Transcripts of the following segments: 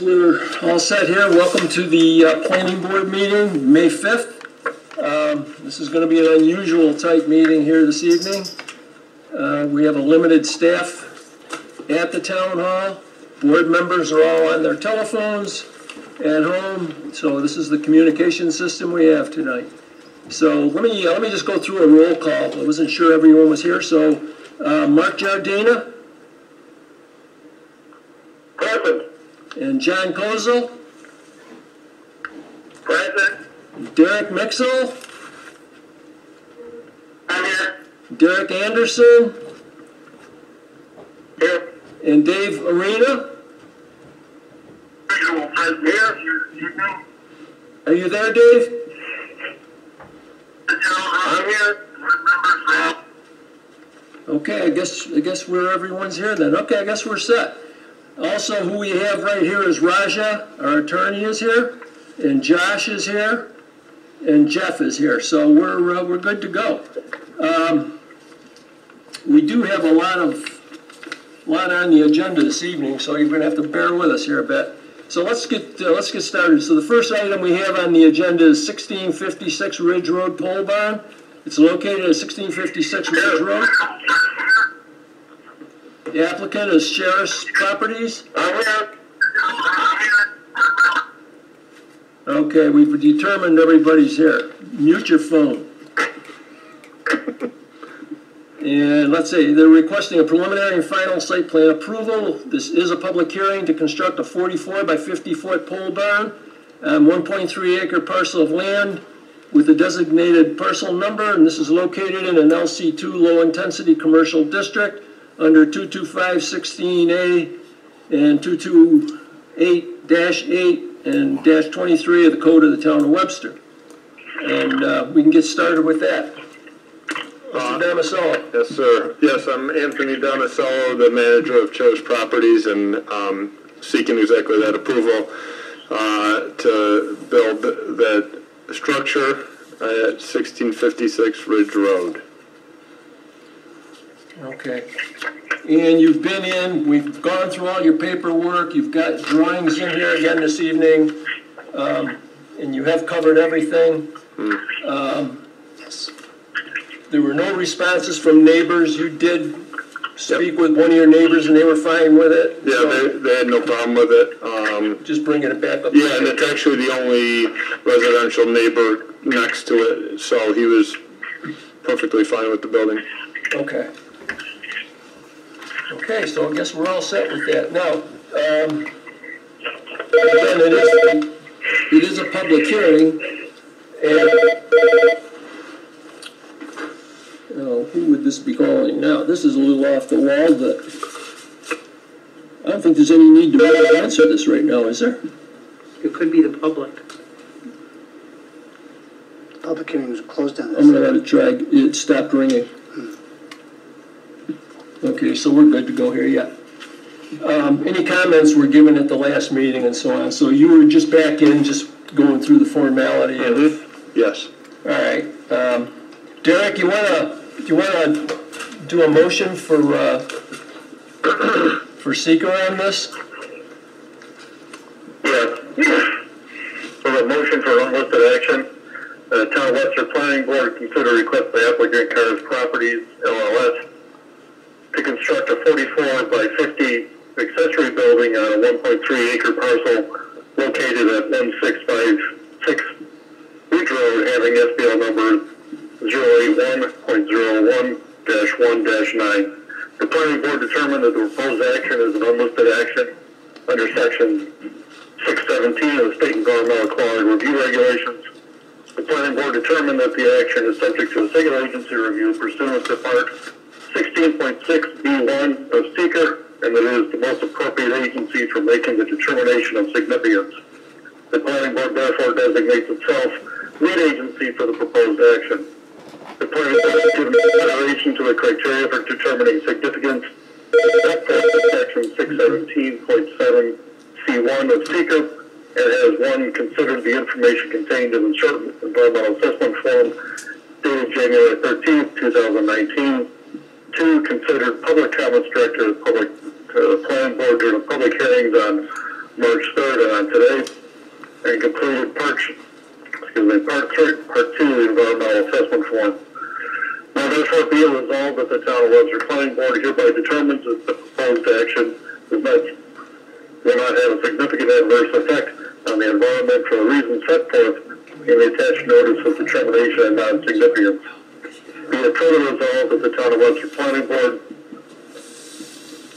We're all set here. Welcome to the planning board meeting, May 5th. This is going to be an unusual type meeting here this evening. We have a limited staff at the town hall. Board members are all on their telephones at home. So this is the communication system we have tonight. So let me just go through a roll call. I wasn't sure everyone was here. So Mark Giardina. Present. And John Kozel. Present. Derek Mixel. I'm here. Derek Anderson. Here. And Dave Arena. I'm here. Are you there, Dave? I'm here. Okay, I guess everyone's here then. Okay, I guess we're set. Also, who we have right here is Raja, our attorney is here, and Josh is here, and Jeff is here. So we're good to go. We do have a lot on the agenda this evening, so you're going to have to bear with us here a bit. So let's get started. So the first item we have on the agenda is 1656 Ridge Road Pole Barn. It's located at 1656 Ridge Road. The applicant is Sheriff's Properties. Okay, we've determined everybody's here. Mute your phone. And let's see, they're requesting a preliminary and final site plan approval. This is a public hearing to construct a 44 by 50 foot pole barn on 1.3 acre parcel of land with a designated parcel number, and this is located in an LC2 low intensity commercial district under 225-16A and 228-8 and -23 of the code of the town of Webster. And we can get started with that. Mr. Damicello. Yes, sir. Yes, I'm Anthony Damicello, the manager of Sheriff's Properties, and seeking exactly that approval to build that structure at 1656 Ridge Road. Okay. And you've been in, we've gone through all your paperwork, you've got drawings in here again this evening, and you have covered everything. Yes. There were no responses from neighbors. You did speak with one of your neighbors and they were fine with it? Yeah, so they had no problem with it. Just bringing it back up. Yeah, and it's actually the only residential neighbor next to it, so he was perfectly fine with the building. Okay. Okay, so I guess we're all set with that. Now, again, it is a public hearing, and who would this be calling now? This is a little off the wall, but I don't think there's any need to really answer this right now, is there? It could be the public. Public hearing was closed on this. I'm going to let it drag. It stopped ringing. Okay, so we're good to go here, yeah. Any comments were given at the last meeting and so on, so you were just back in, just going through the formality of... Yes. All right. Derek, you wanna do a motion for seeker on this? Yes. For a motion for unlisted action, the Town of Webster Planning Board consider request by applicant Sheriff's Properties, LLS, to construct a 44 by 50 accessory building on a 1.3 acre parcel located at 1656 Ridge Road, having SBL number 081.01-1-9. The planning board determined that the proposed action is an unlisted action under section 617 of the State Environmental Quality Review Regulations. The planning board determined that the action is subject to a single agency review pursuant to part 16.6B1 of seeker, and that it is the most appropriate agency for making the determination of significance. The planning board therefore designates itself lead agency for the proposed action. The planning board has given consideration to the criteria for determining significance section 617.7C1 of seeker, and has one, considered the information contained in the short environmental assessment form dated January 13th, 2019. Two, considered public comments directed to the planning board during the public hearings on March 3rd Four, be it resolved that the town of Webster Planning Board hereby determines that the proposed action will not have a significant adverse effect on the environment for the reasons set forth in the attached notice of determination and non-significance. Be it further resolved that the town of Webster Planning Board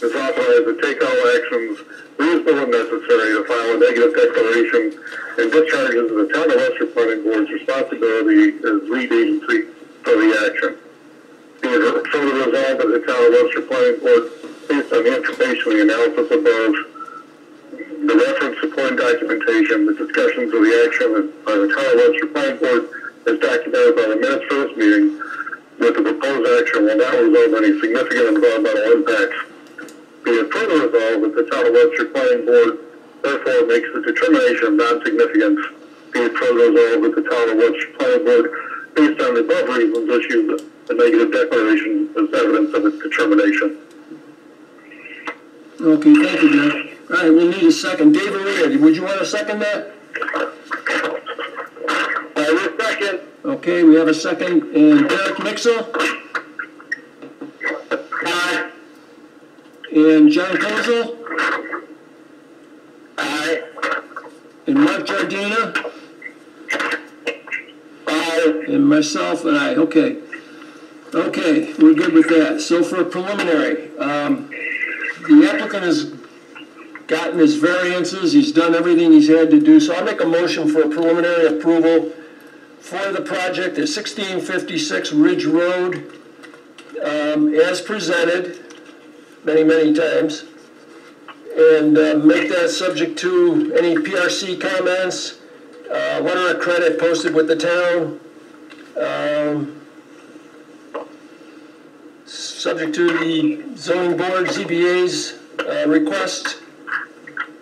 is authorized to take all actions reasonable and necessary to file a negative declaration and discharges the town of Webster Planning Board's responsibility as lead agency for the action. Be it further resolved that the town of Webster Planning Board, based on the information, the analysis above, the reference supporting documentation, the discussions of the action by the town of Webster Planning Board as documented by the minutes for this meeting, that the proposed action will not result in any significant environmental impacts. Be it further resolved that the town of Webster Planning Board therefore makes the determination of non-significance. Be it further resolved that the town of Webster Planning Board, based on the above reasons, issues a negative declaration as evidence of its determination. Okay, thank you, Jeff. All right, we'll need a second. Dave Arena, would you want to second that? I will second. Okay, we have a second. And Derek Mixel? Aye. And John Kozel? Aye. And Mark Giardina? Aye. And myself and I. Okay. Okay, we're good with that. So for a preliminary, the applicant has gotten his variances. He's done everything he's had to do. So I'll make a motion for a preliminary approval for the project at 1656 Ridge Road, as presented many times, and make that subject to any PRC comments, letter of credit posted with the town, subject to the zoning board, ZBA's request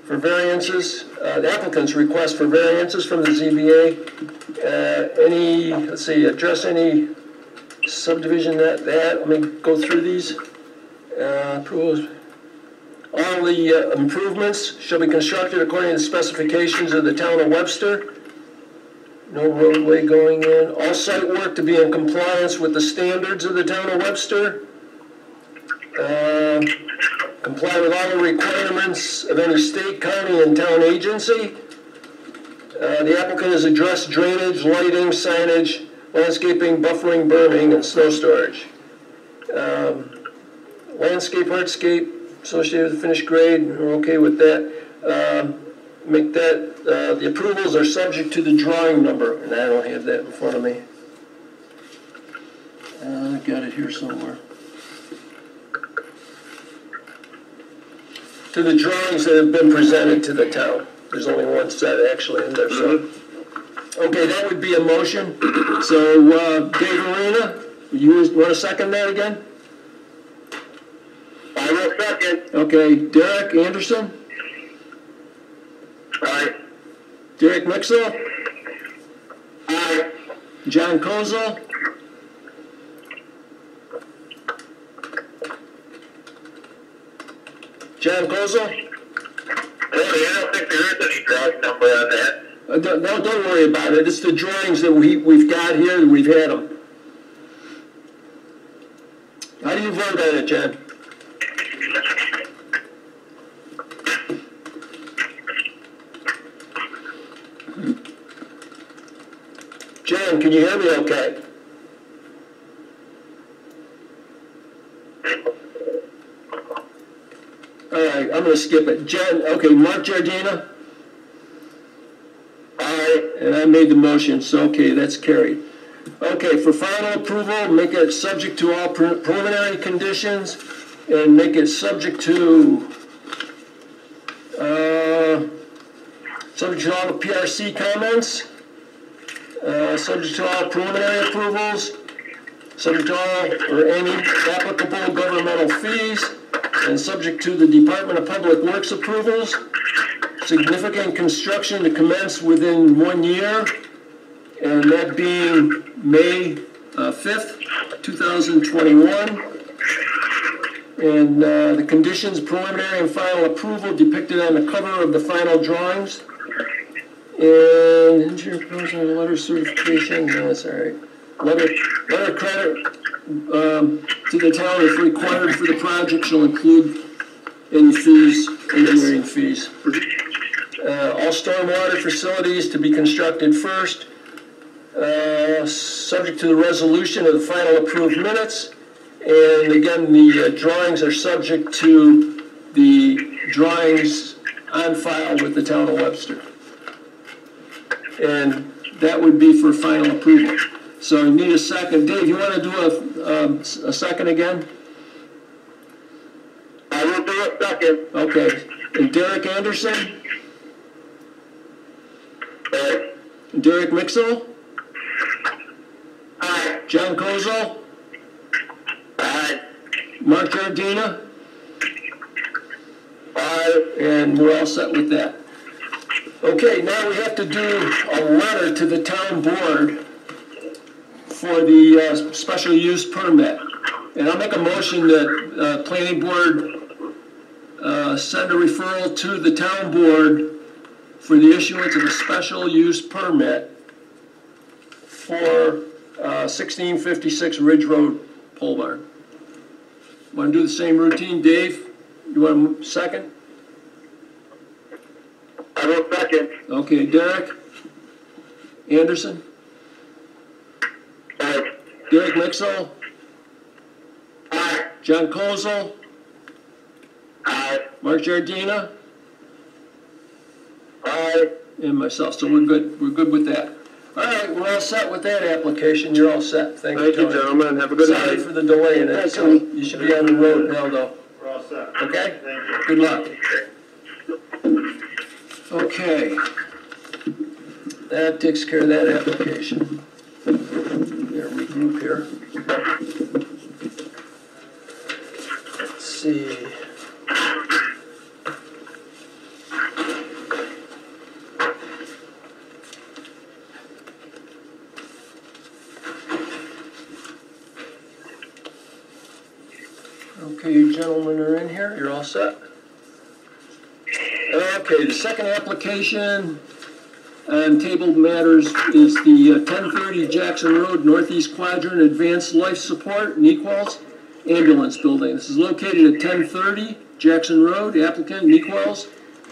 for variances, the applicant's request for variances from the ZBA. Address any subdivision let me go through these. Approvals. All the improvements shall be constructed according to the specifications of the town of Webster. No roadway going in. All site work to be in compliance with the standards of the town of Webster. Comply with all the requirements of any state, county, and town agency. The applicant has addressed drainage, lighting, signage, landscaping, buffering, berming, and snow storage. Landscape, hardscape, associated with the finished grade, we're okay with that. Make that, the approvals are subject to the drawing number, and I don't have that in front of me. I've got it here somewhere. To the drawings that have been presented to the town. There's only one set actually in there, so. Okay, that would be a motion. So, Dave Arena, you want to second that again? I will second. Okay, Derek Anderson? Aye. Derek Mixel? Aye. John Kozel? John Kozel? I don't think there is any drawing number on that. Don't worry about it. It's the drawings that we've got here, and we've had them. How do you vote on it, John? John, can you hear me okay? All right, I'm going to skip it. John, okay, Mark Giardina? Aye. And I made the motion, so okay, that's carried. Okay, for final approval, make it subject to all preliminary conditions and make it subject to all the PRC comments, subject to all preliminary approvals, subject to all or any applicable governmental fees, and subject to the Department of Public Works approvals. Significant construction to commence within 1 year, and that being May 5th, 2021. And the conditions, preliminary and final approval depicted on the cover of the final drawings. And engineer proposal letter certification, no, that's all right. Letter credit to the town if required for the project shall include any fees, engineering fees. All stormwater facilities to be constructed first, subject to the resolution of the final approved minutes. And again, the drawings are subject to the drawings on file with the town of Webster. And that would be for final approval. So I need a second. Dave, you want to do a second again? I will do a second. Okay. And Derek Anderson? Aye. Derek Mixel? Aye. John Kozel? Aye. Mark Giardina? Aye. And we're all set with that. Okay, now we have to do a letter to the town board for the special use permit. And I'll make a motion that planning board send a referral to the town board for the issuance of a special use permit for 1656 Ridge Road Pole Barn. Want to do the same routine, Dave? You want a second? I will second. Okay, Derek Anderson? Aye. Derek Mixel? Aye. John Kozel? Aye. Mark Giardina? Aye. And myself, so we're good with that. All right, we're all set with that application, you're all set. Thank you, Thank you, Tony. gentlemen. Have a good Sorry night. for the delay in it. Tony. You should be on the road now, though. We're all set. Okay? Thank you. Good luck. Okay. That takes care of that application. There, regroup here. Let's see. Okay, you gentlemen are in here, you're all set? Okay, the second application on tabled matters is the 1030 Jackson Road Northeast Quadrant Advanced Life Support Nequels Ambulance Building. This is located at 1030 Jackson Road. Applicant Nequels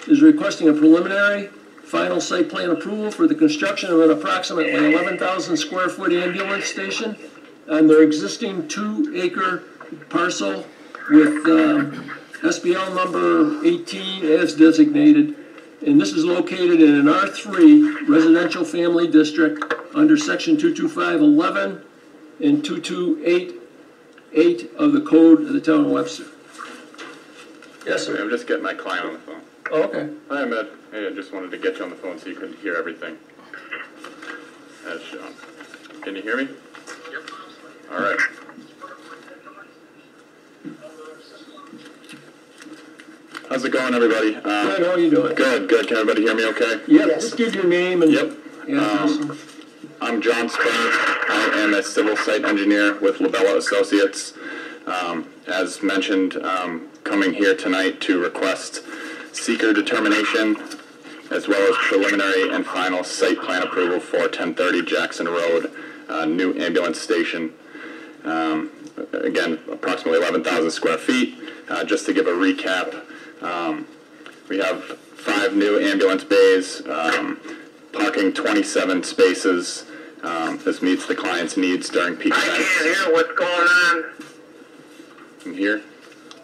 is requesting a preliminary final site plan approval for the construction of an approximately 11,000 square foot ambulance station on their existing 2-acre parcel with SBL number 18 as designated. And this is located in an R3 residential family district under section 22511 and 2288 of the code of the town of Webster. Yes, I'm sir. just getting my client on the phone. Oh, okay. Hi, Ahmed. Hey, I just wanted to get you on the phone so you could hear everything. As shown. Can you hear me? Yep. All right. How's it going, everybody? Good, how are you doing? Good. Can everybody hear me okay? Yep, just give your name and Yep. address. I'm John Spence. I am a civil site engineer with Labella Associates. As mentioned, coming here tonight to request seeker determination as well as preliminary and final site plan approval for 1030 Jackson Road, new ambulance station. Again, approximately 11,000 square feet. Just to give a recap, we have 5 new ambulance bays, parking 27 spaces. This meets the client's needs during peak I events. can't hear what's going on. From here,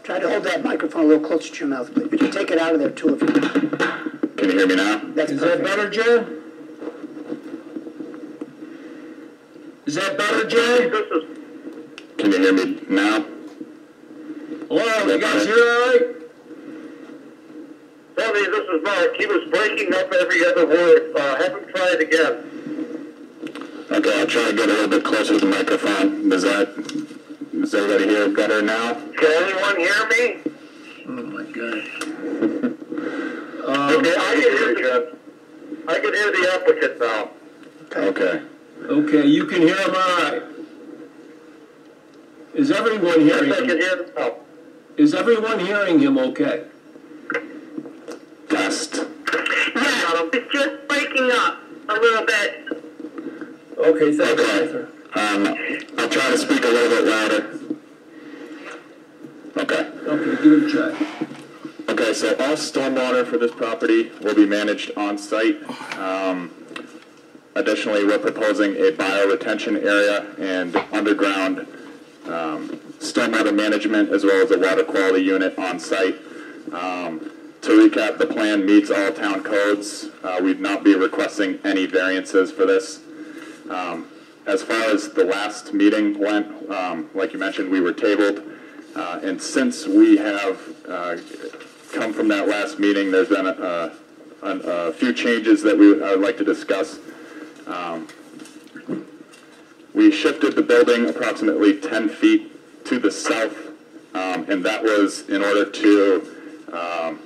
Try to hold that microphone a little closer to your mouth, please. But you take it out of there, two of you. can you hear me now? That's Is that perfect. better, John? Is that better, John? This is, Can you hear me now? Hello, you guys hear all right? Tony, this is Mark. He was breaking up every other word. Have him try it again. Okay, I'll try to get a little bit closer to the microphone. Does everybody hear better now? Can anyone hear me? Oh, my God. Okay, I can hear the applicant now. Okay. Okay, you can hear him all right. Is everyone Yes, hearing I can him? hear them now. Is everyone hearing him okay? Test. Yeah, it's just breaking up a little bit. Okay, thanks, Okay. Arthur. I'll I'll try to speak a little bit louder. Okay. Okay, give it a try. Okay, so all stormwater for this property will be managed on-site. Additionally, we're proposing a bioretention area and underground stormwater management as well as a water quality unit on-site. To recap, the plan meets all town codes. We'd not be requesting any variances for this. As far as the last meeting went, like you mentioned, we were tabled. And since we have come from that last meeting, there's been a few changes that I would like to discuss. We shifted the building approximately 10 feet to the south, and that was in order to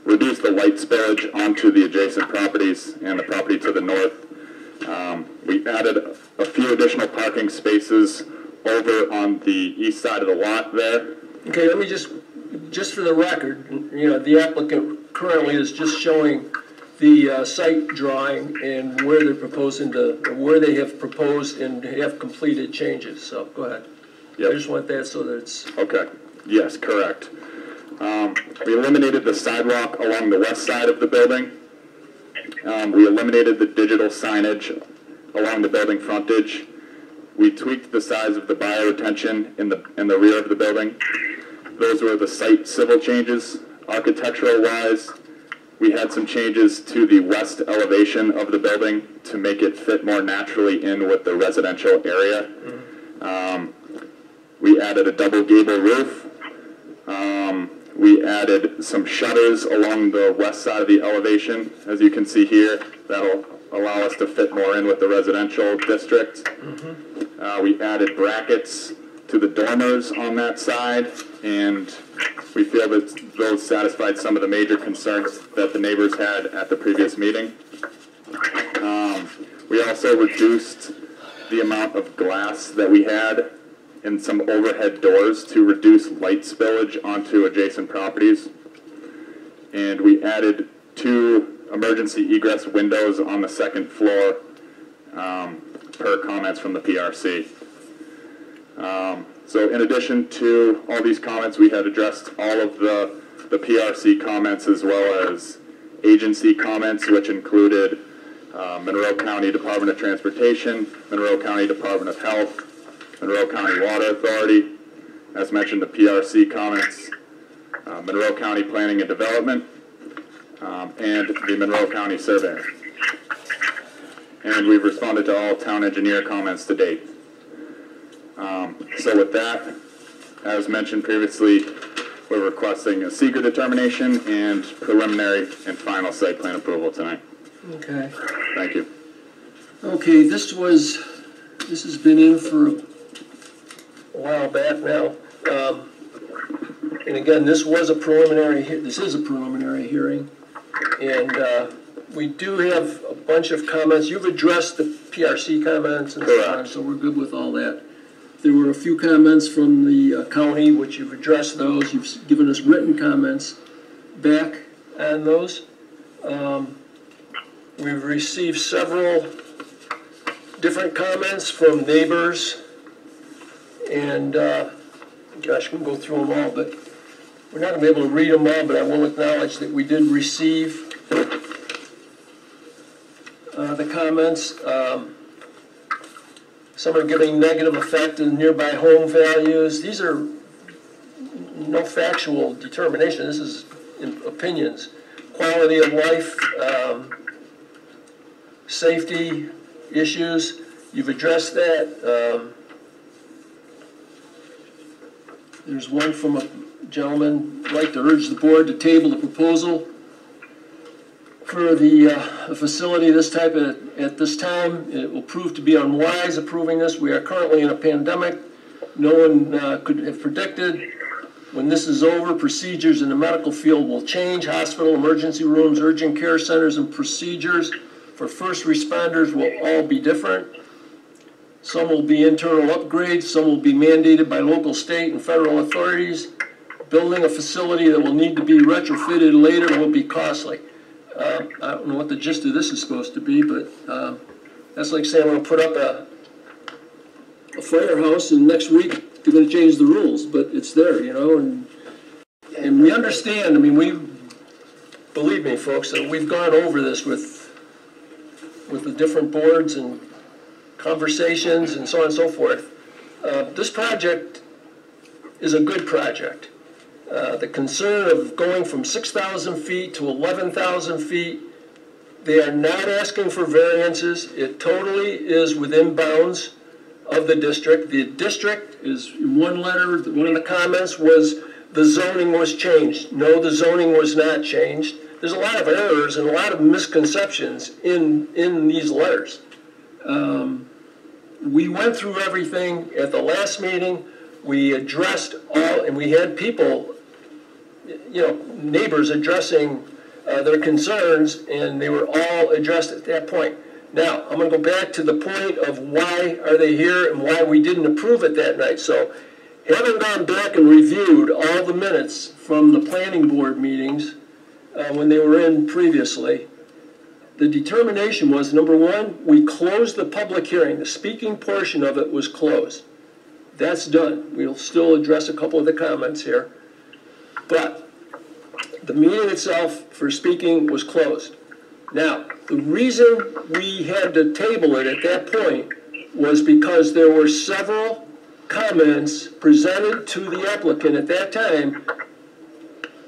reduce the light spillage onto the adjacent properties and the property to the north. We added a few additional parking spaces over on the east side of the lot there. Okay, let me just for the record, the applicant currently is just showing the site drawing and where they're proposing where they have proposed and have completed changes. So go ahead. Yep. I just want that so that it's... Okay. Yes, correct. We eliminated the sidewalk along the west side of the building. We eliminated the digital signage along the building frontage. We tweaked the size of the bioretention in the rear of the building. Those were the site civil changes. Architectural-wise, we had some changes to the west elevation of the building to make it fit more naturally in with the residential area. We added a double gable roof. We added some shutters along the west side of the elevation, as you can see here. That'll allow us to fit more in with the residential district. We added brackets to the dormers on that side, and we feel that those satisfied some of the major concerns that the neighbors had at the previous meeting. We also reduced the amount of glass that we had in some overhead doors to reduce light spillage onto adjacent properties. And we added 2 emergency egress windows on the second floor per comments from the PRC. So in addition to all these comments, we had addressed all of the PRC comments as well as agency comments, which included Monroe County Department of Transportation, Monroe County Department of Health, Monroe County Water Authority, as mentioned, the PRC comments, Monroe County Planning and Development, and the Monroe County Surveyor. And we've responded to all town engineer comments to date. So with that, as mentioned previously, we're requesting a seeker determination and preliminary and final site plan approval tonight. Okay. Thank you. Okay, this has been in for a while back now. And again, this is a preliminary hearing. And we do have a bunch of comments. You've addressed the PRC comments and so on, so we're good with all that. There were a few comments from the county, which you've addressed those. You've given us written comments back on those. We've received several different comments from neighbors, and gosh, we can go through them all, but we're not going to be able to read them all, but I will acknowledge that we did receive the comments. Some are giving negative effect to nearby home values. These are no factual determination. This is opinions. Quality of life, safety issues. You've addressed that. There's one from a gentleman, I'd like to urge the board to table the proposal for the facility this type at this time. It will prove to be unwise approving this. We are currently in a pandemic. No one could have predicted. When this is over, procedures in the medical field will change. Hospital, emergency rooms, urgent care centers, and procedures for first responders will all be different. Some will be internal upgrades. Some will be mandated by local, state, and federal authorities. Building a facility that will need to be retrofitted later will be costly. I don't know what the gist of this is supposed to be, but that's like saying we'll put up a firehouse, and next week they're going to change the rules, but it's there, you know, and we understand. I mean, believe me, folks, that we've gone over this with the different boards and conversations and so on and so forth. This project is a good project. The concern of going from 6,000 feet to 11,000 feet, they are not asking for variances. It totally is within bounds of the district. The district is, in one letter, one of the comments was the zoning was changed. No, the zoning was not changed. There's a lot of errors and a lot of misconceptions in these letters. We went through everything at the last meeting. We addressed all, and we had people, you know, neighbors addressing their concerns, and they were all addressed at that point. Now, I'm going to go back to the point of why are they here and why we didn't approve it that night. So, having gone back and reviewed all the minutes from the planning board meetings when they were in previously, the determination was, number one, we closed the public hearing. The speaking portion of it was closed. That's done. We'll still address a couple of the comments here. But the meeting itself for speaking was closed. Now, the reason we had to table it at that point was because there were several comments presented to the applicant at that time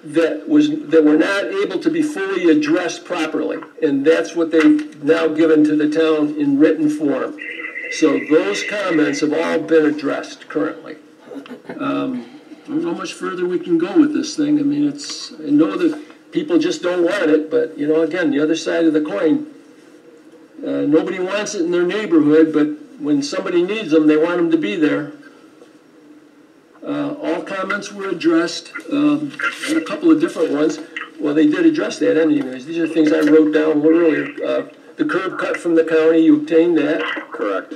that were not able to be fully addressed properly. And that's what they've now given to the town in written form. So those comments have all been addressed currently. I don't know how much further we can go with this thing. I mean, I know that people just don't want it, but, you know, again, the other side of the coin, nobody wants it in their neighborhood, but when somebody needs them, they want them to be there. All comments were addressed, and a couple of different ones. Well, they did address that anyways. These are things I wrote down a little earlier. The curb cut from the county, you obtained that. Correct.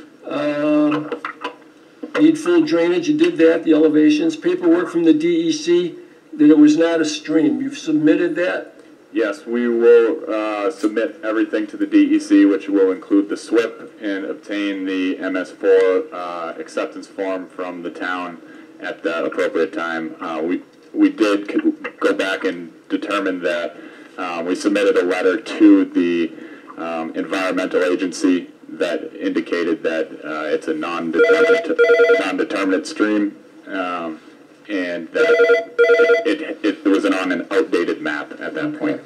Need full drainage, you did that, the elevations. Paperwork from the DEC, that it was not a stream. You've submitted that? Yes, we will submit everything to the DEC, which will include the SWIP, and obtain the MS4 acceptance form from the town at the appropriate time. We did go back and determine that we submitted a letter to the environmental agency that indicated that it's a non-determinate stream, and that it was on an outdated map at that point.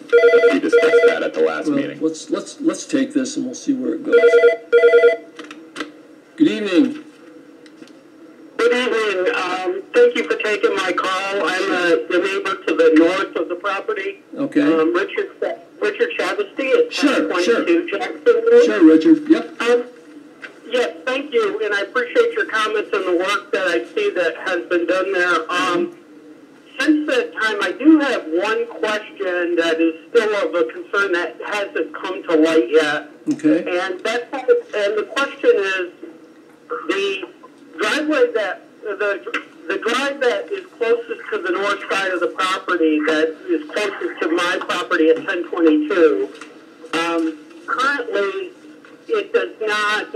We discussed that at the last meeting. Let's take this and we'll see where it goes. Good evening. Good evening. Thank you for taking my call. I'm the neighbor to the north of the property. Okay. Richard Chavesty at Sure. 22 Jackson Road. Sure, Richard. Yep. Yes, thank you, and I appreciate your comments on the work that I see that has been done there. Since that time, I do have one question that is still of a concern that hasn't come to light yet. Okay. And the question is the driveway the drive that is closest to the north side of the property, that is closest to my property at 1022. Currently, it does not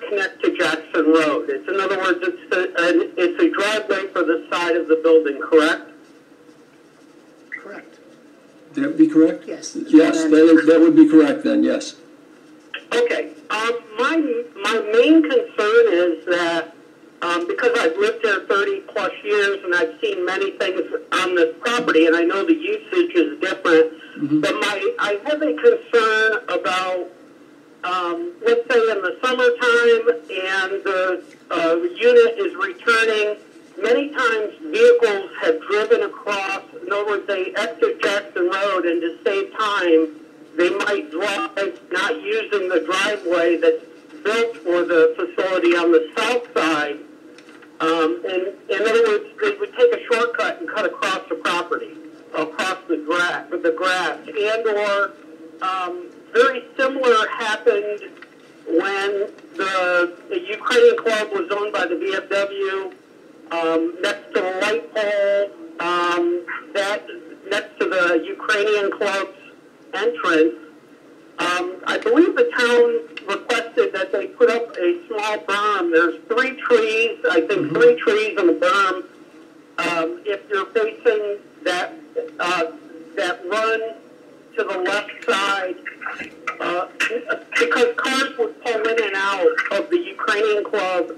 connect to Jackson Road. In other words, it's a driveway for the side of the building, correct? Correct. That would be correct? Yes. Yes, that would be correct then, yes. Okay. My main concern is that because I've lived there 30 plus years and I've seen many things on this property, and I know the usage is different, but I have a concern about, let's say in the summertime and the unit is returning, many times vehicles have driven across, in other words, they exit Jackson Road, and to save time, they might drive not using the driveway that's built for the facility on the south side. And in other words, they would take a shortcut and cut across the property, across the grass, and or very similar happened when the Ukrainian club was owned by the VFW, next to the light pole, that next to the Ukrainian club's entrance. I believe the town requested that they put up a small berm. There's 3 trees, I think 3 trees in the berm. If you're facing that, that run to the left side, because cars would pull in and out of the Ukrainian club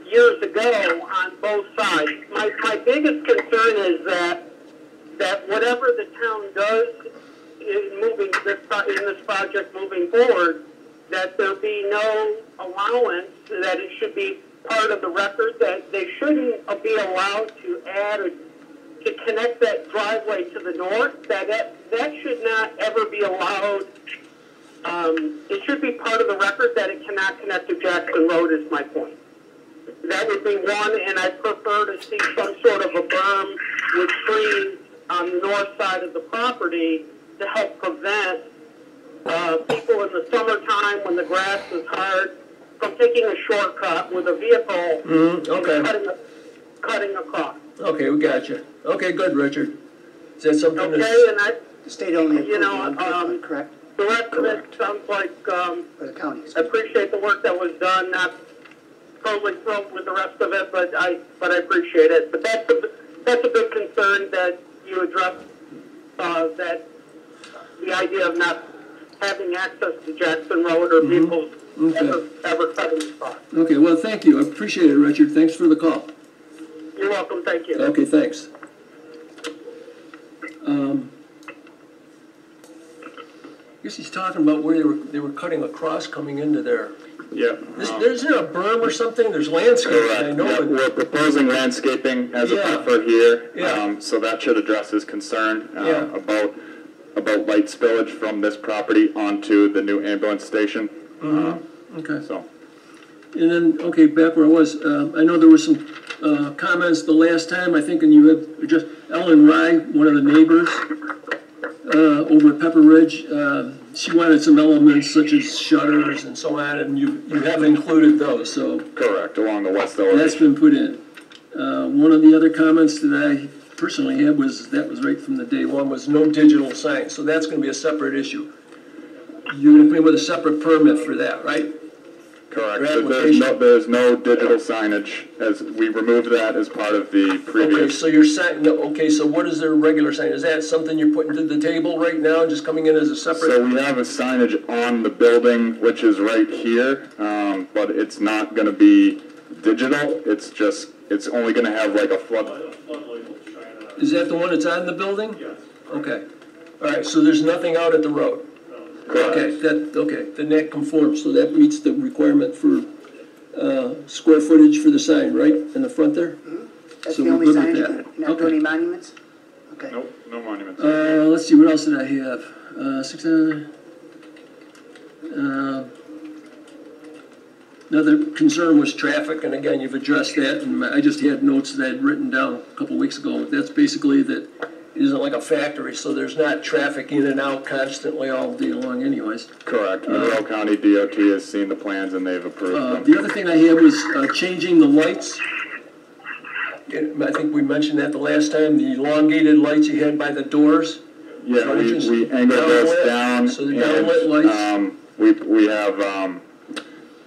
years ago on both sides. My biggest concern is that whatever the town does in this project moving forward, that there be no allowance, that it should be part of the record, that they shouldn't be allowed to add or to connect that driveway to the north, that should not ever be allowed. It should be part of the record that it cannot connect to Jackson Road is my point. That would be one, and I prefer to see some sort of a berm with trees on the north side of the property to help prevent people in the summertime when the grass is hard from taking a shortcut with a vehicle and cutting across. Okay, we got you. Okay, good, Richard. Is that something Okay, that's... and I, The state only you approved know, one, correct? the rest of it sounds like For the county. I appreciate the work that was done. Not totally thrilled with the rest of it, but I appreciate it. But that's a big concern that you addressed. That the idea of not having access to Jackson Road or vehicles ever cutting across. Okay, well, thank you. I appreciate it, Richard. Thanks for the call. You're welcome. Thank you. Okay, thanks. I guess he's talking about where they were cutting across coming into there. Yeah. There's a berm or something? There's landscaping, I know. Yeah, But we're proposing landscaping as a Yeah. buffer here, Yeah. so that should address his concern Yeah. about light spillage from this property onto the new ambulance station. okay. So, And then, okay, back where I was, I know there were some comments the last time, I think, and you had just Ellen Rye, one of the neighbors over at Pepper Ridge, she wanted some elements such as shutters and so on, and you have included those, so correct, along the west that's elevation. been put in. One of the other comments that I personally had was right from the day one, was no digital signs, so that's gonna be a separate issue. You're gonna come in with a separate permit for that, right? Correct. Your So there's no digital signage, as we removed that as part of the Okay, previous. so you're saying, no, okay, so what is their regular sign? Is that something you're putting to the table right now, just coming in as a separate? So we have a signage on the building, which is right here, but it's not gonna be digital. It's only gonna have like a flood. Is that the one that's on the building? Yes. Okay. All right, so there's nothing out at the road? Okay, then that conforms, so that meets the requirement for square footage for the sign, right, in the front there? That's So the we're only good with sign, that. you're not Okay. doing any monuments? Okay. Nope, no monuments. Let's see, what else did I have? Another concern was traffic, and again, you've addressed that, and I just had notes that I'd written down a couple weeks ago. That's basically that it isn't like a factory, so there's not traffic in and out constantly all day long anyways. Correct. Monroe County DOT has seen the plans and they've approved them. The other thing I had was changing the lights. I think we mentioned that the last time, the elongated lights you had by the doors. Yeah, So just we angled those downlit, down. so they're downlit lights. We have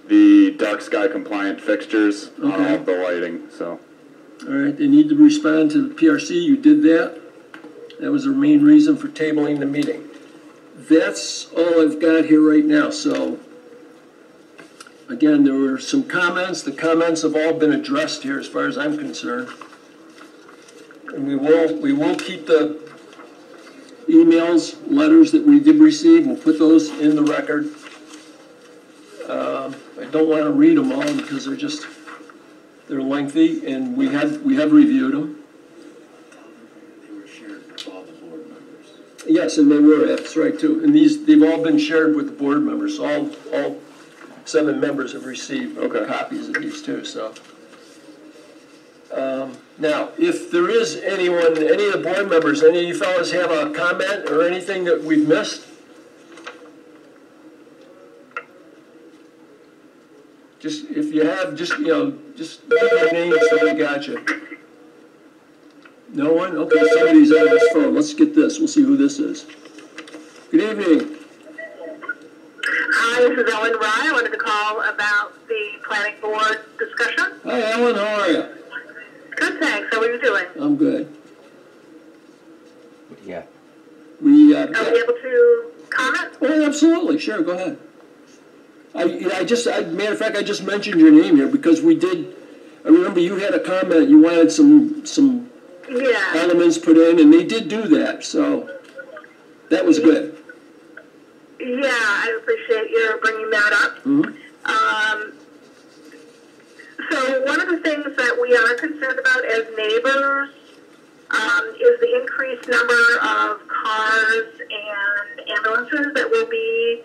the dark sky compliant fixtures on all of the lighting, so. All right, they need to respond to the PRC, you did that. That was the main reason for tabling the meeting. That's all I've got here right now, so. Again, there were some comments, the comments have all been addressed here as far as I'm concerned. And we will keep the emails, letters that we did receive, we'll put those in the record. I don't want to read them all because they're lengthy, and we have reviewed them. They were shared with all the board members. Yes, and they were, that's right too. And they've all been shared with the board members, so all 7 members have received copies of these too, so. Now, if there is any of the board members, any of you fellas have a comment or anything that we've missed? Just, if you have, just give your name so we got you. No one? Okay, somebody's on his phone. Let's get this. We'll see who this is. Good evening. Hi, this is Ellen Rye. I wanted to call about the planning board discussion. Hi, Alan, how are you? Good, thanks. How are you doing? I'm good. Yeah. We, Are we able to comment? oh, absolutely, sure, go ahead. Matter of fact, I just mentioned your name here because I remember you had a comment, you wanted some Yeah. elements put in, and they did do that, so that was good. Yeah, I appreciate your bringing that up. So one of the things that we are concerned about as neighbors is the increased number of cars and ambulances that will be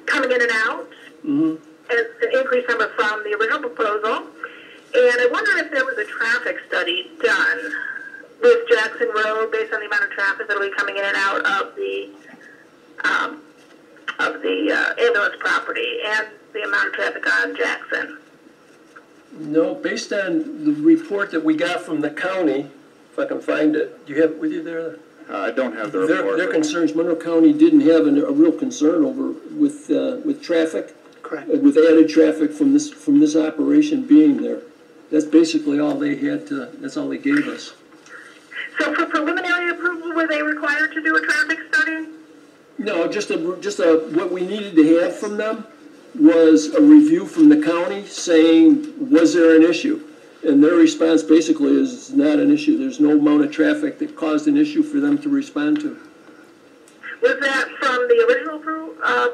coming in and out. It's an increased number from the original proposal. And I wonder if there was a traffic study done with Jackson Road based on the amount of traffic that will be coming in and out of the ambulance property and the amount of traffic on Jackson. No, based on the report that we got from the county, if I can find it, do you have it with you there? I don't have the report. Their concerns, Monroe County didn't have a real concern with traffic. Correct. With added traffic from this operation being there. That's basically all they had that's all they gave us. So for preliminary approval, were they required to do a traffic study? No, what we needed to have from them was a review from the county saying, was there an issue? And their response basically is not an issue. There's no amount of traffic that caused an issue for them to respond to. Was that from the original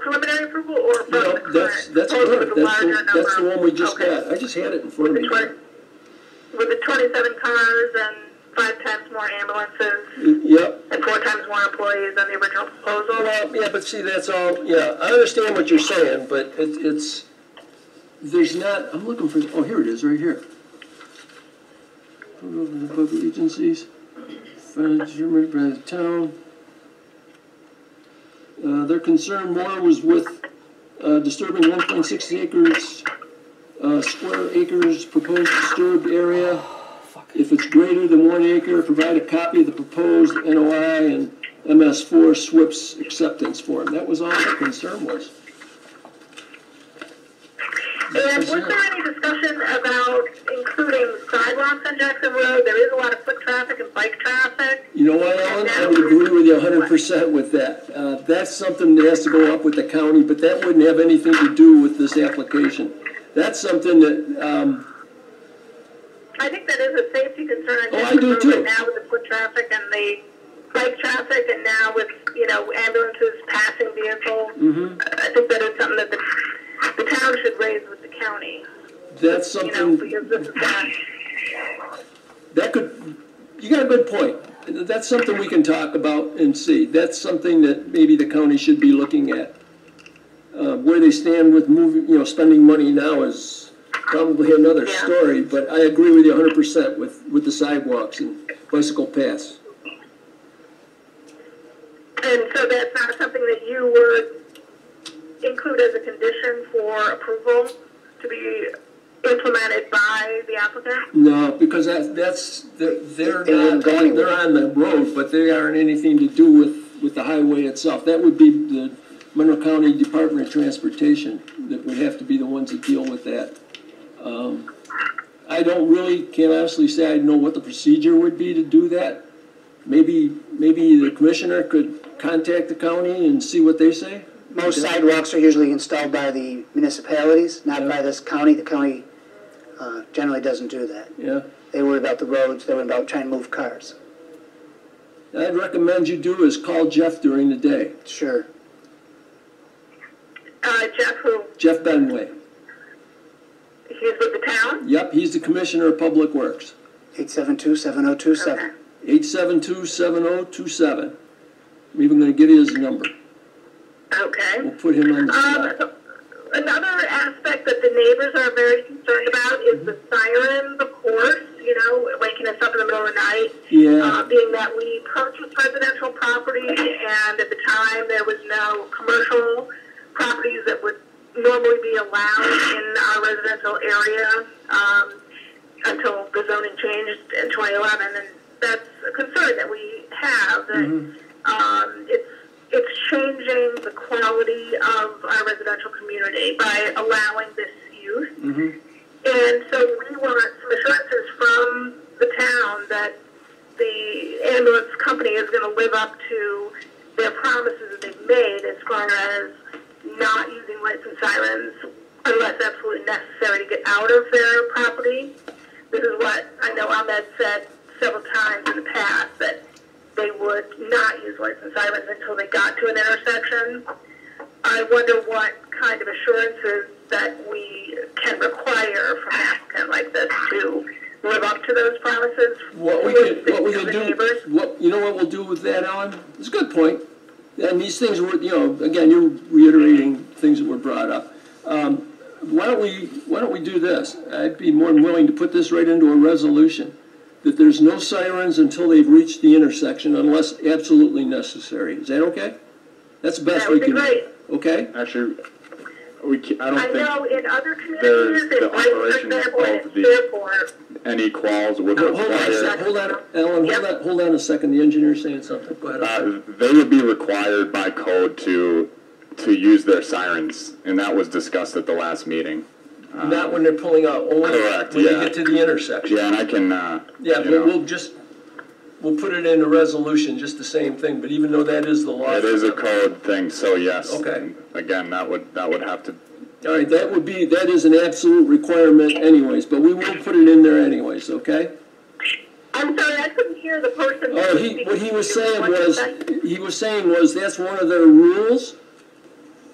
preliminary approval or from the current? That's correct. That's the one we just got. I just had it in front of me. With the 27 cars and 5 times more ambulances. Yep. And 4 times more employees than the original proposal. Well, yeah, but see, that's all, yeah, I understand what you're saying, but there's not, I'm looking for, oh, here it is, right here. The public agencies, determined by the town. Their concern more was with disturbing 1.6 acres, square acres proposed disturbed area. If it's greater than 1 acre, provide a copy of the proposed NOI and MS4 SWIP's acceptance form. That was all their concern was. And was there any discussion about including sidewalks on Jackson Road? There is a lot of foot traffic and bike traffic. You know what, Ellen? I would agree with you 100% with that. That's something that has to go up with the county, but that wouldn't have anything to do with this application. That's something that... I think that is a safety concern. I do too. Now with the foot traffic and the bike traffic, and now with ambulances passing vehicles, I think that is something that the town should raise with the county. That's something. Because this is that could. You got a good point. That's something we can talk about and see. That's something that maybe the county should be looking at. Where they stand with spending money now is probably another story, but I agree with you 100% with the sidewalks and bicycle paths. And so that's not something that you would include as a condition for approval to be implemented by the applicant? No, because they're on the road, but they aren't anything to do with the highway itself. That would be the Monroe County Department of Transportation that would have to be the ones that deal with that. I can't honestly say I know what the procedure would be to do that. Maybe the commissioner could contact the county and see what they say. Most sidewalks are usually installed by the municipalities, not by this county. The county generally doesn't do that. Yeah. They worry about the roads. They worry about trying to move cars. I'd recommend you do is call Jeff during the day. Sure. Jeff who? Jeff Benway. He's with the town? Yep, he's the Commissioner of Public Works. 872-7027. Okay. 872-7027. I'm even going to give you his number. Okay. We'll put him on the spot. Another aspect that the neighbors are very concerned about is the sirens, of course, waking us up in the middle of the night. Yeah. Being that we purchased residential property, and at the time there was no commercial properties that would normally be allowed in our residential area until the zoning changed in 2011, and that's a concern that we have. That it's changing the quality of our residential community by allowing this use. And so we want some assurances from the town that the ambulance company is going to live up to their promises that they've made as far as not using lights and sirens unless absolutely necessary to get out of their property. This is what I know Ahmed said several times in the past, that they would not use lights and sirens until they got to an intersection. I wonder what kind of assurances that we can require from an applicant like this to live up to those promises. What we can do, you know what we'll do with that, Ellen? It's a good point. And these things were, you know, again, you're reiterating things that were brought up. Why don't we do this? I'd be more than willing to put this right into a resolution, that there's no sirens until they've reached the intersection unless absolutely necessary. Is that okay? That's the best we can do. Okay? Actually, I I know in other there's communities, the in Brighton, for operation example, and of in the, Fairport, any calls would Hold on a require, second. Hold on, Ellen. Yep. Hold on a second. The engineer's saying something. Go ahead. they would be required by code to use their sirens, and that was discussed at the last meeting. Not when they're pulling out. Only Correct, when yeah. they get to the intersection. Yeah, and I can, Yeah, you know, we'll put it in the resolution, just the same thing. But even though that is the law, it is a code thing, so yes. Okay. Again, that would have to. All right, that is an absolute requirement, anyways. But we will put it in there anyways. Okay. I'm sorry, I couldn't hear the person. Oh, what he was saying was that's one of their rules,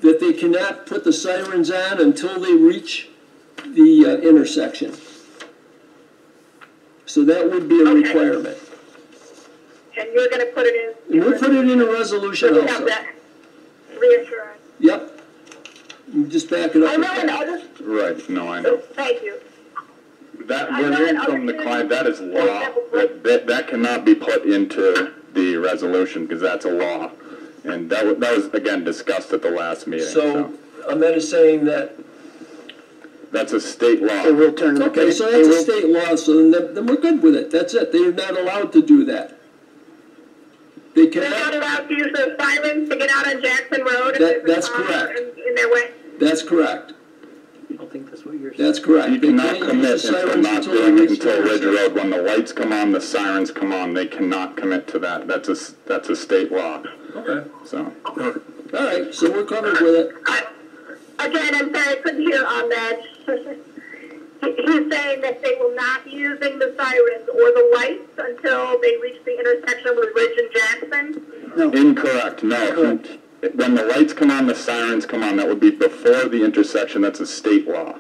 that they cannot put the sirens on until they reach the intersection. So that would be a requirement. And you're going to put it in. And we'll put it in a resolution So we also. have that reassurance. Yep. You just back it up. I know in other. Right. No, I know. Thank you. That I we're know hearing in from the other client. That is law. communities- That cannot be put into the resolution because that's a law, and that was again discussed at the last meeting. So Ahmed is saying that. That's a state law. They will turn them. Okay, so that's a state law, so then we're good with it. That's it. They're not allowed to do that. They They're not cannot. allowed to use those sirens to get out on Jackson Road. That's correct. In their way. That's correct. I don't think that's what you're saying. That's correct. You They cannot can't use commit the if they're sirens not until doing they it reach until the Ridge intersection. Road. When the lights come on, the sirens come on. They cannot commit to that. That's a state law. Okay. So. All right, so we're covered with it. Again, I'm sorry, I couldn't hear on that. He's saying that they will not be using the sirens or the lights until they reach the intersection with Ridge and Jackson. No. Incorrect. No. When the lights come on, the sirens come on. That would be before the intersection. That's a state law.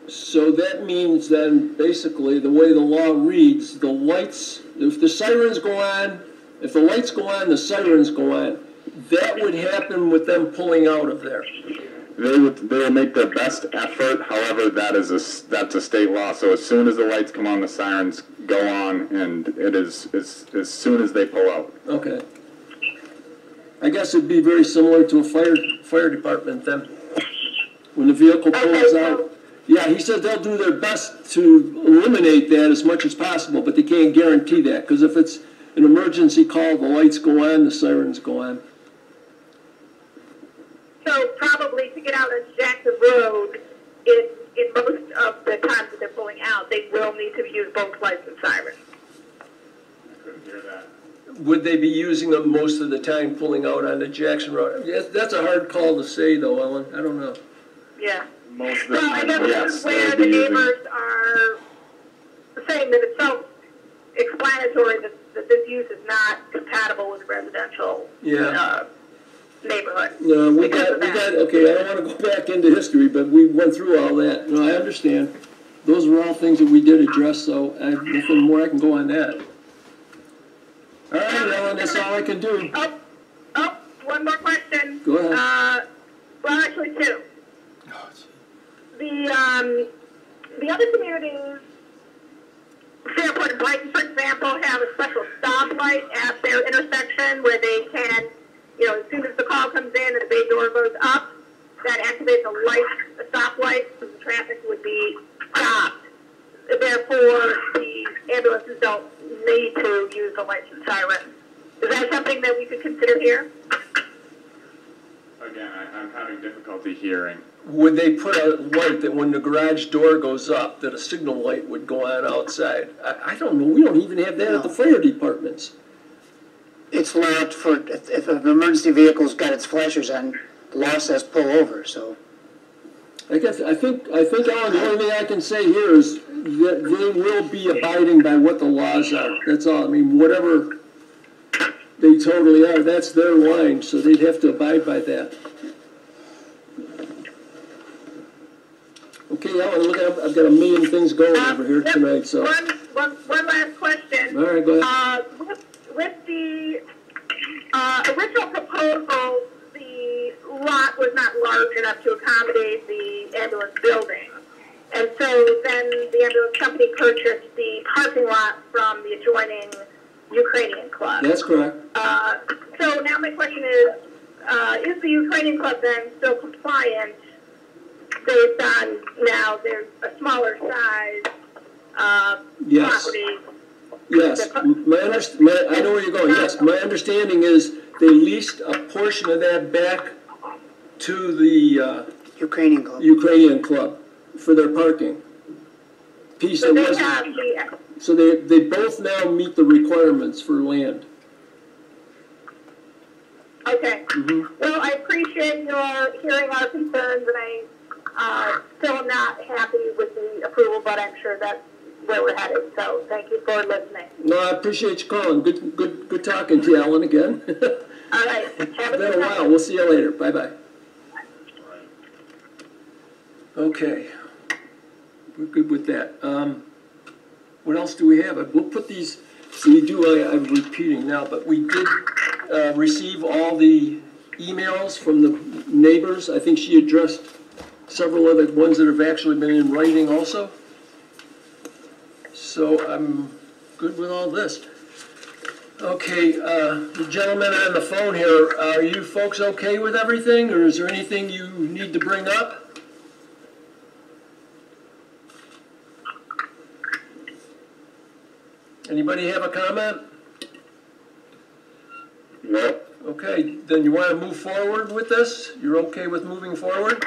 So that means then, basically, the way the law reads, the lights, if the sirens go on, if the lights go on, the sirens go on. That would happen with them pulling out of there. They will make their best effort. However, that's a state law. So as soon as the lights come on, the sirens go on, and it is as soon as they pull out. Okay. I guess it'd be very similar to a fire department then. When the vehicle pulls out. Yeah, he said they'll do their best to eliminate that as much as possible, but they can't guarantee that, because if it's an emergency call, the lights go on, the sirens go on. So probably to get out on Jackson Road, in most of the times that they're pulling out, they will need to use both lights and sirens. I couldn't hear that. Would they be using them most of the time pulling out on the Jackson Road? Yes, that's a hard call to say, though, Ellen. I don't know. Yeah. Most of the Well, I time, guess this yes. is where they'll the be using- neighbors are saying that it's self-explanatory that this use is not compatible with residential neighborhood. No, okay, I don't want to go back into history, but we went through all that. No, I understand. Those were all things that we did address, so I have nothing more I can go on that. All right, Ellen, that's all I can do. Oh, one more question. Go ahead. Well, actually two. The other communities, Fairport and Brighton, for example, have a special stoplight at their intersection where they can, as soon as the call comes in and the bay door goes up, that activates a stoplight, so the traffic would be stopped. Therefore, the ambulances don't need to use the lights and sirens. Is that that something that we could consider here? Again, I'm having difficulty hearing. Would they put a light that when the garage door goes up, that a signal light would go on outside? I don't know, we don't even have that at the fire departments. It's locked for, if an emergency vehicle's got its flashers on, the law says pull over, so. I think, Alan, the only thing I can say here is that they will be abiding by what the laws are. That's all. I mean, whatever they totally are, that's their line, so they'd have to abide by that. Okay, Alan, look, I've got a million things going over here tonight, so. One last question. All right, go ahead. With the original proposal, the lot was not large enough to accommodate the ambulance building. And so then the ambulance company purchased the parking lot from the adjoining Ukrainian club. That's correct. So now my question is the Ukrainian club then still compliant based on now there's a smaller size Yes. property? Yes, I know where you're going, yes. My understanding is they leased a portion of that back to the Ukrainian club. Ukrainian club for their parking. Piece So that they wasn't, have the, so they both now meet the requirements for land. okay. Well, I appreciate your hearing our concerns, and I still am not happy with the approval, but I'm sure that's where we're headed. So thank you for listening. No, I appreciate you calling. Good talking to you, Alan, again. All right. Have a It's been good a night. while. We'll see you later. Bye-bye. Okay. We're good with that. What else do we have? We'll put these, I'm repeating now, but we did receive all the emails from the neighbors. I think she addressed several of the ones that have actually been in writing also. So I'm good with all this. Okay, the gentleman on the phone here, are you folks okay with everything, or is there anything you need to bring up? Anybody have a comment? No. Okay, then you want to move forward with this? You're okay with moving forward?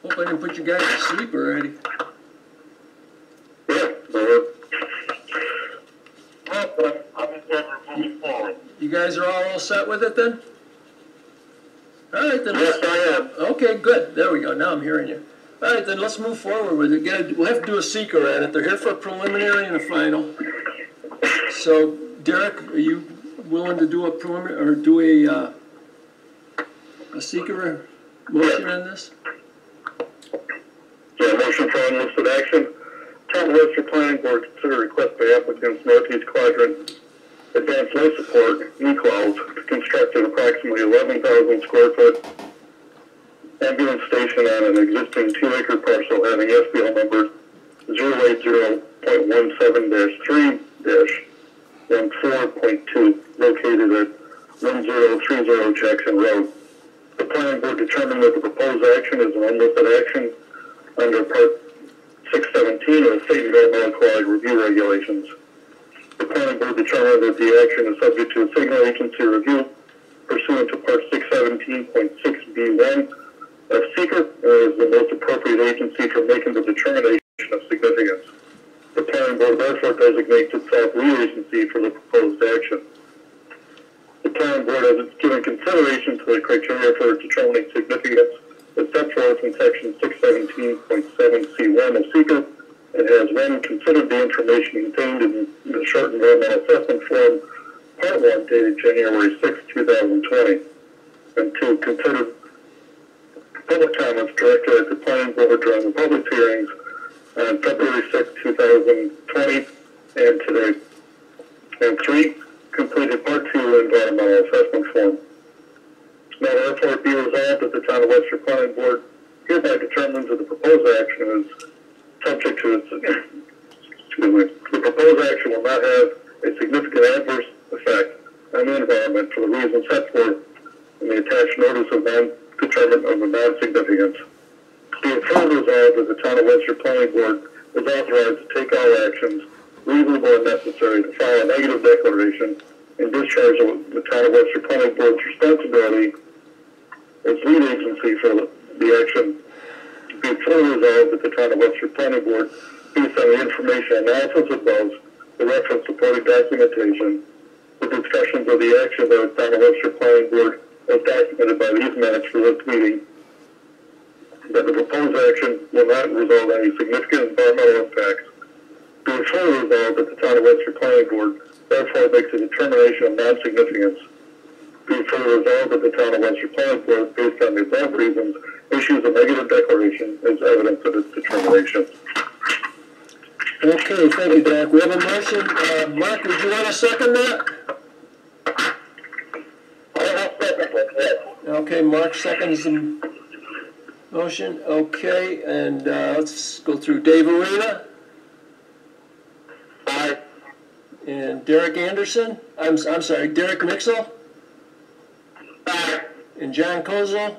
Hope I didn't put you guys to sleep already. Yeah, I'm moving forward. You guys are all set with it then? All right, then. Yes, I am. Okay, good. There we go. Now I'm hearing you. All right, then let's move forward with it. We'll have to do a seeker on it. They're here for a preliminary and a final. So, Derek, are you willing to do a preliminary or do a seeker motion on this? Yeah, motion for unlisted action. Town of Webster Planning Board consider request by applicants Northeast Quadrant Advanced Life Support, NEQALS, to construct an approximately 11,000 square foot ambulance station on an existing 2-acre parcel having SBL number 080.17-3-14.2 located at 1030 Jackson Road. The planning board determined that the proposed action is an unlisted action under Part 617 of the State Environmental Quality Review Regulations. The planning board determined that the action is subject to a signal agency review pursuant to Part 617.6B1 of seeker is the most appropriate agency for making the determination of significance. The planning board therefore designates itself lead agency for the proposed action. The planning board has given consideration to the criteria for determining significance as set forth in section 617.7C1 of seeker and has, one, considered the information contained in the short environmental assessment form, part 1, dated January 6, 2020, and 2, considered public comments directed at the planning board during the public hearings on February 6, 2020, and today. And 3, completed Part 2 environmental assessment form. Now therefore be resolved that the Town of Webster Planning Board hereby determines that the proposed action is subject to its, the proposed action will not have a significant adverse effect on the environment for the reasons set forth in the attached notice of non-significance. Be it further resolved that the Town of Webster Planning Board is authorized to take all actions reasonable and necessary to file a negative declaration and discharge the Town of Webster Planning Board's responsibility as lead agency for the action. Be it further resolved that the Town of Webster Planning Board, based on the information analysis above, the reference supporting documentation, the discussions of the action by the Town of Webster Planning Board as documented by these minutes for this meeting, that the proposed action will not result in any significant environmental impacts. Be it further resolved that the Town of Webster Planning Board therefore makes a determination of non-significance. Be it further resolved that the Town of Webster Planning Board, based on the above reasons, issues a negative declaration as evidence of its determination. Okay, thank you, Doc. We have a motion. Mark, would you want to second that? Okay, Mark seconds the motion. Okay, and let's go through Dave Arena. Aye. And Derek Anderson. I'm sorry, Derek Mixel. Aye. And John Kozel.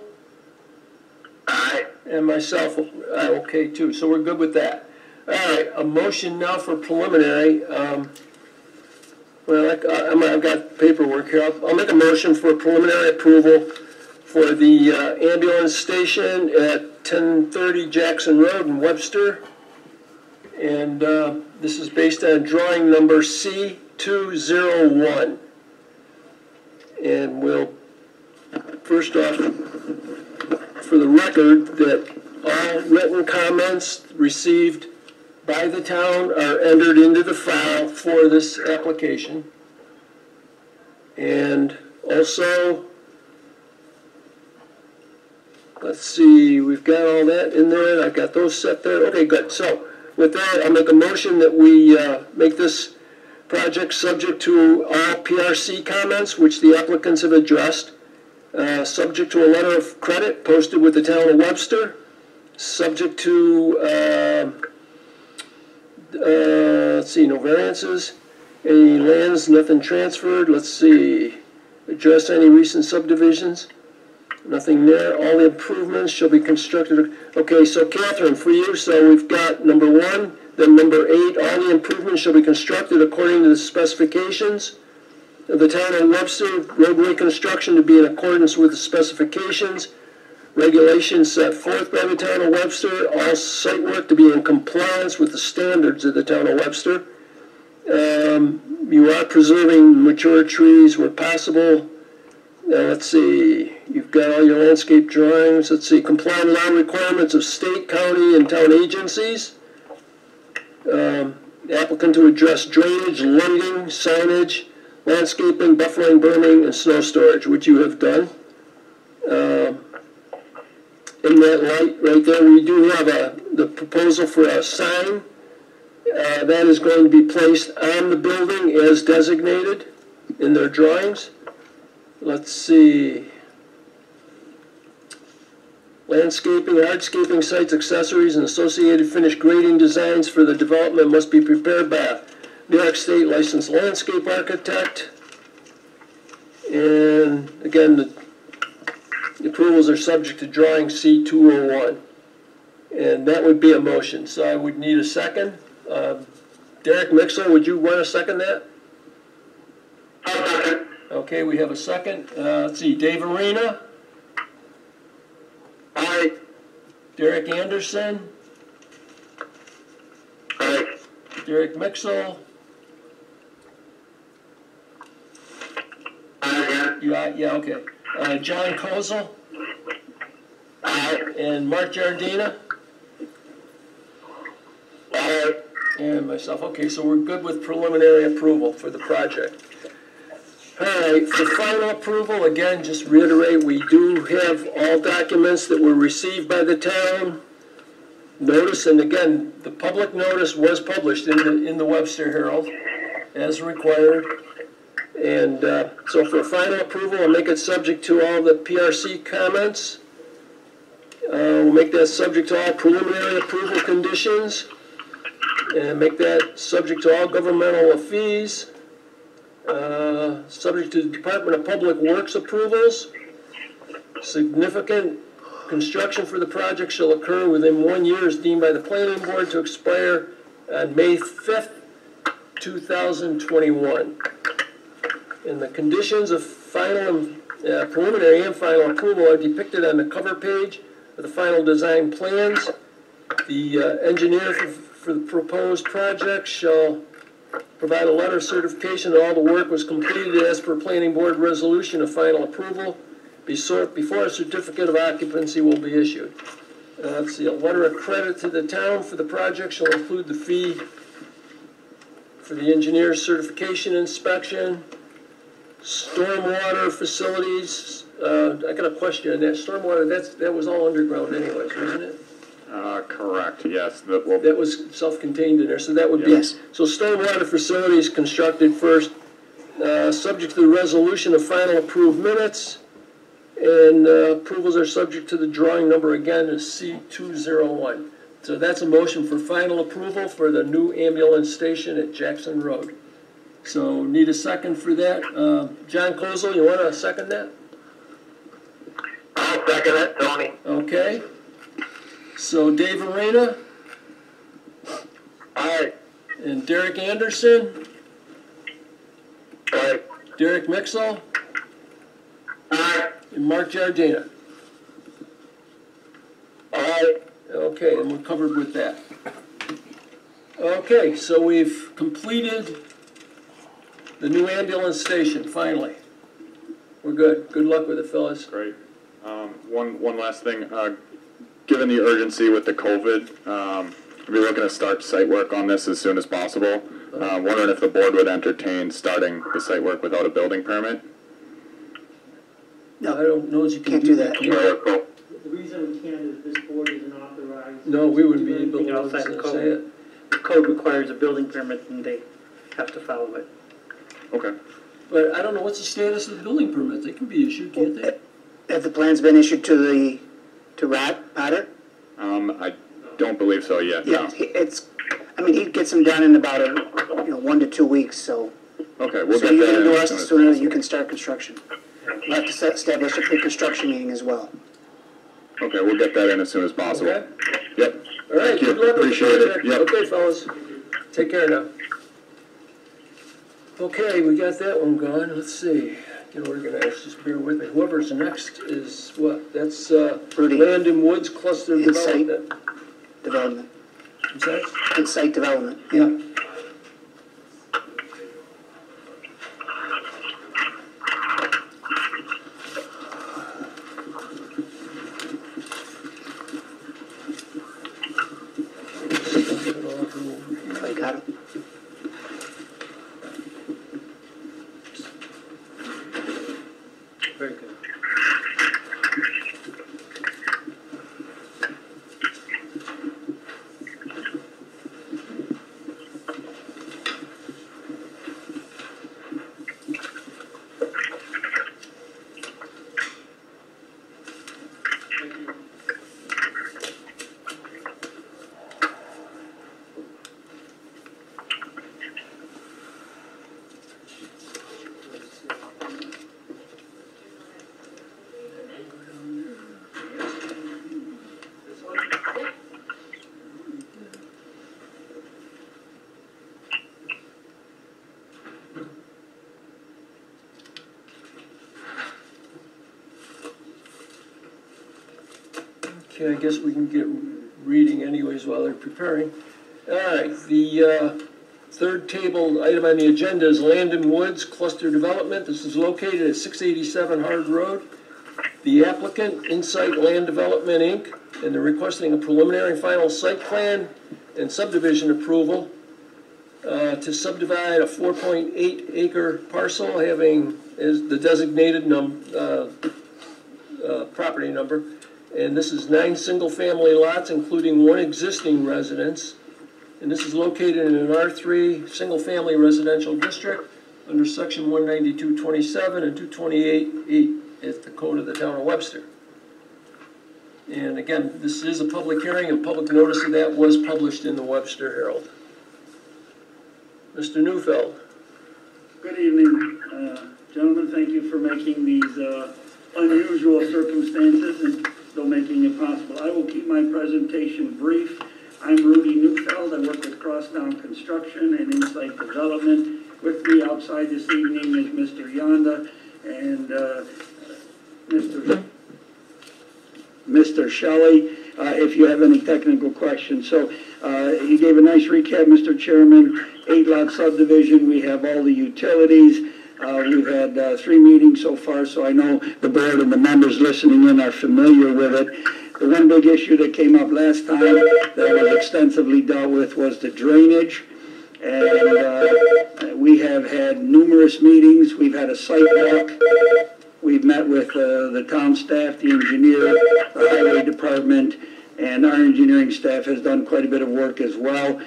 Aye. And myself, okay too. So we're good with that. All right, a motion now for preliminary. Well, I've got paperwork here. I'll make a motion for preliminary approval for the ambulance station at 1030 Jackson Road in Webster. And this is based on drawing number C201. And we'll, first off, for the record, that all written comments received by the town are entered into the file for this application. And also, let's see, we've got all that in there. I've got those set there. Okay, good. So with that, I'll make a motion that we make this project subject to all PRC comments, which the applicants have addressed, subject to a letter of credit posted with the town of Webster, subject to let's see, no variances, any lands, nothing transferred. Let's see, address any recent subdivisions, nothing there. All the improvements shall be constructed. Okay, so Catherine, for you, so we've got number 1, then number 8, all the improvements shall be constructed according to the specifications of the town of Webster, roadway construction to be in accordance with the specifications, regulations set forth by the town of Webster, all site work to be in compliance with the standards of the town of Webster. You are preserving mature trees where possible. Let's see, you've got all your landscape drawings. Let's see, comply with all requirements of state, county, and town agencies. Applicant to address drainage, lighting, signage, landscaping, buffering, berming, and snow storage, which you have done. In that light right there, we do have the proposal for a sign that is going to be placed on the building as designated in their drawings. Let's see. Landscaping, hardscaping sites, accessories, and associated finished grading designs for the development must be prepared by a New York State licensed landscape architect. And again, the approvals are subject to drawing C201. And that would be a motion. So I would need a second. Derek Mixel, would you want to second that? I'll second. Okay, we have a second. Let's see, Dave Arena. Aye. Derek Anderson. Aye. Derek Mixel. Aye. Yeah, okay. John Kozel. Aye. And Mark Giardina. Aye. And myself. Okay, so we're good with preliminary approval for the project. All right, for final approval, again, just reiterate, we do have all documents that were received by the town. Notice, and again, the public notice was published in the Webster Herald as required. And so for final approval, I'll make it subject to all the PRC comments. We'll make that subject to all preliminary approval conditions. And make that subject to all governmental fees. Subject to the Department of Public Works approvals. Significant construction for the project shall occur within 1 year as deemed by the Planning Board to expire on May 5th, 2021. And the conditions of preliminary and final approval are depicted on the cover page of the final design plans. The engineer for the proposed project shall provide a letter of certification that all the work was completed as per planning board resolution of final approval before a certificate of occupancy will be issued. Let's see, a letter of credit to the town for the project shall include the fee for the engineer's certification inspection, stormwater facilities. I got a question on that. Stormwater, that was all underground anyways, wasn't it? Correct, yes. That was self-contained in there, so that would be. Yes. So stormwater facilities constructed first, subject to the resolution of final approved minutes, and approvals are subject to the drawing number again is C201. So that's a motion for final approval for the new ambulance station at Jackson Road. So need a second for that. John Kozel, you want to second that? I'll second it, Tony. Okay. So Dave Arena Aye. and Derek Anderson, Aye. Derek Mixel, Aye. and Mark Giardina. Aye. Okay, and we're covered with that. Okay, so we've completed the new ambulance station, finally. We're good. Good luck with it, fellas. Great. One last thing. Given the urgency with the COVID, we're looking to start site work on this as soon as possible. Wondering if the board would entertain starting the site work without a building permit? I don't know if you can Can't do do that. that. Can The reason we can't is this board isn't authorized. you? No, we wouldn't be to do able anything to outside the say code. it. The code requires a building permit and they have to follow it. Okay. But I don't know, what's the status of the building permit? They can be issued, can't they? Have the plans been issued to Potter? I don't believe so yet, no. Yeah, he gets them done in about 1 to 2 weeks, so. Okay, we'll So get you that can in do as us soon the as sooner you possible. can start construction. We'll have to establish a pre-construction meeting as well. Okay, we'll get that in as soon as possible. Okay. Yep. All right, Thank you. good luck with the Appreciate it. project. Yep. Okay, fellas. Take care now. Okay, we got that one gone. Let's see. Get organized, just bear with me. Whoever's next is what? That's Rudy. Land and Woods Cluster Insight. Development. Development, What's that? insight development. Yeah. I got it. Very good. Okay, I guess we can get reading anyways while they're preparing. All right, the third table item on the agenda is Land and Woods Cluster Development. This is located at 687 Hard Road. The applicant, Insight Land Development, Inc., and they're requesting a preliminary and final site plan and subdivision approval to subdivide a 4.8 acre parcel having as the designated property number. And this is 9 single-family lots, including 1 existing residence. And this is located in an R3 single-family residential district under section 192.27 and 228.8 at the code of the town of Webster. And again, this is a public hearing, and public notice of that was published in the Webster Herald. Mr. Neufeld. Good evening, gentlemen. Thank you for making these unusual circumstances and still making it possible. I will keep my presentation brief. I'm Rudy Neufeld. I work with Crosstown Construction and Insight Development. With me outside this evening is Mr. Yonda and Mr. Shelley, if you have any technical questions. So you gave a nice recap, Mr. Chairman. 8-lot subdivision. We have all the utilities. We've had 3 meetings so far, so I know the board and the members listening in are familiar with it. The one big issue that came up last time that was extensively dealt with was the drainage. And we have had numerous meetings. We've had a site walk. We've met with the town staff, the engineer, the highway department, and our engineering staff has done quite a bit of work as well.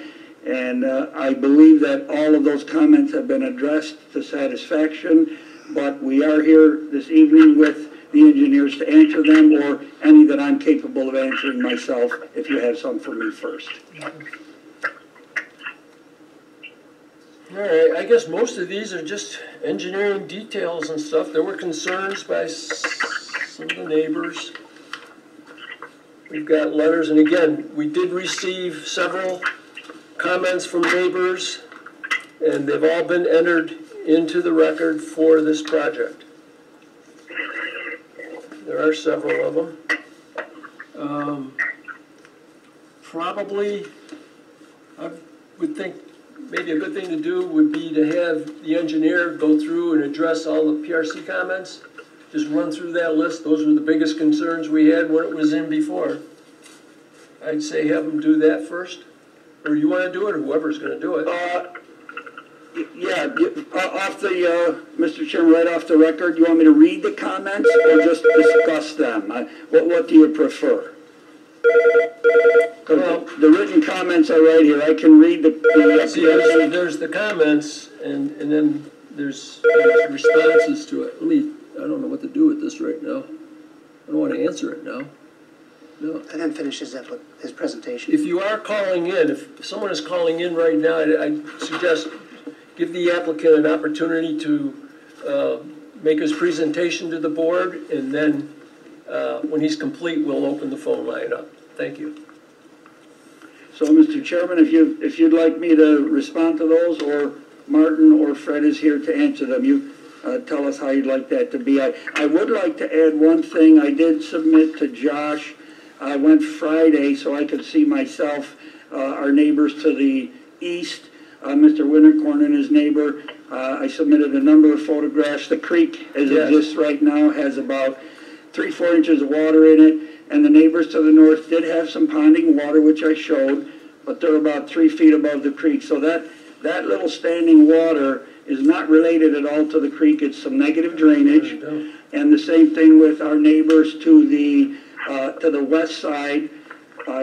And I believe that all of those comments have been addressed to satisfaction, but we are here this evening with the engineers to answer them, or any that I'm capable of answering myself, if you have some for me first. All right, I guess most of these are just engineering details and stuff. There were concerns by some of the neighbors. We've got letters, and again, we did receive several comments from neighbors, and they've all been entered into the record for this project. There are several of them. Probably, I would think maybe a good thing to do would be to have the engineer go through and address all the PRC comments. Just run through that list. Those were the biggest concerns we had when it was in before. I'd say have them do that first. Or you want to do it, or whoever's going to do it. Yeah, off the, Mr. Chairman, right off the record, you want me to read the comments or just discuss them? What do you prefer? Well, the written comments are right here. I can read the see, there's the comments, and then there's responses to it. I don't know what to do with this right now. I don't want to answer it now. No. And then finish his presentation. If you are calling in, if someone is calling in right now, I suggest give the applicant an opportunity to make his presentation to the board, and then when he's complete, we'll open the phone line up. Thank you. So, Mr. Chairman, if you'd like me to respond to those, or Martin or Fred is here to answer them, you tell us how you'd like that to be. I would like to add one thing. I did submit to Josh. I went Friday so I could see myself, our neighbors to the east, Mr. Winterkorn and his neighbor. I submitted a number of photographs. The creek, as it exists right now, has about 3-4 inches of water in it, and the neighbors to the north did have some ponding water, which I showed, but they're about 3 feet above the creek. So that little standing water is not related at all to the creek. It's some negative drainage. And the same thing with our neighbors to the west side.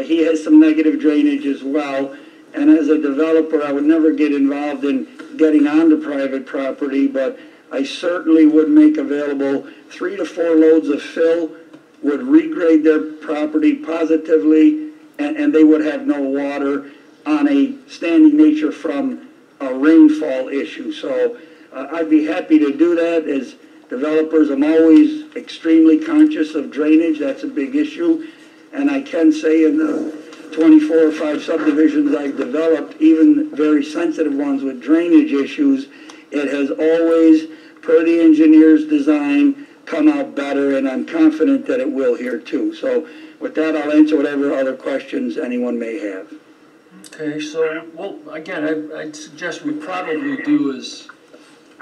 He has some negative drainage as well. And as a developer, I would never get involved in getting onto private property, but I certainly would make available 3 to 4 loads of fill, would regrade their property positively, and they would have no water on a standing nature from a rainfall issue. So I'd be happy to do that. As developers, I'm always extremely conscious of drainage. That's a big issue. And I can say in the 24 or 5 subdivisions I've developed, even very sensitive ones with drainage issues, it has always, per the engineer's design, come out better, and I'm confident that it will here too. So with that, I'll answer whatever other questions anyone may have. Okay, so, well, again, I'd suggest we probably do is,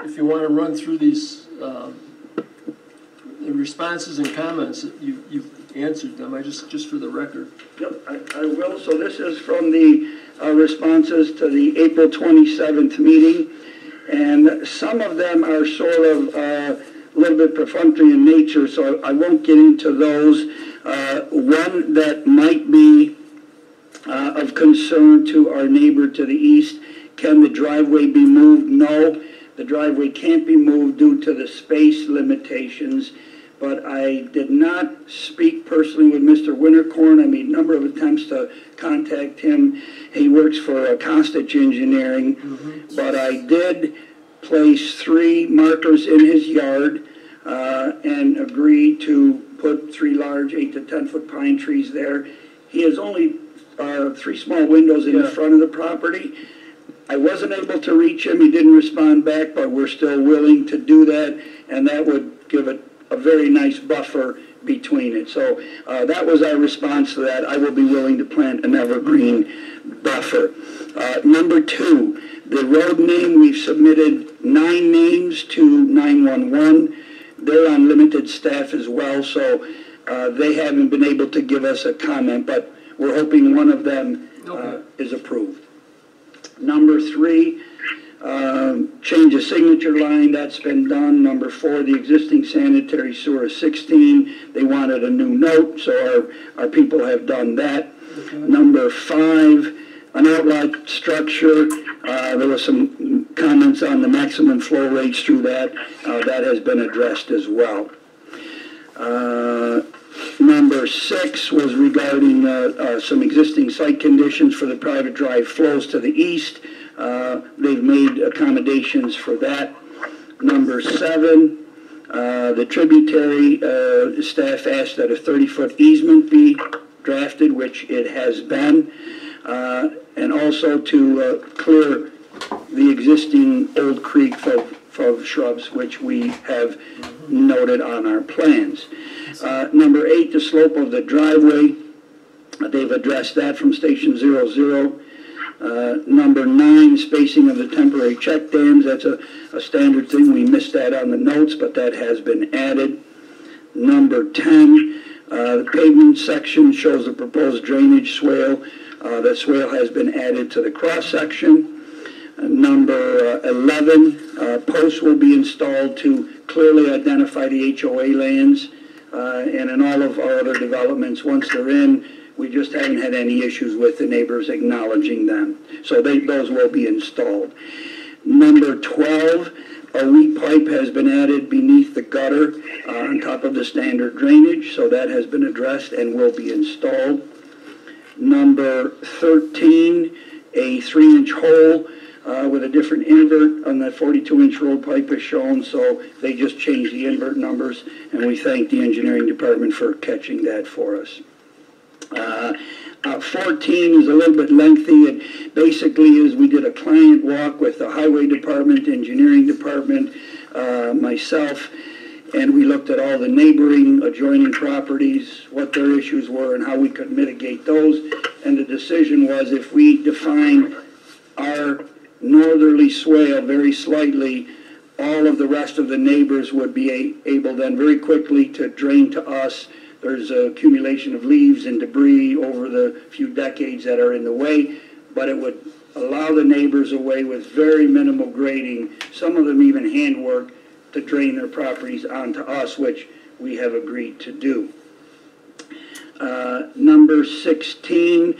if you want to run through these the responses and comments, you've answered them. Just for the record. Yep, I will. So this is from the responses to the April 27th meeting, and some of them are sort of a little bit perfunctory in nature, so I won't get into those. One that might be of concern to our neighbor to the east: can the driveway be moved? No, the driveway can't be moved due to the space limitations. But I did not speak personally with Mr. Winterkorn. I made a number of attempts to contact him. He works for Costitch Engineering. But I did place 3 markers in his yard and agreed to put 3 large 8 to 10 foot pine trees there. He has only three small windows in the front of the property. I wasn't able to reach him. He didn't respond back, but we're still willing to do that, and that would give it a very nice buffer between it. So that was our response to that. I will be willing to plant an evergreen buffer. Number two, the road name, we've submitted 9 names to 911. They're on limited staff as well, so they haven't been able to give us a comment, but we're hoping one of them is approved. Number 3, change of signature line, that's been done. Number 4, the existing sanitary sewer 16, they wanted a new note, so our people have done that. Number 5, an outlet structure, there were some comments on the maximum flow rates through that. That has been addressed as well. Number 6 was regarding some existing site conditions for the private drive flows to the east. They've made accommodations for that. Number 7, the tributary staff asked that a 30-foot easement be drafted, which it has been, and also to clear the existing old creek of shrubs, which we have noted on our plans. Number 8, the slope of the driveway. They've addressed that from Station 00. Number 9, spacing of the temporary check dams. That's a standard thing. We missed that on the notes, but that has been added. Number 10, the pavement section shows the proposed drainage swale. The swale has been added to the cross-section. Number 11, posts will be installed to clearly identify the HOA lands. And in all of our other developments, once they're in, we just haven't had any issues with the neighbors acknowledging them. So those will be installed. Number 12, a weed pipe has been added beneath the gutter on top of the standard drainage. So that has been addressed and will be installed. Number 13, a 3-inch hole with a different invert on that 42-inch road pipe is shown, so they just changed the invert numbers, and we thank the engineering department for catching that for us. 14 is a little bit lengthy. It basically is we did a client walk with the highway department, engineering department, myself, and we looked at all the neighboring adjoining properties, what their issues were, and how we could mitigate those. And the decision was if we define our northerly swale very slightly, all of the rest of the neighbors would be able then very quickly to drain to us. There's accumulation of leaves and debris over the few decades that are in the way, but it would allow the neighbors away with very minimal grading, some of them even handwork, to drain their properties onto us, which we have agreed to do. Number 16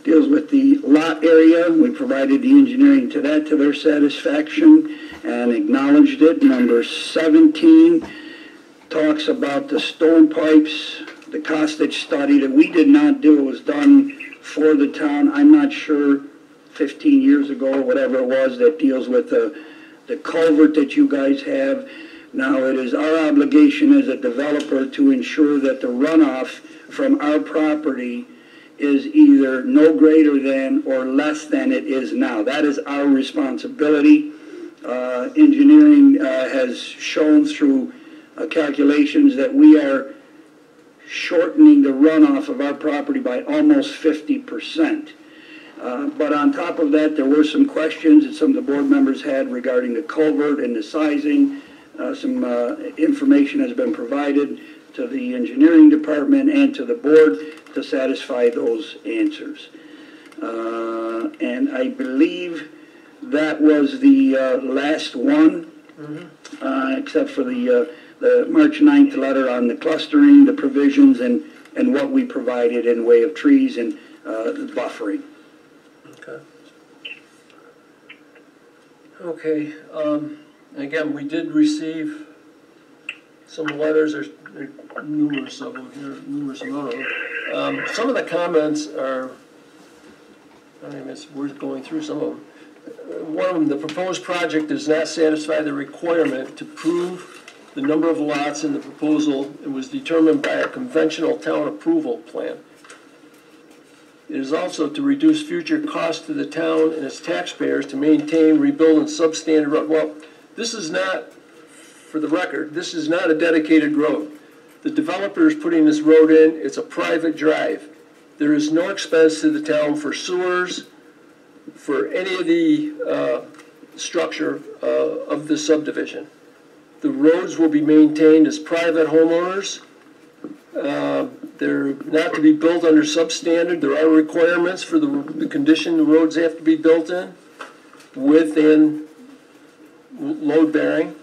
deals with the lot area. We provided the engineering to that to their satisfaction and acknowledged it. Number 17 talks about the storm pipes, the Costage study that we did not do. It was done for the town. I'm not sure, 15 years ago or whatever it was, that deals with the culvert that you guys have. Now it is our obligation as a developer to ensure that the runoff from our property is either no greater than or less than it is now. That is our responsibility. Engineering has shown through calculations that we are shortening the runoff of our property by almost 50%. But on top of that, there were some questions that some of the board members had regarding the culvert and the sizing. Some information has been provided to the engineering department and to the board to satisfy those answers. And I believe that was the last one, except for the March 9th letter on the clustering, the provisions, and what we provided in way of trees and buffering. Okay. Again, we did receive some letters. There's numerous of them here, numerous amount of them. Some of the comments are, I mean, it's worth going through some of them. One of them, the proposed project does not satisfy the requirement to prove the number of lots in the proposal. It was determined by a conventional town approval plan. It is also to reduce future costs to the town and its taxpayers to maintain, rebuild, and substandard road. Well, this is not, for the record, this is not a dedicated road. The developer is putting this road in, it's a private drive. There is no expense to the town for sewers, for any of the structure of the subdivision. The roads will be maintained as private homeowners. They're not to be built under substandard. There are requirements for the condition the roads have to be built in, width and load bearing.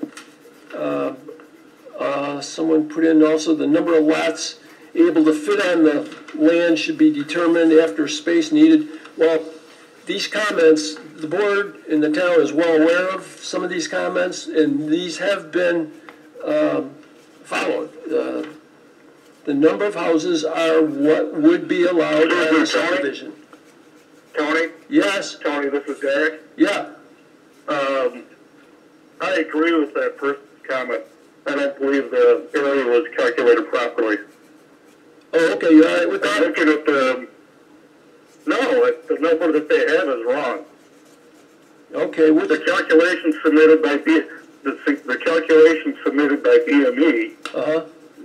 Someone put in also the number of lots able to fit on the land should be determined after space needed. Well, these comments, the board and the town is well aware of some of these comments, and these have been followed. The number of houses are what would be allowed on a subdivision. Tony? Yes? Tony, this is Derek. Yeah. I agree with that first comment. I don't believe the area was calculated properly. Oh, okay, you all right with I'm that? looking at the number that they have is wrong. Okay, what's The calculations submitted by the calculations submitted by BME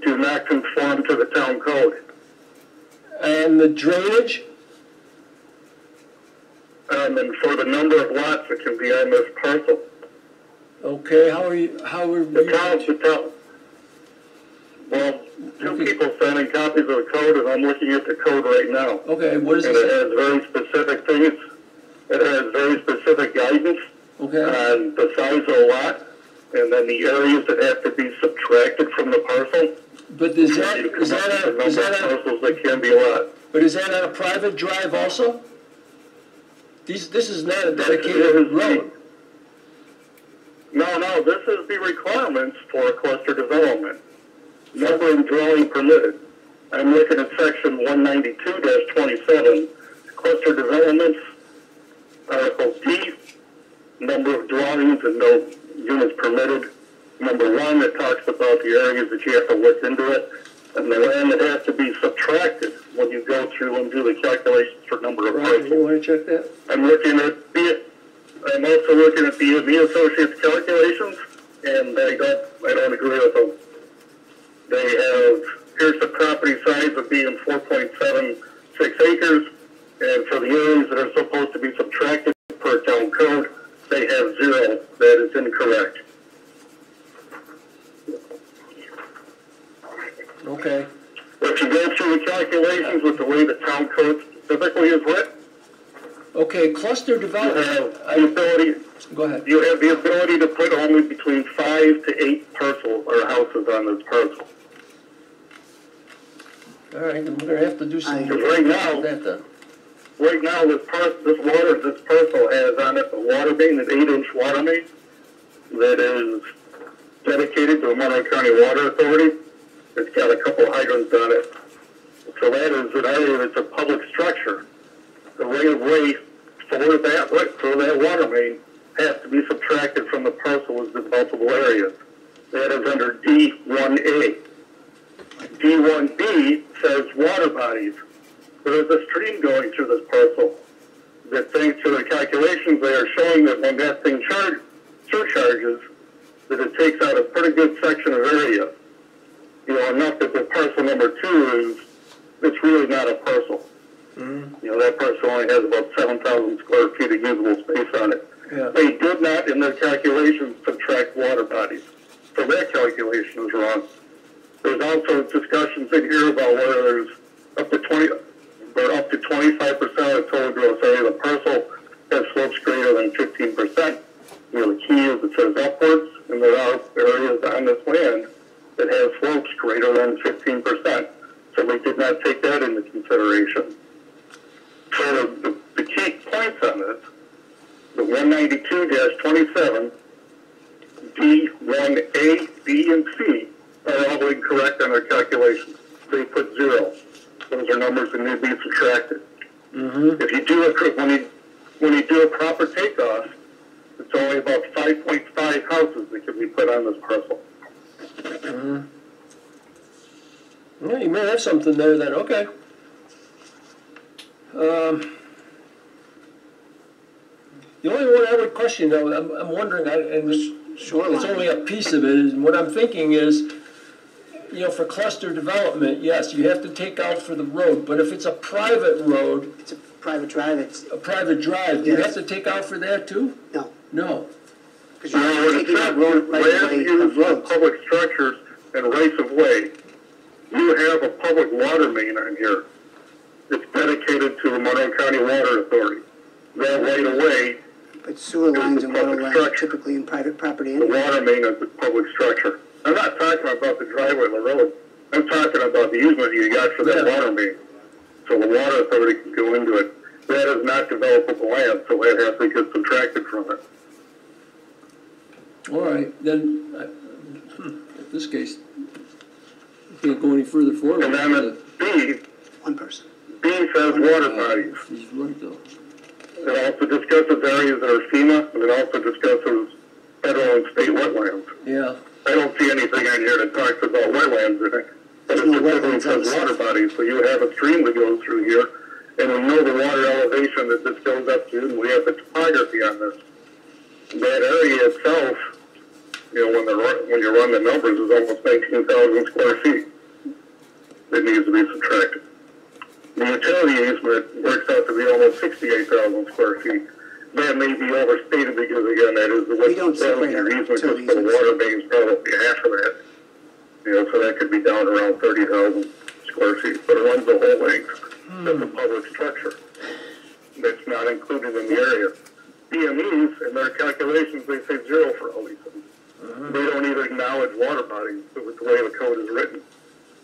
do not conform to the town code. and the drainage? And for the number of lots that can be on this parcel. Okay, how are you? The town. Well, two people sending copies of the code, and I'm looking at the code right now. Okay, what is And it it say? has very specific things. It has very specific guidance Okay, on the size of the lot, and then the areas that have to be subtracted from the parcel. but is that, You is come up that with the a, is number of that a, parcels that can be a lot. but is that on a private drive also? This is not a dedicated road. No, this is the requirements for a cluster development. Number and dwelling permitted. I'm looking at section 192-27, cluster developments, Article D, number of dwellings and no units permitted. Number 1, it talks about the areas that you have to look into it, and the land that has to be subtracted when you go through and do the calculations for number of Ron, parcels. you want to check that? I'm also looking at the Associates calculations, and I don't agree with them. They have, here's the property size of being 4.76 acres, and for the areas that are supposed to be subtracted per town code, they have 0. That is incorrect. Okay, If you go through the calculations with the way the town code specifically is written, okay, cluster you development. have the ability, Go ahead. you have the ability to put only between 5 to 8 parcels or houses on this parcel. All right, then we're gonna have to do some. Right now- that then. Right now, this parcel has on it a water main, an 8-inch water main that is dedicated to the Monroe County Water Authority. It's got a couple hydrants on it. So that is an area that's a public structure. The right-of-way for that water main has to be subtracted from the parcel as the multiple areas. That is under D1A. D1B says water bodies. There's a stream going through this parcel that, thanks to the calculations, they are showing that when that thing surcharges, that it takes out a pretty good section of area. You know, enough that the parcel number 2 it's really not a parcel. You know, that parcel only has about 7,000 square feet of usable space on it. Yeah. They did not, in their calculations, subtract water bodies. So that calculation is wrong. There's also discussions in here about whether there's up to 25% of the total gross area of the parcel has slopes greater than 15%. You know, the key is it says upwards, and there are areas on this land that have slopes greater than 15%. So we did not take that into consideration. So the key points on this, the 192-27, D1A, B, and C are all incorrect on their calculations. They put 0. Those are numbers that need to be subtracted. If you do when you do a proper takeoff, it's only about 5.5 houses that can be put on this parcel. Well, you may have something there then, okay. The only one I would question, though, I'm wondering, and it's only a piece of it, is what I'm thinking is, you know, for cluster development, yes, you have to take out for the road, but if it's a private road, It's a private drive, it's, a private drive, do you Yes. have to take out for that too? no, No. because you're taking out road right Land away use of of roads. public structures and rights of way. You have a public water main on here. It's dedicated to the Monroe County Water Authority. That right of way, But sewer lines and water public lines are structure. typically in private property the anyway. water main is a public structure. I'm not talking about the driveway of the road. I'm talking about the easement you got for that Yeah. water main. So the water authority can go into it. That is not developable land, so that has to get subtracted from it. All right, then, in this case, you can't go any further forward. And then in B, One person. B says water bodies. He's right, though. It also discusses areas that are FEMA, and it also discusses federal and state wetlands. Yeah, I don't see anything on here that talks about wetlands in it, but it There's no specifically wetlands says water outside. bodies, so you have a stream that goes through here, and we know the water elevation that this goes up to, and we have the topography on this. That area itself, you know, when you run the numbers, is almost 19,000 square feet. It needs to be subtracted. The utility easement works out to be almost 68,000 square feet. That may be overstated because, again, that is the We don't width of separate your our easement, just utilities for the and water mains, probably half of that. You know, so that could be down around 30,000 square feet, but it runs the whole length. That's a public structure. That's not included in the area. BMEs, in their calculations, they say zero for all these things. They don't even acknowledge water bodies with the way the code is written.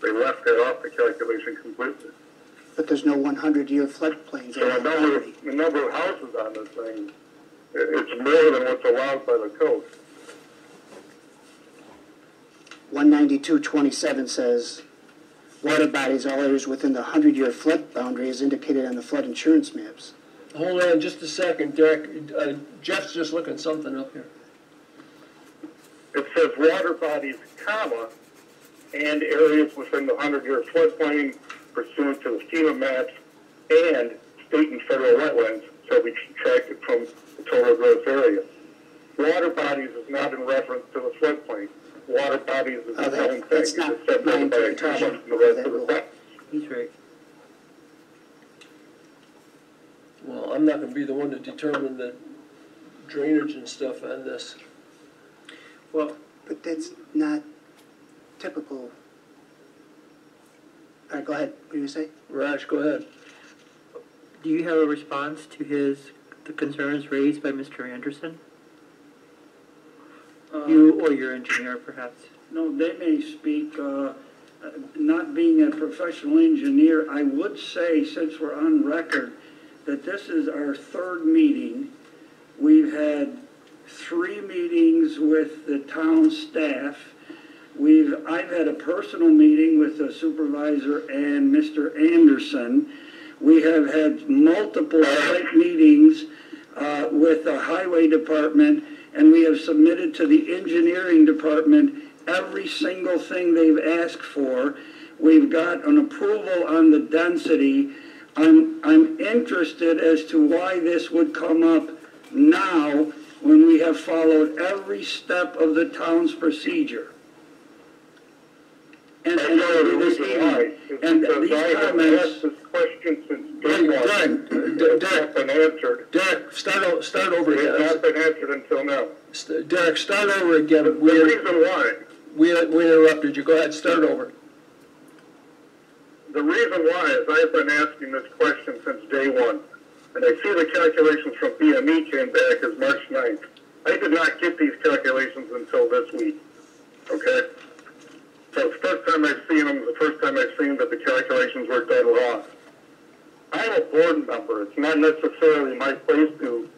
They left that off the calculation completely. But there's no 100-year floodplains So on the property. the number of houses on this thing, it's more than what's allowed by the code. 192.27 says, water bodies, all areas within the 100-year flood boundary is indicated on the flood insurance maps. hold on just a second, Derek. Jeff's just looking something up here. It says water bodies, comma, and areas within the 100-year floodplain pursuant to the FEMA maps and state and federal wetlands shall be subtracted from the total gross area. Water bodies is not in reference to the floodplain. Water bodies is its own thing. That's not It's separated my by a interpretation comma from the of rest that of the rule. sentence. He's right. Well, I'm not gonna be the one to determine the drainage and stuff on this. Well, But that's not typical. All right, go ahead. What do you say? Raj, go ahead. do you have a response to the concerns raised by Mr. Anderson? You or your engineer, perhaps? No, they may speak, not being a professional engineer, I would say, since we're on record, that this is our third meeting. We've had 3 meetings with the town staff. I've had a personal meeting with the supervisor and Mr. Anderson. We have had multiple site meetings with the highway department, and we have submitted to the engineering department every single thing they've asked for. We've got an approval on the density. I'm interested as to why this would come up now when we have followed every step of the town's procedure. And I know the this reason why. evening, It's and because these I have asked comments, this question since day Hey, one. Derek, It's not been answered. Derek, start over It has not again. been answered until now. Derek, start over again. The reason why, We interrupted you. Go ahead, start over. the reason why is I've been asking this question since day one. And I see the calculations from BME came back as March 9th. I did not get these calculations until this week. Okay? So it's the first time I've seen them, the first time I've seen that the calculations were done wrong. I'm a board member. It's not necessarily my place to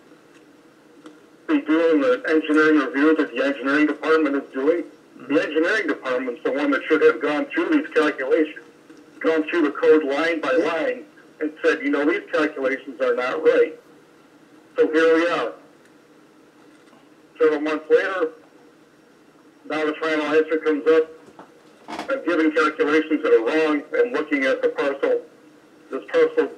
be doing the engineering review that the engineering department is doing. The engineering department's the one that should have gone through these calculations, gone through the code line by line, and said, you know, these calculations are not right. So here we are. Several months later, now the final answer comes up. I'm giving calculations that are wrong and looking at the parcel. This parcel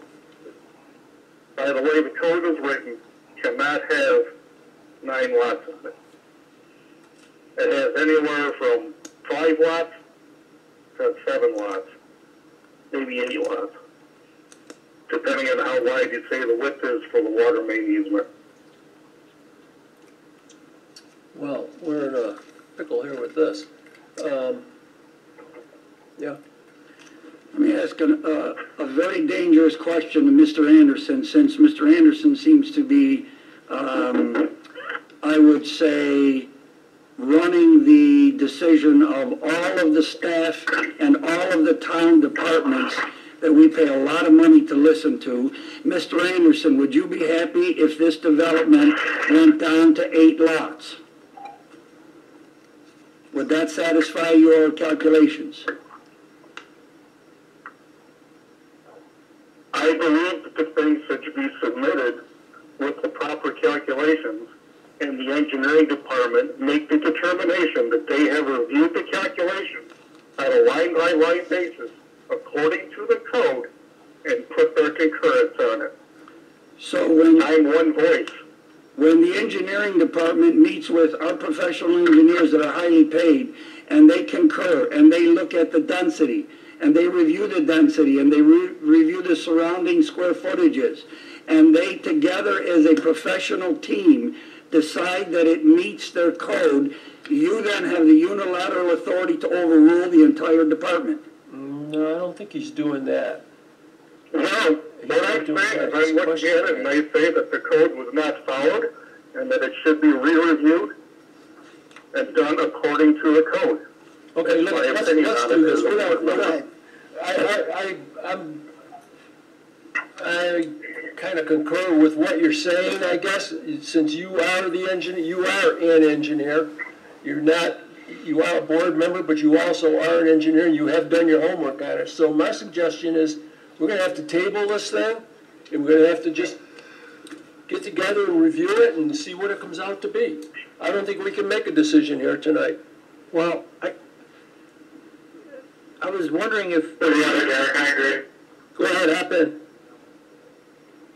by the way the code is written, cannot have 9 lots on it. It has anywhere from 5 lots to 7 lots, maybe 8 lots, depending on how wide you say the width is for the water main easement. Well, we're in a pickle here with this. Yeah. Let me ask a very dangerous question to Mr. Anderson, since Mr. Anderson seems to be, I would say, running the decision of all of the staff and all of the town departments that we pay a lot of money to listen to. Mr. Anderson, would you be happy if this development went down to 8 lots? Would that satisfy your calculations? I believe that the things should be submitted with the proper calculations, and the engineering department make the determination that they have reviewed the calculations on a line-by-line basis according to the code and put their concurrence on it. So when I'm one voice. When the engineering department meets with our professional engineers that are highly paid, and they concur, and they look at the density, and they review the density, and they review the surrounding square footages, and they together as a professional team decide that it meets their code, you then have the unilateral authority to overrule the entire department. No, I don't think he's doing that. Well, what I'm saying is I'm looking at it and I say that the code was not followed and that it should be re-reviewed and done according to the code. Okay, let's do this. I kind of concur with what you're saying, I guess, since you are the engineer, you are an engineer. You are a board member, but you also are an engineer and you have done your homework on it. So my suggestion is we're going to have to table this thing and we're going to have to just get together and review it and see what it comes out to be. I don't think we can make a decision here tonight. Well, I was wondering if... I agree. Go ahead, hop in.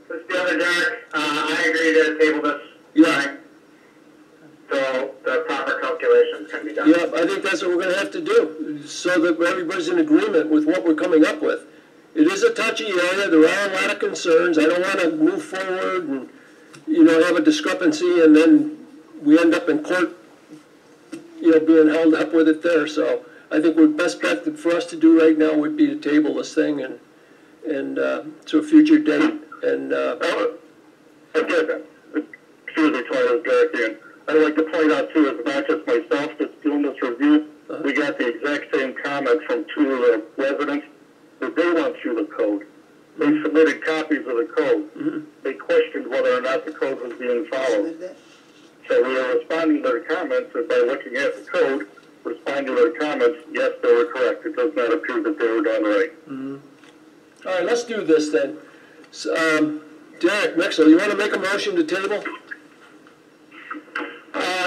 This is the other Derek. I agree to table this. Yeah. So the proper calculations can be done. Yeah, I think that's what we're going to have to do, so that everybody's in agreement with what we're coming up with. It is a touchy area. There are a lot of concerns. I don't want to move forward and, have a discrepancy, and then we end up in court, being held up with it there. So I think the best bet for us to do right now would be to table this thing and to a future date. And again, excuse me, Tyler, Derek, and I'd like to point out too, it's not just myself that's doing this review. We got the exact same comment from 2 of the residents that they went through the code. They submitted copies of the code. Mm-hmm. They questioned whether or not the code was being followed. So we are responding to their comments, and by looking at the code, responding to their comments, yes, they were correct. It does not appear that they were done right. Mm-hmm. All right, let's do this then. So, Derek Mixel, you want to make a motion to table?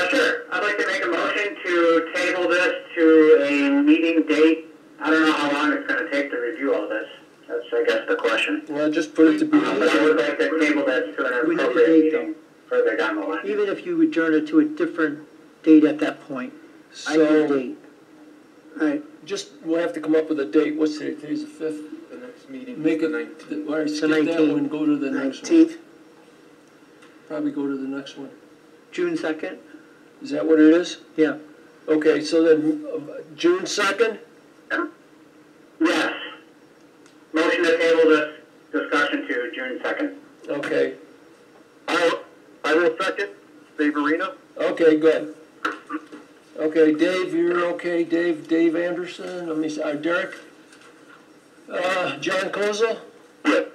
Sure. I'd like to make a motion to table this to a meeting date. I don't know how long it's going to take to review all this. That's, I guess, the question. Well, just put it to be. But I would like to table this to an appropriate meeting further down the line. Even if you adjourn it to a different date at that point, I need a date. All right, we'll have to come up with a date. What's today? Today's the 5th. The next meeting Make is it, the 19th. all right, skip that one, go to the next one. 19th. Probably go to the next one. June 2nd? Is that what it is? Yeah. Okay, so then June 2nd? Yes. Motion to table this discussion to June 2nd. Okay. I will second. Dave Arena. Okay, good. Okay, Dave, you're okay. Dave Anderson. Let me see. Derek. John Kozel. Yes.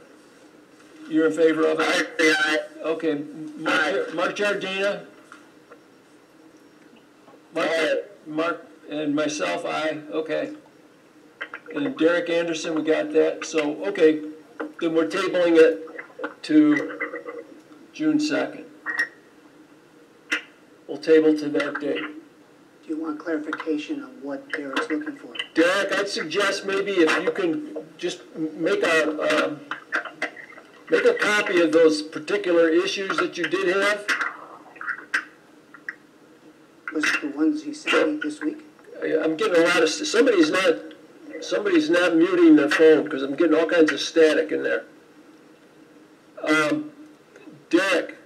You're in favor of it. Aye. Okay. Mark Giardina. Mark and myself. Aye. Okay. And Derek Anderson. We got that. So okay. Then we're tabling it to June 2nd. We'll table to that date. Do you want clarification on what Derek's looking for? Derek, I'd suggest maybe if you can just make make a copy of those particular issues that you did have. Was it the ones he sent me this week? I'm getting a lot of, somebody's not muting their phone, because I'm getting all kinds of static in there. Derek,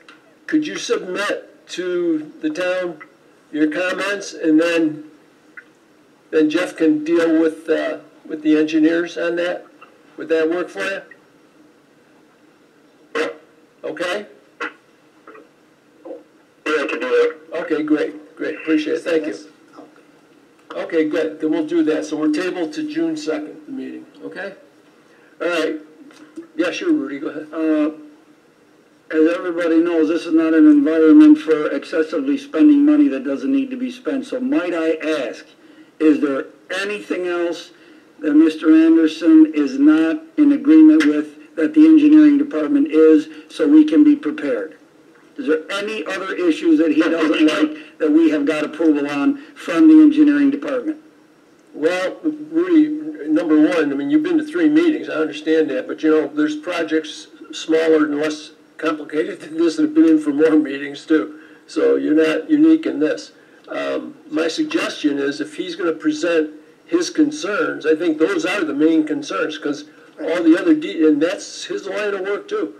could you submit to the town your comments, and then Jeff can deal with the engineers on that? Would that work for you? Okay? Yeah, I can do that. Okay, great, appreciate it, thank you. Okay, good, then we'll do that. So we're tabled to June 2nd, the meeting, okay? All right. Yeah, sure, Rudy, go ahead. As everybody knows, this is not an environment for excessively spending money that doesn't need to be spent. So might I ask, is there anything else that Mr. Anderson is not in agreement with that the engineering department is, so we can be prepared? Is there any other issues that he doesn't like that we have got approval on from the engineering department? Well, Rudy, number one, I mean, you've been to 3 meetings, I understand that, but you know, there's projects smaller and less complicated than this that have been in for more meetings too. So you're not unique in this. My suggestion is if he's going to present his concerns, I think those are the main concerns, because all the other, and that's his line of work too.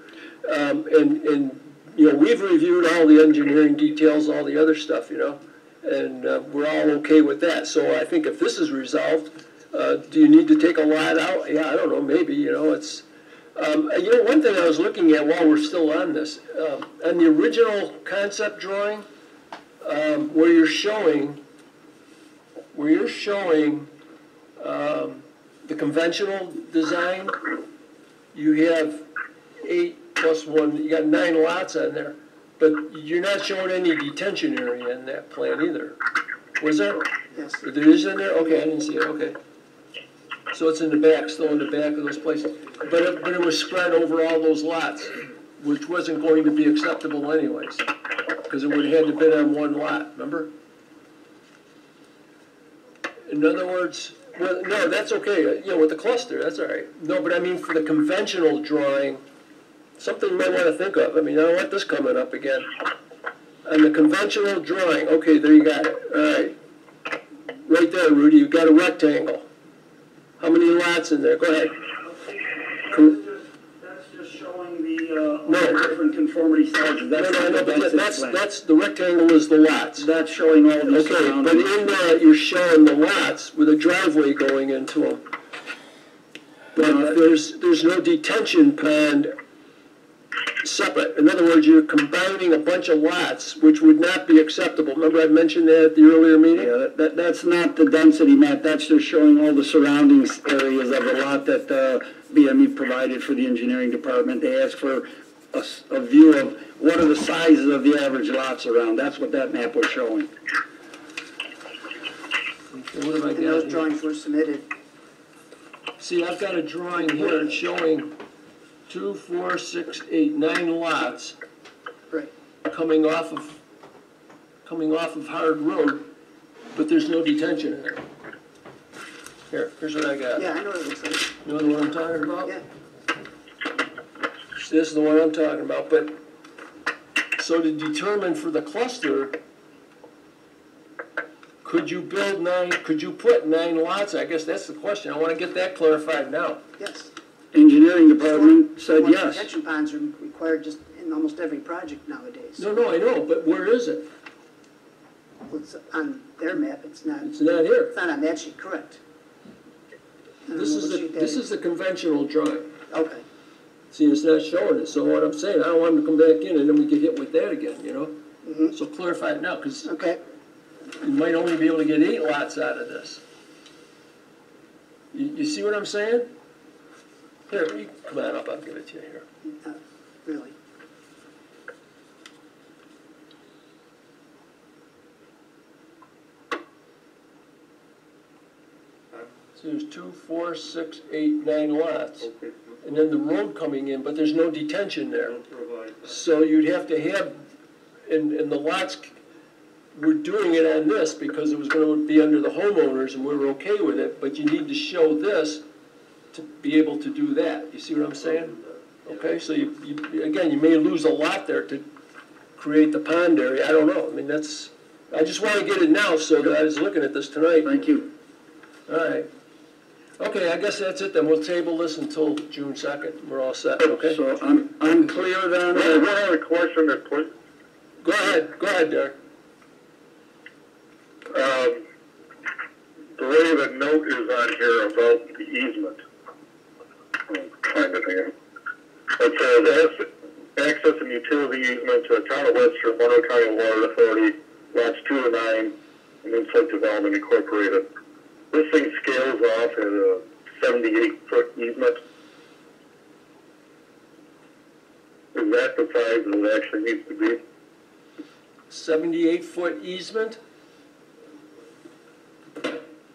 And you know, we've reviewed all the engineering details, all the other stuff, you know, and we're all okay with that. So I think if this is resolved, do you need to take a lot out? Yeah, I don't know, maybe, you know, it's, you know, one thing I was looking at while we're still on this, on the original concept drawing, where you're showing the conventional design, you have 8 plus 1, you got 9 lots on there, but you're not showing any detention area in that plan either. Was there? Yes. There is in there? Okay, I didn't see it, okay. So it's in the back, still in the back of those places. But it was spread over all those lots, which wasn't going to be acceptable anyways, because it would have had to been on one lot, remember? In other words, well, no, that's okay, you know, with the cluster, that's all right. No, but I mean for the conventional drawing, something you might want to think of. I mean, I don't want this coming up again. On the conventional drawing, okay, there you got it, all right. Right there, Rudy, you've got a rectangle. How many lots in there? Go ahead. That's just showing the different conformity sizes. That's the rectangle is the lots. That's showing all the okay, but in that you're showing the lots with a driveway going into them. But there's no detention pond separate. In other words, you're combining a bunch of lots, which would not be acceptable. Remember I mentioned that at the earlier meeting? Yeah, that's not the density map. That's just showing all the surrounding areas of the lot that BME provided for the engineering department. They asked for a view of what are the sizes of the average lots around. That's what that map was showing. Okay, what have I got? And those drawings were submitted. See, I've got a drawing here showing 2, 4, 6, 8, 9 lots Right. coming off of Hard Road, but there's no detention in there. Here's what I got. Yeah, I know what it looks like. You know the one I'm talking about? Yeah. This is the one I'm talking about, but, so to determine for the cluster, could you put 9 lots? I guess that's the question. I want to get that clarified now. Yes. Engineering department said yes. Detention ponds are required just in almost every project nowadays. No, I know, but where is it? Well, it's on their map, it's not. It's not here. It's not on that sheet, correct. This is the conventional drawing. Okay. See, it's not showing it, so what I'm saying, I don't want them to come back in and then we get hit with that again, you know? Mm-hmm. So clarify it now, because Okay. you might only be able to get 8 lots out of this. You see what I'm saying? Here, you come on up, I'll give it to you here. Really. So there's 2, 4, 6, 8, 9 lots. And then the road coming in, but there's no detention there. So you'd have to have, and the lots, we're doing it on this because it was going to be under the homeowners and we were okay with it, but you need to show this to be able to do that. You see what I'm saying? Okay, so again, you may lose a lot there to create the pond area. I don't know. I mean, I just want to get it now so that I was looking at this tonight. Thank you. All right. Okay, I guess that's it then. We'll table this until June 2nd. We're all set, okay? So I'm clear then. One other question, please. Go ahead, Derek. The way the note is on here about the easement, I'm trying to think. It says access and utility easement to the town of Webster, Monroe County Water Authority, lots 2 to 9, and Insight Development Incorporated. This thing scales off at a 78-foot easement. Is that the size that it actually needs to be? 78-foot easement?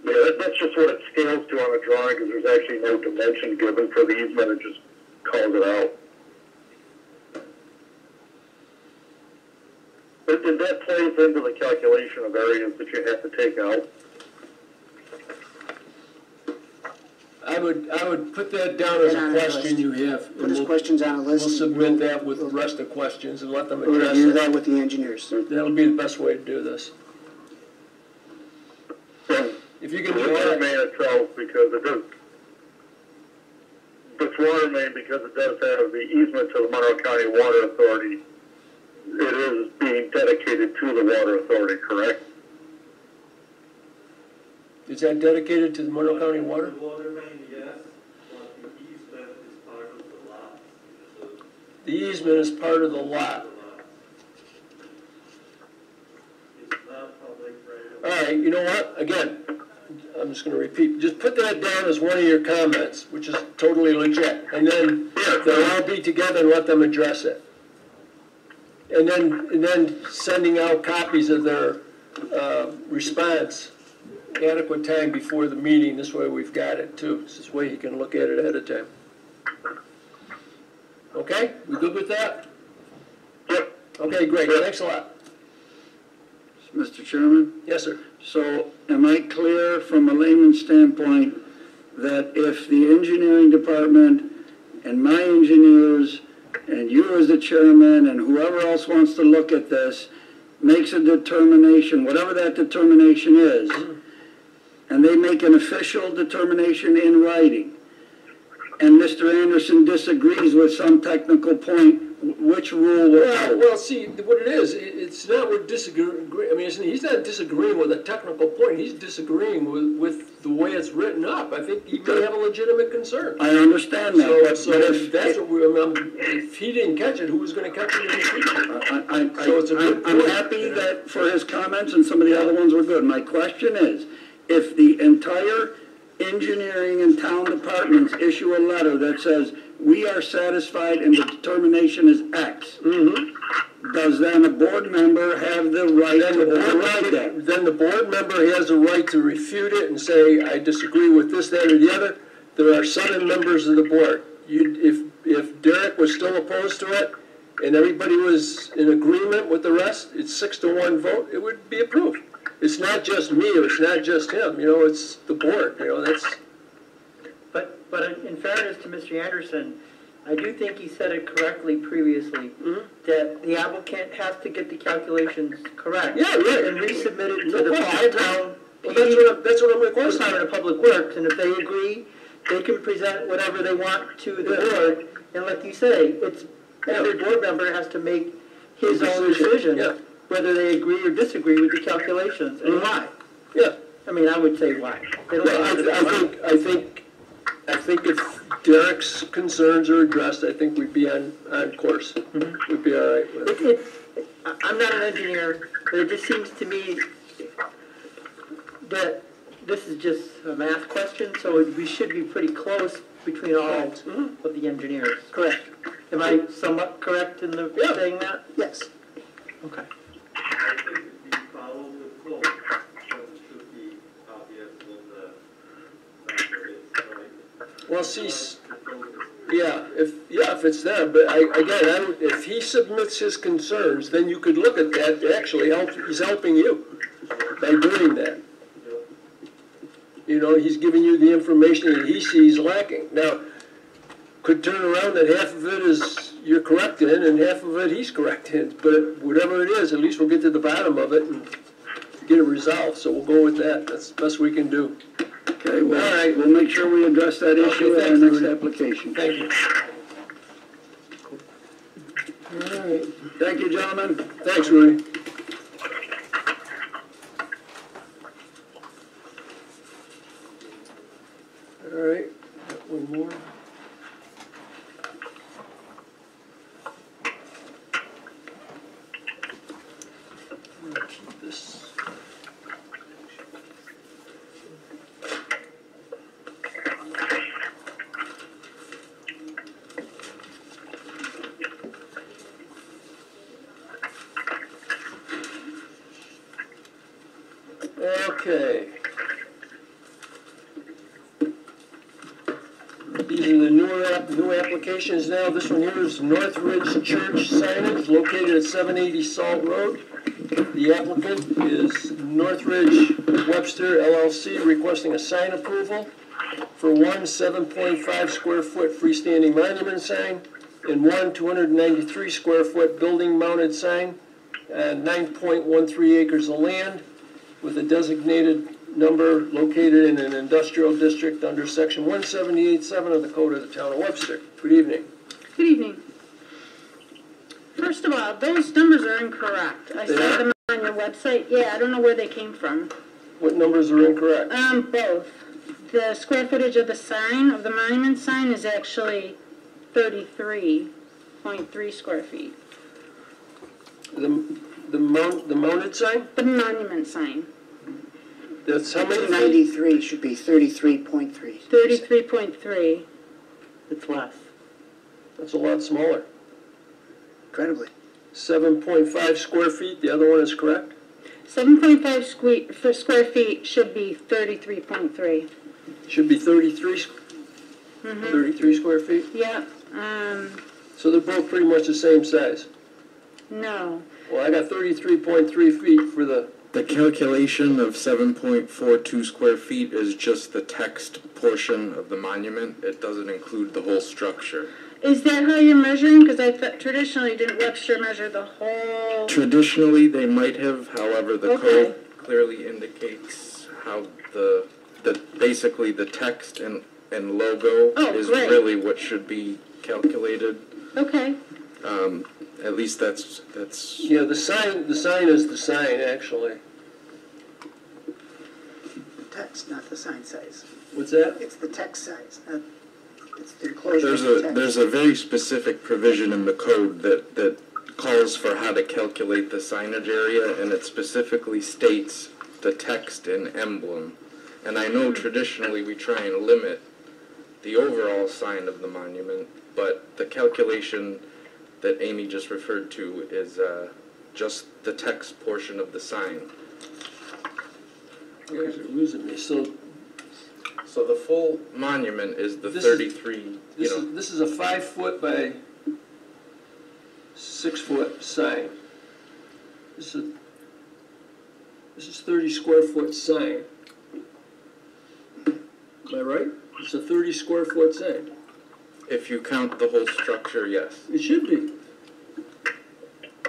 Yeah, that's just what it scales to on the drawing, because there's actually no dimension given for the easement. It just calls it out. But that plays into the calculation of areas that you have to take out. I would put that down as a question you have. Put his questions on a list. We'll submit that with the rest of the questions and let them We'll address review it. that with the engineers. That'll be the best way to do this. If you can The do water that. main itself, because it does, this water main, because it does have the easement to the Monroe County Water Authority, it is being dedicated to the Water Authority, correct? Is that dedicated to the Monroe County Water? The water main, yes, but the easement is part of the lot. The easement is part of the lot. It's not public right. All right, you know what? Again, I'm just going to repeat. Just put that down as one of your comments, which is totally legit. And then they'll all be together and let them address it. And then sending out copies of their response adequate time before the meeting. This way we've got it too. This way he can look at it ahead of time. Okay? We good with that? Yep. Okay, great. Thanks a lot. Mr. Chairman? Yes, sir. So am I clear from a layman's standpoint that if the engineering department and my engineers and you as the chairman and whoever else wants to look at this makes a determination, whatever that determination is, and they make an official determination in writing, and Mr. Anderson disagrees with some technical point, which rule will help? Well, see, what it is, it's not we're disagreeing. I mean, he's not disagreeing with a technical point. He's disagreeing with the way it's written up. I think he may have a legitimate concern. I understand that. So if that's what if he didn't catch it, who was going to catch it in the future? So it's a good point. I'm happy that for his comments, and some of the other ones were good. My question is, if the entire engineering and town departments issue a letter that says, we are satisfied and the determination is X, does then a board member have the right to override that? Then the board member has a right to refute it and say, I disagree with this, that, or the other. There are 7 members of the board. If Derek was still opposed to it and everybody was in agreement with the rest, it's 6-1 vote, it would be approved. It's not just me or it's not just him, it's the board, that's... But in fairness to Mr. Anderson, I do think he said it correctly previously, that the applicant has to get the calculations correct. Yeah, right. And resubmit it to the town. Well, that's what I'm requesting. Department of Public Works, and if they agree, they can present whatever they want to the board, and like you say, it's, every board member has to make his own decision, whether they agree or disagree with the calculations, and why. Yeah. I mean, I would say why. They don't I think if Derek's concerns are addressed, I think we'd be on course. We'd be all right with it. I'm not an engineer, but it just seems to me that this is just a math question, so we should be pretty close between all of the engineers. Correct. Am I somewhat correct in saying that? Yes. Okay. I think if you follow the flow, then it should be obvious when the number is right. Well, see, if it's there, but if he submits his concerns, then you could look at that. Actually, he's helping you by doing that. He's giving you the information that he sees lacking. Now, could turn around that half of it is you're correct in and half of it he's correct in. But whatever it is, at least we'll get to the bottom of it and get it resolved. So we'll go with that. That's the best we can do. Okay, well, All right. we'll make sure we address that issue Okay, in our next Rudy. application. Thank you. All right. Thank you, gentlemen. Thanks, Rudy. All right, got one more. I'll keep this. Okay. These are the new applications now. This one here is Northridge Church signage located at 780 Salt Road. The applicant is Northridge Webster LLC requesting a sign approval for one 7.5 square foot freestanding monument sign and one 293 square foot building mounted sign, 9.13 acres of land with a designated number located in an industrial district under section 178.7 of the code of the town of Webster. Good evening. Good evening. First of all, those numbers are incorrect. I saw them on your website. Yeah, I don't know where they came from. What numbers are incorrect? Both. The square footage of the sign, of the monument sign, is actually 33.3 square feet. The mounted sign? The monument sign. That's how many? 293 should be 33.3. 33.3. It's less. That's a lot smaller. Incredibly. 7.5 square feet, the other one is correct? 7.5 square feet should be 33.3. Should be 33 square feet? Yeah. So they're both pretty much the same size. No. Well, I got 33.3 feet for the... The calculation of 7.42 square feet is just the text portion of the monument. It doesn't include the whole structure. Is that how you're measuring? Because I thought traditionally didn't Webster measure the whole... Traditionally, they might have. However, the code clearly indicates how basically the text and logo is really what should be calculated. Okay. At least that's. Yeah, the sign is the sign, actually. The text, not the sign size. What's that? It's the text size, not, it's the enclosure of the text. There's a very specific provision in the code that calls for how to calculate the signage area, and it specifically states the text and emblem. And I know traditionally we try and limit the overall sign of the monument, but the calculation that Amy just referred to is just the text portion of the sign. You guys are losing me. So the full monument is the 33. This is a 5 foot by 6 foot sign. This is 30 square foot sign. Am I right? It's a 30 square foot sign. If you count the whole structure, yes. It should be.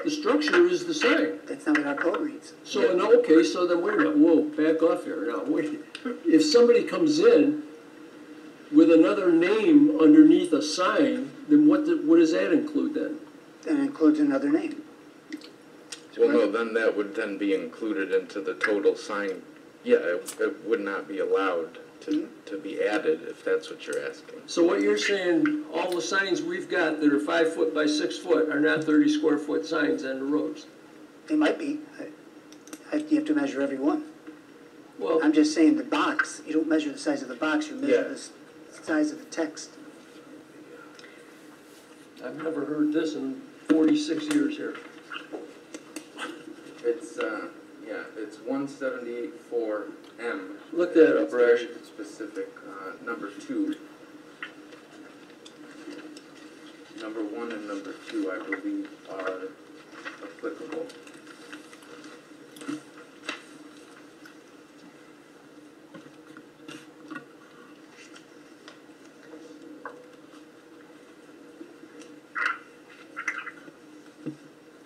The structure is the sign. That's not what our code reads. So, okay, so then wait a minute. Whoa, back off here now. Wait. If somebody comes in with another name underneath a sign, then what does that include then? That includes another name. Well, no, then that would then be included into the total sign. Yeah, it would not be allowed to be added, if that's what you're asking. So what you're saying, all the signs we've got that are 5 foot by 6 foot are not 30 square foot signs on the roads? They might be. You have to measure every one. Well, I'm just saying the box, you don't measure the size of the box, you measure the size of the text. I've never heard this in 46 years here. It's, it's 178.4M. Look that up, Rash. Very specific. Number 2. Number 1 and number 2, I believe, are applicable.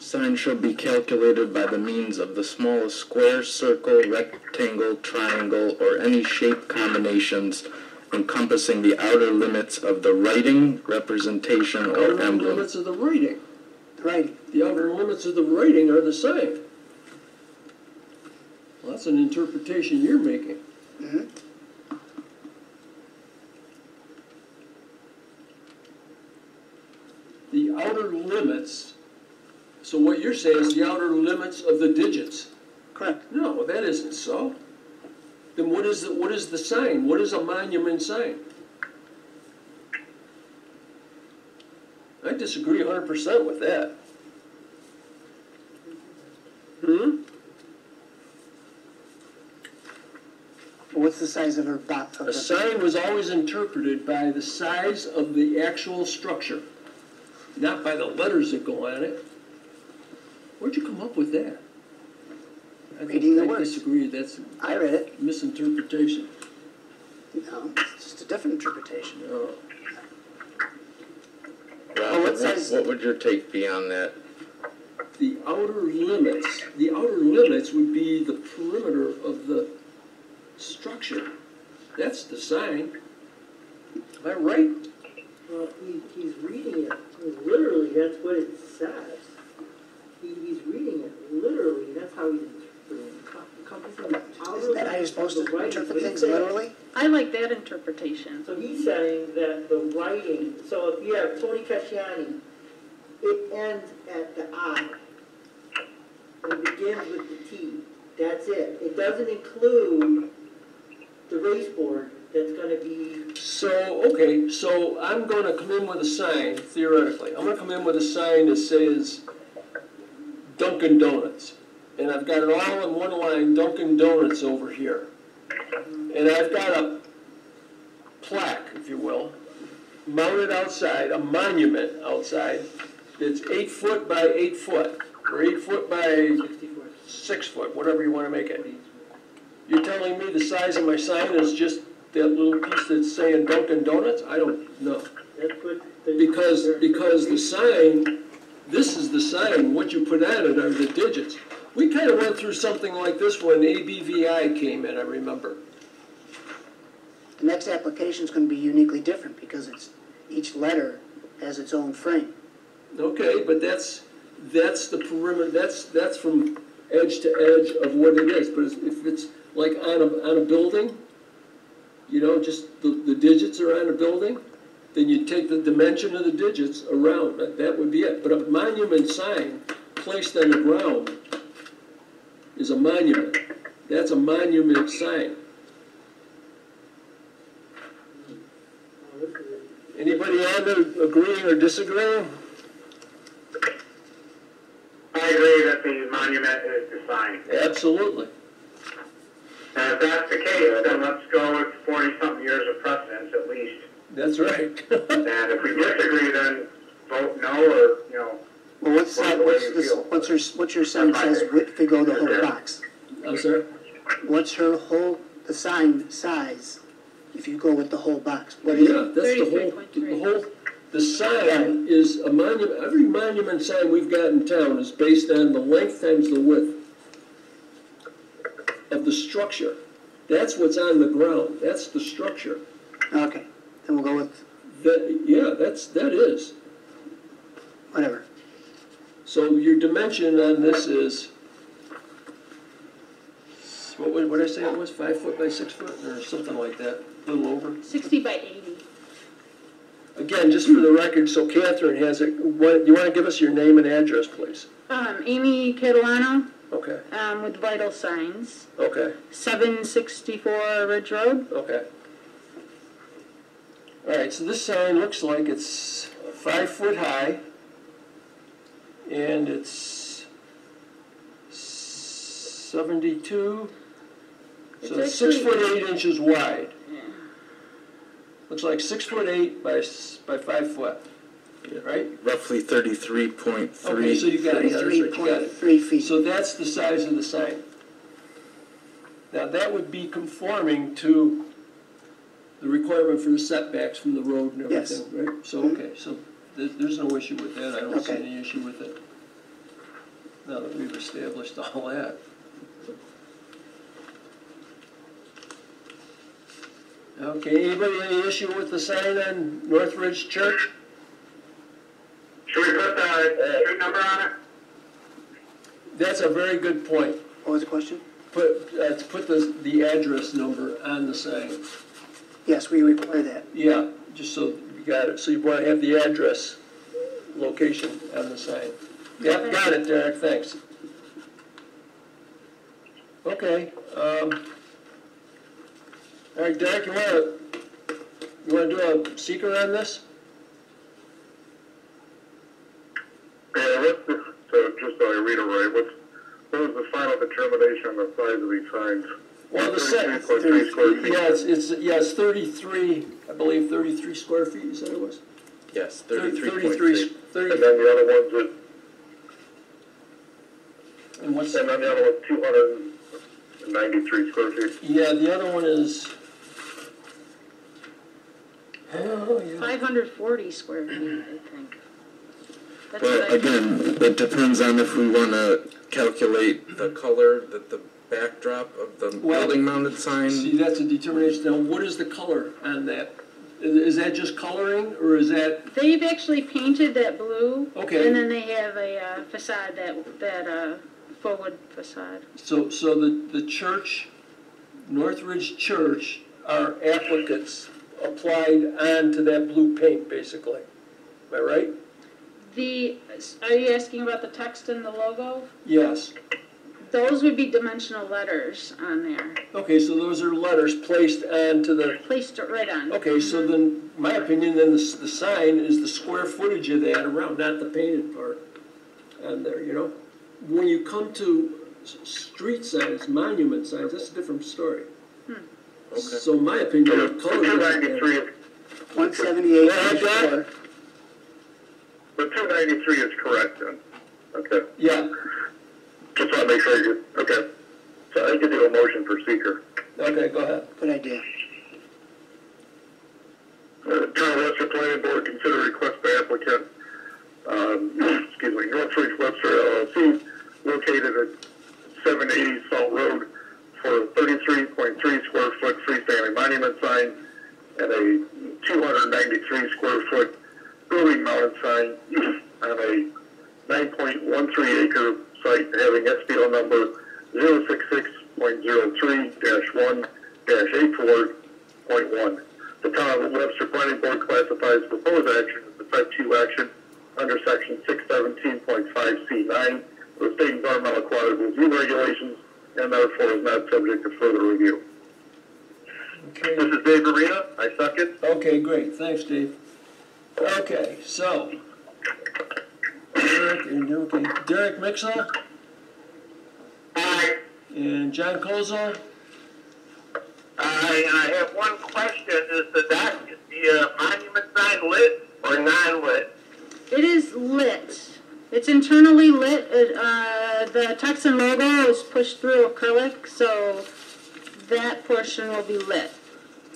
Sign shall be calculated by the means of the smallest square, circle, rectangle, triangle, or any shape combinations encompassing the outer limits of the writing, representation, or Outer emblem. limits of the writing. Right. The outer limits of the writing are the same. Well, that's an interpretation you're making. Mm-hmm. The outer limits, so what you're saying is the outer limits of the digits. Correct. No, that isn't so. Then what is the sign? What is a monument sign? I disagree 100% with that. What's the size of her box? A sign was always interpreted by the size of the actual structure, not by the letters that go on it. Where'd you come up with that? Reading the words. I disagree. That's I read it. misinterpretation. No, it's just a different interpretation. No. Rob, what size- what would your take be on that? The outer limits would be the perimeter of the structure. That's the sign. Am I right? Well, he's reading it, literally, that's what it says. He's reading it literally, that's how he's encompassing the outer. Isn't that how you're supposed to writing. interpret But things he's saying- literally? I like that interpretation. So he's saying that the writing, so if you have Tony Casciani, it ends at the I. It begins with the T. That's it. It doesn't include the race board that's gonna be. So, okay, so I'm gonna come in with a sign, theoretically. I'm gonna come in with a sign that says Dunkin' Donuts. And I've got it all in one line, Dunkin' Donuts over here. And I've got a plaque, if you will, mounted outside, a monument outside, that's 8 foot by 8 foot, or 8 foot by 6 foot, whatever you wanna make it. You're telling me the size of my sign is just that little piece that's saying Dunkin' Donuts? I don't know. That's what Because the sign, this is the sign, what you put on it are the digits. We kind of went through something like this when ABVI came in, I remember. The next application is going to be uniquely different because each letter has its own frame. Okay, but that's the perimeter, that's from edge to edge of what it is. But if it's like on a building, you know, just the digits are on a building, then you take the dimension of the digits around, that would be it. But a monument sign placed on the ground is a monument. That's a monument sign. Anybody on there agreeing or disagreeing? I agree that the monument is the sign. Absolutely. And if that's the case, then let's go with 40-something years of precedence at least. That's right. And if we disagree, then vote no, or, you know. Well, what's your sign says if we go the whole box? I'm sorry? What's the sign size if you go with the whole box? What is Yeah, it? that's the sign is a monument. Every monument sign we've got in town is based on the length times the width of the structure. That's what's on the ground. That's the structure. Okay, then we'll go with That, yeah, that is. whatever. So your dimension on this is, what did I say it was, 5 foot by 6 foot, or something like that, a little over? 60 by 80. Again, just for the record, so Catherine has it, you want to give us your name and address, please? Amy Catalano, Okay, with Vital Signs, okay, 764 Ridge Road. okay. All right, so this sign looks like it's 5 foot high, and it's 72, so it's 6 foot 8 inches wide. Yeah. Looks like 6 foot 8 by 5 foot, right? Roughly 33.3. Okay, so you got it, yeah, that's right, you got it. 33.3 feet. So that's the size of the sign. Now, that would be conforming to the requirement for the setbacks from the road and everything, right? So, okay, so there's no issue with that, I don't see Okay. any issue with it. now that we've established all that. Okay, anybody any issue with the sign on Northridge Church? Should we put the street number on it? That's a very good point. What was the question? Put the address number on the sign. Yes, we require that. Yeah, just so you got it. So you want to have the address, location on the sign. Yep, got it, Derek, thanks. Okay. All right, Derek, you want to do a seeker on this? Yeah, so just so I read it right, what was the final determination on the size of these signs? Well, the 33.3 square feet. it's 33, I believe 33 square feet, you said it was? Yes, 33. 30. And then the other one's And what's? and then the other one's 293 square feet. Yeah, the other one is. Oh, yeah. 540 square feet, I think. That's Well, what I- again, it depends on if we want to calculate the color, the backdrop of the building mounted sign. See, that's a determination. Now, what is the color on that? Is that just coloring, or is that? They've actually painted that blue. Okay. And then they have a facade, that forward facade. So the church, Northridge Church, our applicants applied onto that blue paint, basically. Am I right? Are you asking about the text and the logo? Yes. Those would be dimensional letters on there. Okay, so those are letters placed onto the. Placed right on. Okay, so then, my opinion, then the sign is the square footage of that around, not the painted part on there, you know? When you come to street signs, monument signs, that's a different story. Okay. So in my opinion, the color. 293 is 178. the 293 is correct then. Okay. Yeah, Just want to make sure you okay. So I can do a motion for seeker. okay, go ahead. Good idea. Town of Webster Planning Board consider request by applicant, Northridge Webster LLC, located at 780 Salt Road, for a 33.3 square foot freestanding monument sign and a 293 square foot building mounted sign on a 9.13 acre site having SBL number 066.03-1-84.1. The Town of Webster Planning Board classifies proposed action as a type 2 action under section 617.5C9 of the State Environmental Quality Review Regulations, and therefore is not subject to further review. Okay. This is Dave Arena. I second. Okay, great, thanks, Dave. Okay, so. Derek Mixel Aye. and John Kozel. Aye, and I have one question. Is the monument sign lit or non-lit? It is lit. It's internally lit. The text and logo is pushed through acrylic, so that portion will be lit.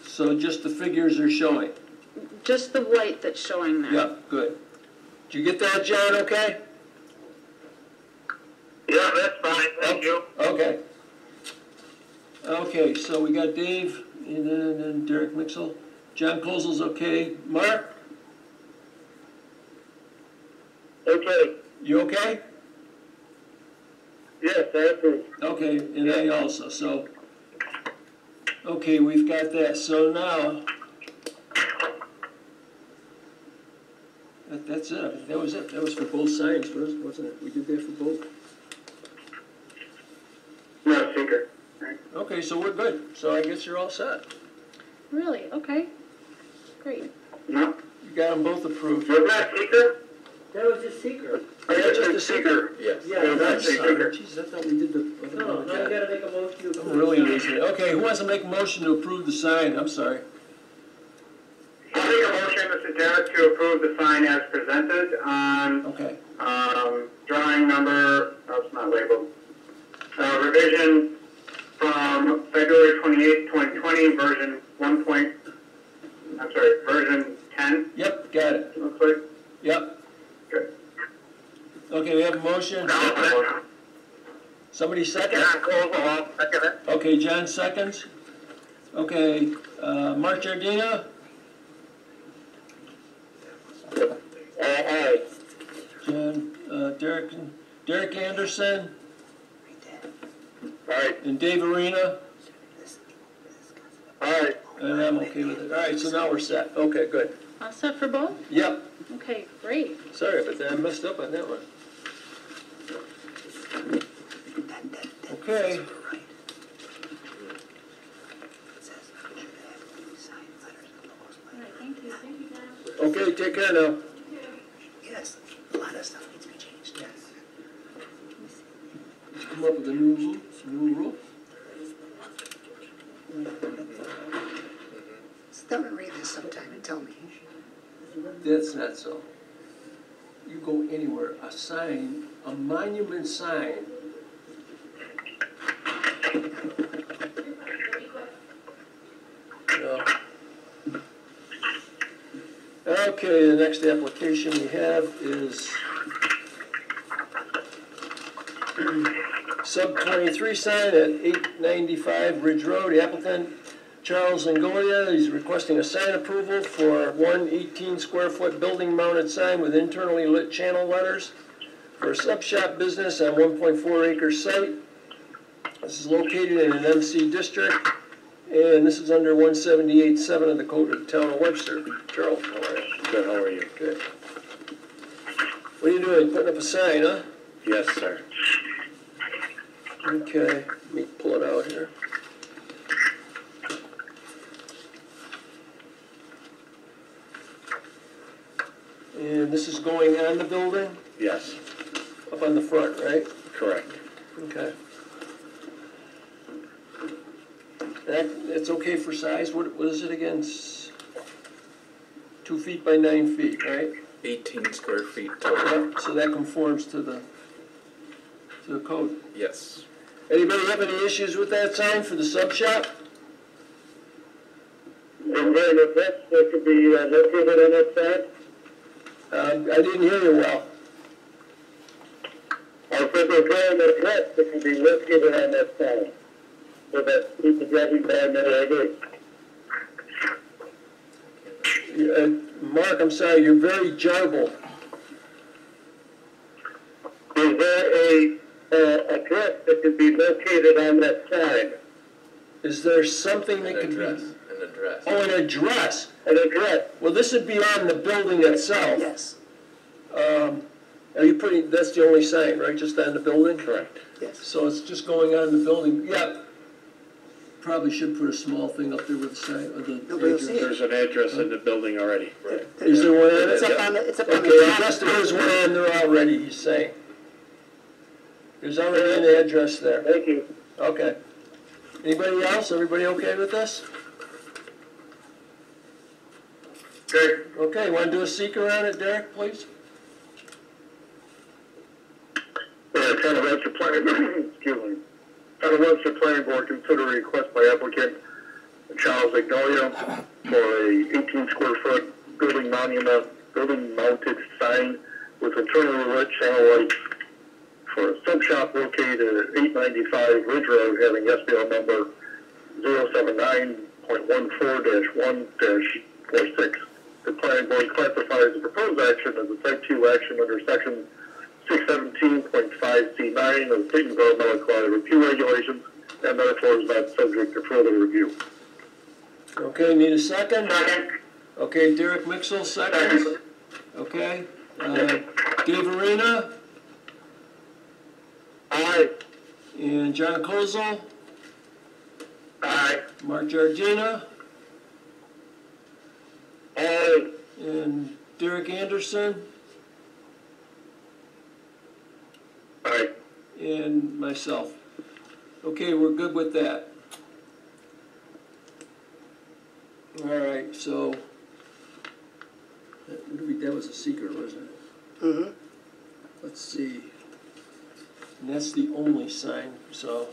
So just the figures are showing. Just the white that's showing there. Yeah, good. Did you get that, John, okay? Yeah, that's fine. Thank you. Okay. Okay, so we got Dave and then Derek Mixel. John Kozel's okay. Mark? Okay. You okay? Yes, I approve. Okay, and I also, so. Okay, we've got that. So now, that's it. That was it. That was for both signs, wasn't it? We did that for both. No, seeker. Okay, so we're good. So I guess you're all set. Really? Okay. Great. No. You got them both approved. Was that seeker? That was just seeker. Is that just the seeker? Yes. Yeah, that's seeker. Jeez, I thought we did the. No, now you gotta make a motion to approve. I'm really losing it. Okay, who wants to make a motion to approve the sign? I'm sorry. I'll make a motion, Mr. Derek, to approve the sign as presented on, Okay. drawing number, it's not labeled, revision from February 28th, 2020, version version 10, Yep, got it. looks like. Yep. Good. Okay, we have a motion. Somebody second? John Kozel, second it. Okay, John seconds. Okay, Mark Giardina? Aye. John, Derek Anderson? Aye. And Dave Arena? Aye. And I'm okay with it. All right, so now we're set. Okay, good. All set for both? Yep. Okay, great. Sorry, but I messed up on that one. Okay. All right, thank you. Thank you, guys. Okay, take care now. Yes, a lot of stuff needs to be changed, yes. Come up with a new rule. Sit down and read this sometime and tell me. That's not so. You go anywhere, a sign, a monument sign. No. Okay, the next application we have is sub 23 sign at 895 Ridge Road. Applicant Charles Angolia, he's requesting a sign approval for one 18-square-foot building-mounted sign with internally lit channel letters for a sub-shop business on 1.4-acre site. This is located in an MC district, and this is under 178.7 of the Code of the Town of Webster. Charles, how are you? Good, how are you? Good. What are you doing? Putting up a sign, huh? Yes, sir. Okay, let me pull it out here. And this is going on the building, Yes, up on the front, right? correct. Okay. That, it's okay for size, what is it again? 2 feet by 9 feet, right? 18 square feet total. Yeah, so that conforms to the code. Yes. Anybody have any issues with that sign for the sub shop? Is there an address that could be located on that side? I didn't hear you well. I said there's an address that can be located on that side, so that people driving by know it. Mark, I'm sorry, you're very jarbled. Is there a address that can be located on that sign? Is there something that could be? An address. Oh, an address. An address? Well, this would be on the building itself. Yes, Are you putting, that's the only sign, right, just on the building? Correct. yes. So it's just going on the building, yeah. Probably should put a small thing up there with the sign, or the Nobody will see address. it. There's an address in the building already. Right. Is there one on it? It's up on the, it's up on Okay, the I top. guess there is one on there already, he's saying. There's already an address there. Thank you. Okay. Anybody else? Everybody okay with this? Okay. Okay, want to do a seeker on it, Derek, please? Town of Webster Planning, excuse me. Town of Webster Planning Board consider a request by applicant Charles Agnolia for a 18-square-foot building mounted sign with internally lit channel lights for a sub shop located at 895 Ridge Road, having SBL number 079.14-1-46. The planning board classifies the proposed action as a type 2 action under section 617.5C9 of the State Environmental Quality Review Regulations, and therefore is not subject to further review. Okay, need a second? Second. Okay, Derek Mixel, second. Okay. Dave Arena Aye. and John Kozel, Aye. Mark Giardina, Aye. and Derek Anderson, Aye. and myself. Okay, we're good with that. All right, so that was a secret, wasn't it? Mm-hmm. Let's see. And that's the only sign, so,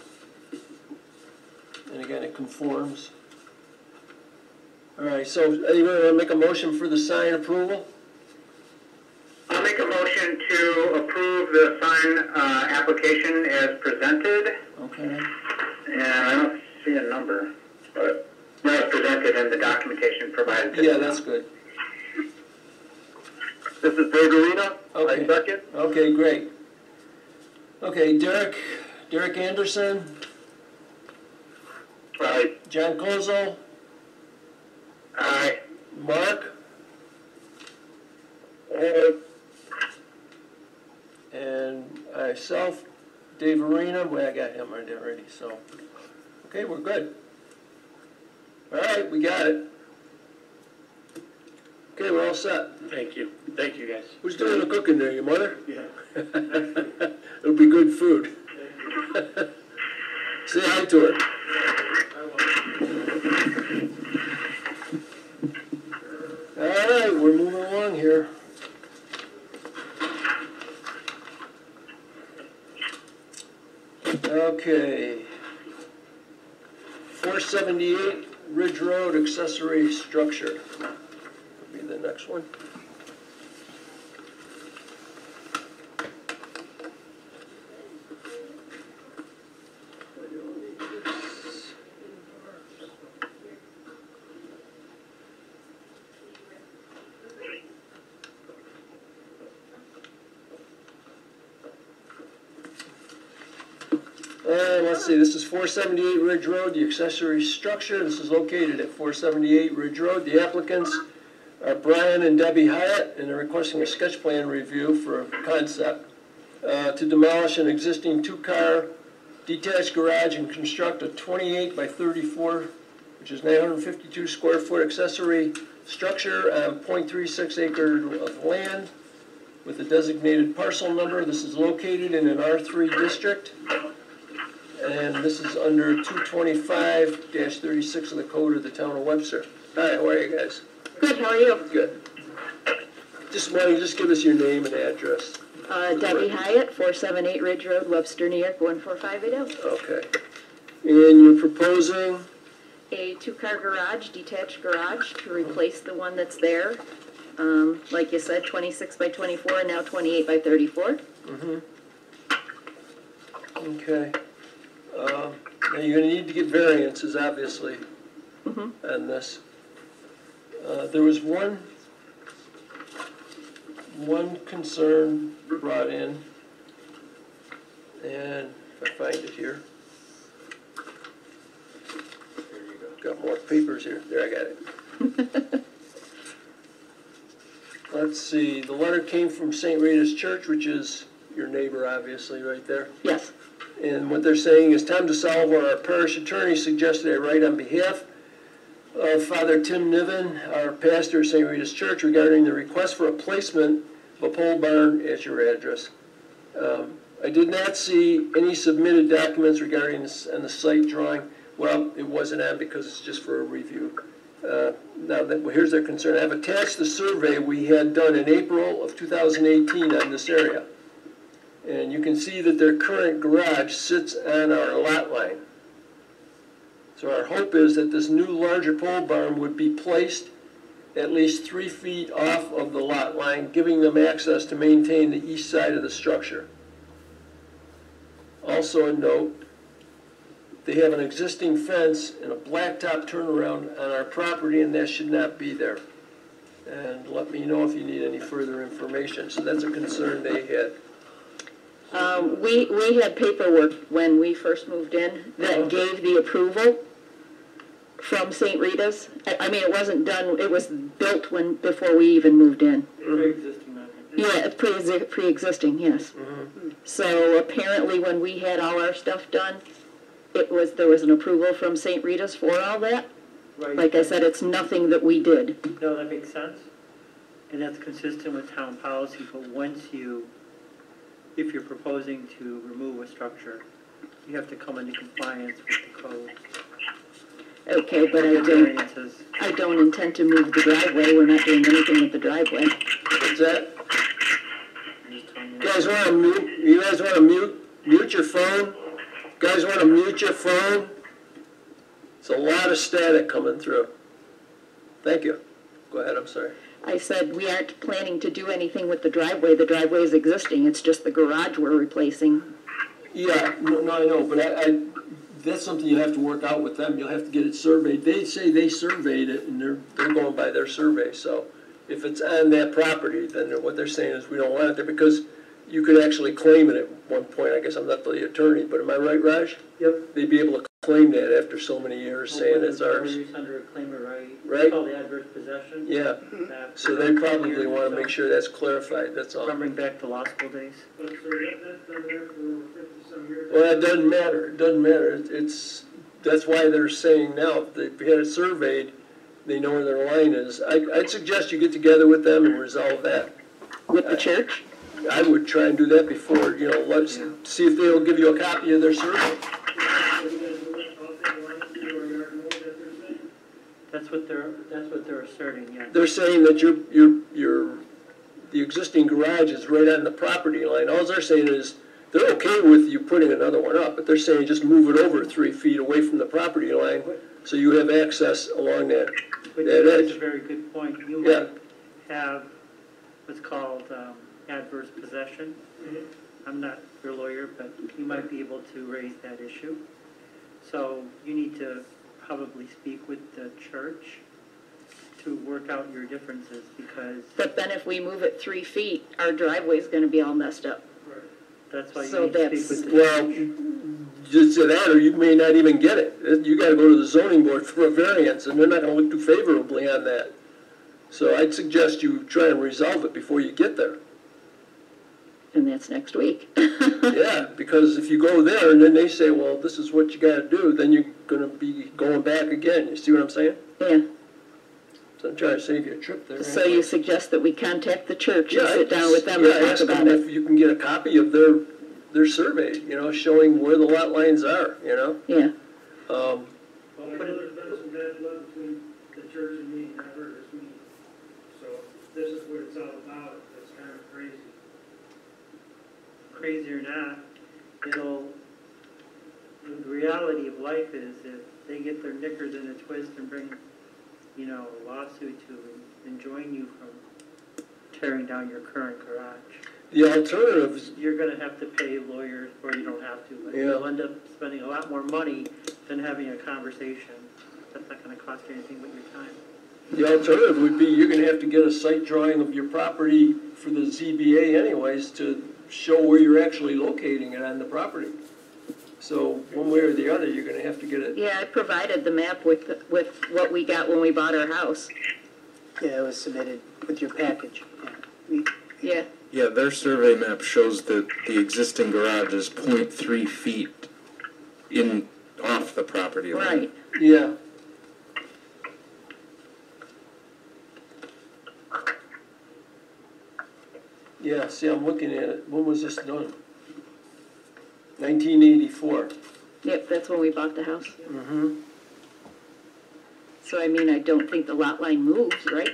and again, it conforms. All right, so anybody want to make a motion for the sign approval? I'll make a motion to to approve the sign application as presented. Okay. And I don't see a number, but as presented in the documentation provided. Yeah, that's good. This is Dave Arena. Okay. I second. Okay, great. Okay, Derek Anderson, Aye. John Kozel, Aye. Mark, Aye. and myself, Dave Arena. Well, I got him right already, so. Okay, we're good. All right, we got it. Okay, we're all set. Thank you. Thank you, guys. Who's doing the cooking there, your mother? Yeah. It'll be good food. Say hi to her. All right, we're moving along here. Okay. 478 Ridge Road accessory structure. Will be the next one. Let's see, this is 478 Ridge Road, the accessory structure. This is located at 478 Ridge Road. The applicants are Brian and Debbie Hyatt, and they're requesting a sketch plan review for a concept to demolish an existing two-car detached garage and construct a 28 by 34, which is 952 square foot accessory structure on 0.36 acre of land with a designated parcel number. This is located in an R3 district. And this is under 225-36 of the code of the town of Webster. Hi, how are you guys? Good, how are you? Good. Just why don't you just give us your name and address? Debbie Hyatt, 478 Ridge Road, Webster, New York, 14580. Okay. And you're proposing? A two-car garage, detached garage, to replace the one that's there. Like you said, 26 by 24, and now 28 by 34. Mm-hmm. Okay. Now you're going to need to get variances, obviously, on this. There was one concern brought in, and if I find it here. There you go. Got more papers here. There, I got it. Let's see. The letter came from St. Rita's Church, which is your neighbor, obviously, right there. Yes. And what they're saying is Tom DeSalvo, our parish attorney, suggested I write on behalf of Father Tim Niven, our pastor of St. Rita's Church, regarding the request for a placement of a pole barn at your address. I did not see any submitted documents regarding this and the site drawing. Well, it wasn't on because it's just for a review. Now, here's their concern. I've attached the survey we had done in April of 2018 on this area. And you can see that their current garage sits on our lot line. So our hope is that this new larger pole barn would be placed at least 3 feet off of the lot line, giving them access to maintain the east side of the structure. Also a note, they have an existing fence and a blacktop turnaround on our property, and that should not be there. And let me know if you need any further information. So that's a concern they had. We had paperwork when we first moved in that gave the approval from St. Rita's. I mean, it wasn't done, it was built before we even moved in. Pre-existing, Yeah, it's pre-existing, yes. So apparently when we had all our stuff done, there was an approval from St. Rita's for all that. Right. Like I said, it's nothing that we did. No, that makes sense. And that's consistent with town policy, but if you're proposing to remove a structure, you have to come into compliance with the code. Okay, but I don't intend to move the driveway. We're not doing anything with the driveway. What's that? You guys want to mute? You guys want to mute your phone? You guys want to mute your phone? It's a lot of static coming through. Thank you. Go ahead, I'm sorry. I said, we aren't planning to do anything with the driveway. The driveway is existing. It's just the garage we're replacing. Yeah, no, I know, but that's something you have to work out with them. You'll have to get it surveyed. They say they surveyed it, and they're going by their survey. So if it's on that property, then what they're saying is we don't want it there, because you could actually claim it at one point. I guess I'm not the attorney, but am I right, Raj? Yep. They'd be able to claim that after so many years, saying it's ours. Under a claim of right. Right? It's called the adverse possession. Yeah. So they probably want to make sure that's clarified, that's all. Remembering back to law school days. But so that's been there for 50-some years. Well, it doesn't matter, it doesn't matter. That's why they're saying now, if they've had it surveyed, they know where their line is. I'd suggest you get together with them and resolve that. With the church? I would try and do that before, let's see if they'll give you a copy of their survey. That's what they're asserting, yeah. They're saying that the existing garage is right on the property line. All they're saying is, they're okay with you putting another one up, but they're saying just move it over 3 feet away from the property line so you have access along that That's edge. a very good point. You Yeah. might have what's called adverse possession. I'm not your lawyer, but you might be able to raise that issue. So you need to probably speak with the church to work out your differences, because But then if we move it 3 feet, our driveway's gonna be all messed up. that's why you So need to speak with the Well, just to that, or you may not even get it. You gotta go to the zoning board for a variance, and they're not gonna look too favorably on that. So I'd suggest you try and resolve it before you get there. And that's next week. Yeah, because if you go there and then they say, well, this is what you gotta do, then you're gonna be going back again. You see what I'm saying? Yeah. So I'm trying to save you a trip there. So you suggest that we contact the church and Yeah, sit down with them yeah, and talk ask about them it? if you can get a copy of their survey, showing where the lot lines are, Yeah. Well, I know there's been some bad blood between the church and me, and I've heard this meeting. So if this is what it's all about, it's kind of crazy. crazy or not, the reality of life is if they get their knickers in a twist and bring, a lawsuit to enjoin you from tearing down your current garage. The alternatives, You're gonna have to pay lawyers, or you don't have to, but Yeah. you'll end up spending a lot more money than having a conversation. That's not gonna cost you anything but your time. the alternative would be you're gonna have to get a site drawing of your property for the ZBA anyways to show where you're actually locating it on the property. So one way or the other, you're gonna have to get it. Yeah, I provided the map with what we got when we bought our house. Yeah, it was submitted with your package. Yeah. Yeah. Yeah, their survey map shows that the existing garage is 0.3 feet off the property line. Right. Yeah. Yeah, see, I'm looking at it. When was this done? 1984. Yep, that's when we bought the house. Mm-hmm. So, I don't think the lot line moves, right?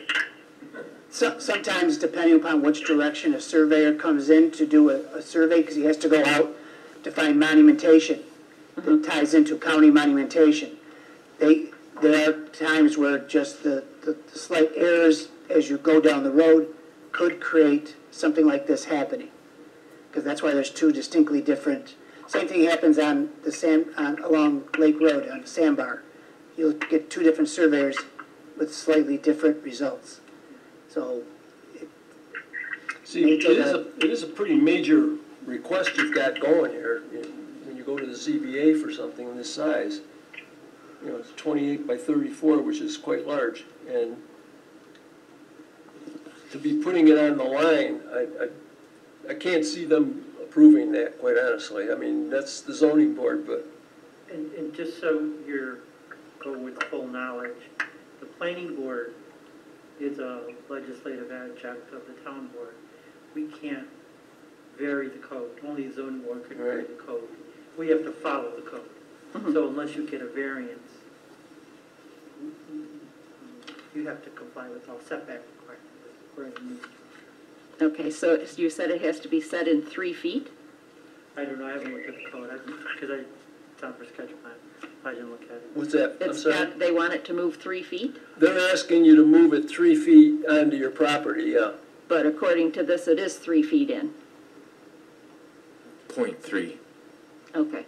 So, sometimes, depending upon which direction a surveyor comes in to do a survey, because he has to go out to find monumentation that ties into county monumentation. There are times where just the slight errors as you go down the road could create something like this happening. Because that's why there's two distinctly different. Same thing happens on along Lake Road on the sandbar. You'll get two different surveyors with slightly different results. So, See, it is a pretty major request you've got going here. When you go to the ZBA for something this size, it's 28 by 34, which is quite large. And to be putting it on the line, I can't see them approving that, quite honestly. That's the zoning board, but... And just so you're go with full knowledge, the planning board is a legislative adjunct of the town board. We can't vary the code. Only the zoning board can vary the code. We have to follow the code. Mm-hmm. So unless you get a variance, you have to comply with all setback requirements. Okay, so you said it has to be set in 3 feet? I don't know, I haven't looked at the code, because It's on for sketch plan. I didn't look at it. What's that? I'm It's sorry? got, they want it to move 3 feet, They're asking you to move it 3 feet onto your property, yeah. but according to this, it is 3 feet in. 0.3. Okay.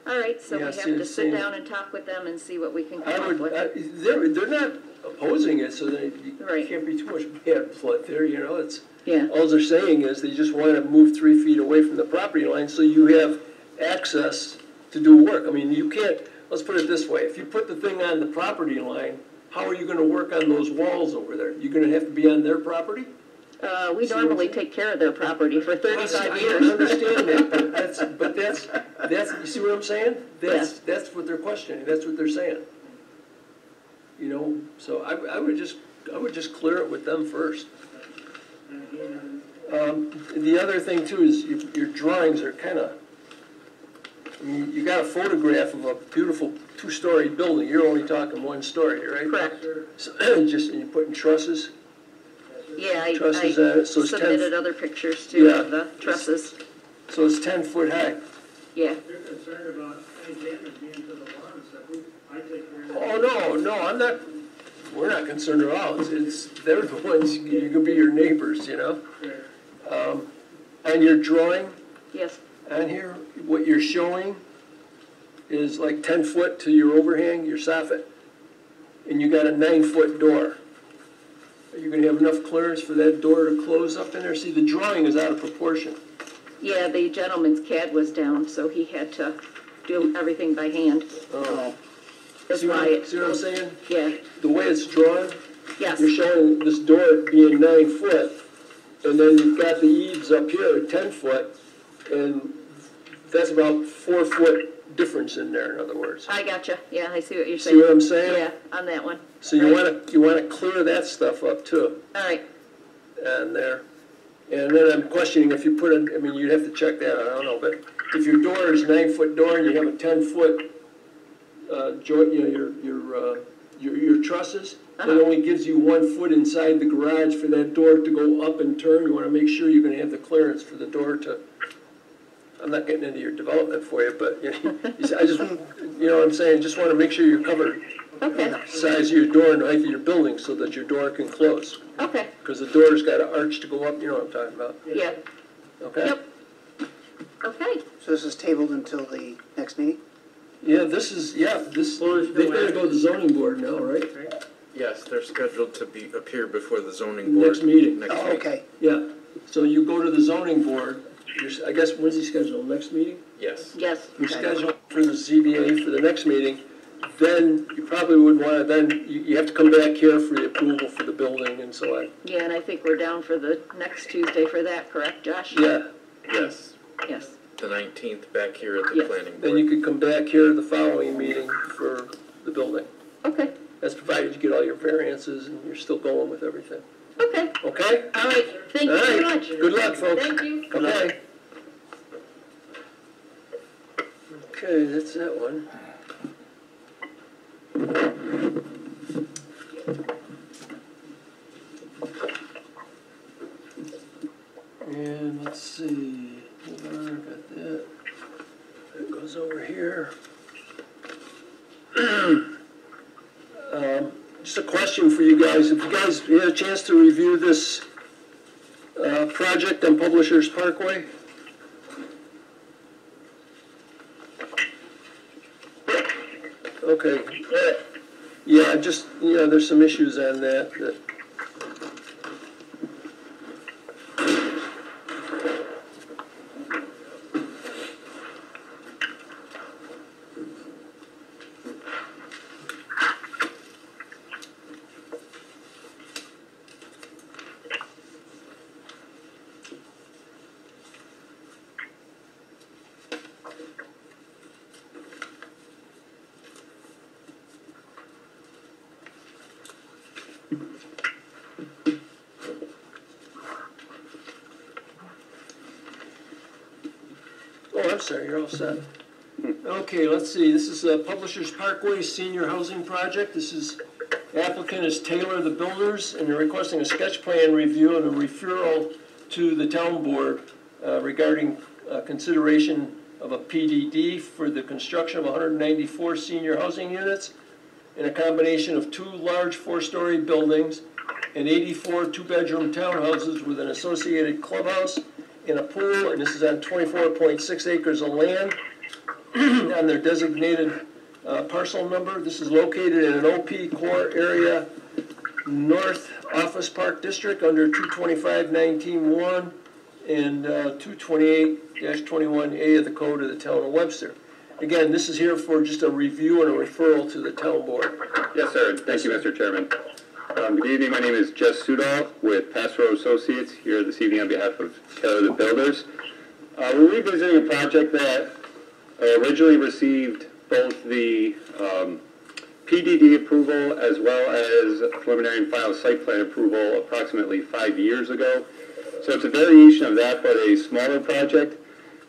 All right, so we Yeah, have see, to it's sit saying- down and talk with them and see what we can I come up would, with. they're not opposing it, so they Right. can't be too much bad blood there, you know, it's, Yeah, all they're saying is they just want to move 3 feet away from the property line so you have access to do work. I mean, you can't, let's put it this way, if you put the thing on the property line, how are you going to work on those walls over there? You're going to have to be on their property? we normally take care of their property for 35 I years. understand that, but that's, you see what I'm saying? That's what they're questioning, that's what they're saying. You know, so I would just clear it with them first. The other thing too is your drawings are kind of, I mean, you got a photograph of a beautiful 2-story building, you're only talking 1 story, right? Correct. So, just, and you're putting trusses? Yeah, I Trusses on it, so it's 10 submitted other pictures too Yeah. of the trusses. So it's 10 foot high. Yeah. They're concerned about any damage being to the lawn and stuff. I take care of that. Oh, no, I'm not, we're not concerned at all. It's they're the ones, you could be your neighbors, you know? And your drawing Yes. on here, what you're showing is like 10 foot to your overhang, your soffit. And you got a 9-foot door. Are you gonna have enough clearance for that door to close up in there? See, the drawing is out of proportion. Yeah, the gentleman's CAD was down, so he had to do everything by hand. Oh. That's See why what it, I'm saying? yeah, The way it's drawn, yes. you're showing this door being 9 foot, and then you've got the eaves up here at 10 foot, and that's about 4 foot difference in there, in other words. I gotcha. Yeah, I see what you're saying. See what I'm saying? Yeah, on that one. So you Right. wanna clear that stuff up too, All right. and there. And then I'm questioning if you put in, I mean, you'd have to check that, I don't know, but if your door is 9-foot door and you have a 10-foot, joint, you know, your trusses, it only gives you 1 foot inside the garage for that door to go up and turn. You wanna make sure you're gonna have the clearance for the door to, I'm not getting into your development for you, but, you know, I just, you know what I'm saying, just wanna make sure you're covered. Okay. Size of your door and height of your building so that your door can close. Okay. Because the door's got an arch to go up, you know what I'm talking about, Yeah. okay? Yep. Okay. So this is tabled until the next meeting? Yeah, this, they've got to go to the zoning board now, right? Yes, they're scheduled to appear before the zoning board. Next meeting. Next Oh, week. okay. Yeah, so you go to the zoning board, I guess, when's he scheduled, next meeting? Yes. Yes. You schedule for the ZBA for the next meeting, then you probably would want to, then you have to come back here for the approval for the building and so on. Yeah, and I think we're down for the next Tuesday for that, correct, Josh? Yeah, Yes. Yes. The 19th back here at the Yes. planning then board. you could come back here the following meeting for the building. Okay. That's provided you get all your variances and you're still going with everything. Okay. Okay? All right. Thank you All very right. much. Good luck, folks. Thank you. Okay. Okay, that's that one. And let's see, hold on, got that. That goes over here. Just a question for you guys. If you guys had a chance to review this project on Publishers Parkway? Okay. Yeah, just, you know, there's some issues on that. Oh, I'm sorry, you're all set. Okay, let's see, this is Publishers Parkway Senior Housing Project. This is, applicant is Taylor the Builders, and they're requesting a sketch plan review and a referral to the town board regarding consideration of a PDD for the construction of 194 senior housing units in a combination of 2 large 4-story buildings and 84 2-bedroom townhouses with an associated clubhouse and a pool, and this is on 24.6 acres of land on their designated parcel number. This is located in an OP core area, North Office Park District under 225-19-1 and 228-21A of the Code of the Town of Webster. Again, this is here for just a review and a referral to the town board. Yes, sir. Thank you, Mr. Chairman. Good evening. My name is Jess Sudol with Pastoral Associates here this evening on behalf of Keller the Builders. We're revisiting a project that originally received both the PDD approval as well as preliminary and final site plan approval approximately 5 years ago. So it's a variation of that, but a smaller project.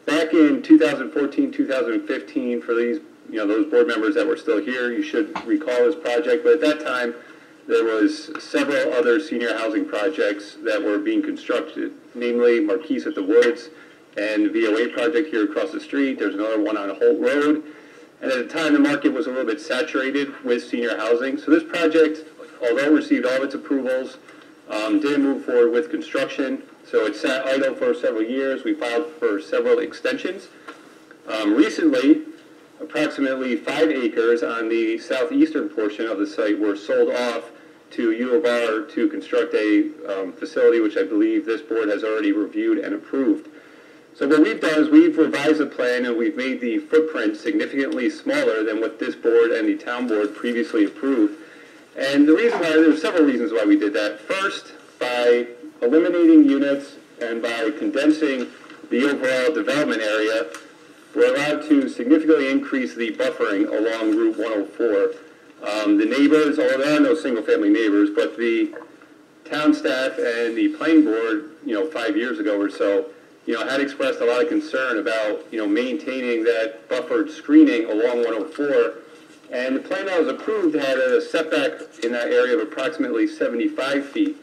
Back in 2014, 2015, for these, those board members that were still here, you should recall this project. But at that time, there was several other senior housing projects that were being constructed, namely Marquise at the Woods and VOA project here across the street. There's another one on Holt Road. And at the time, the market was a little bit saturated with senior housing. So this project, although it received all of its approvals, didn't move forward with construction. So it sat idle for several years. We filed for several extensions. Recently, approximately 5 acres on the southeastern portion of the site were sold off to U of R to construct a facility which I believe this board has already reviewed and approved. So what we've done is we've revised the plan and we've made the footprint significantly smaller than what this board and the town board previously approved. And the reason why, there's several reasons why we did that. First, by eliminating units and by condensing the overall development area, we're allowed to significantly increase the buffering along Route 104. The neighbors, although there are no single-family neighbors, but the town staff and the planning board, 5 years ago or so, had expressed a lot of concern about, maintaining that buffered screening along 104. And the plan that was approved had a setback in that area of approximately 75 feet.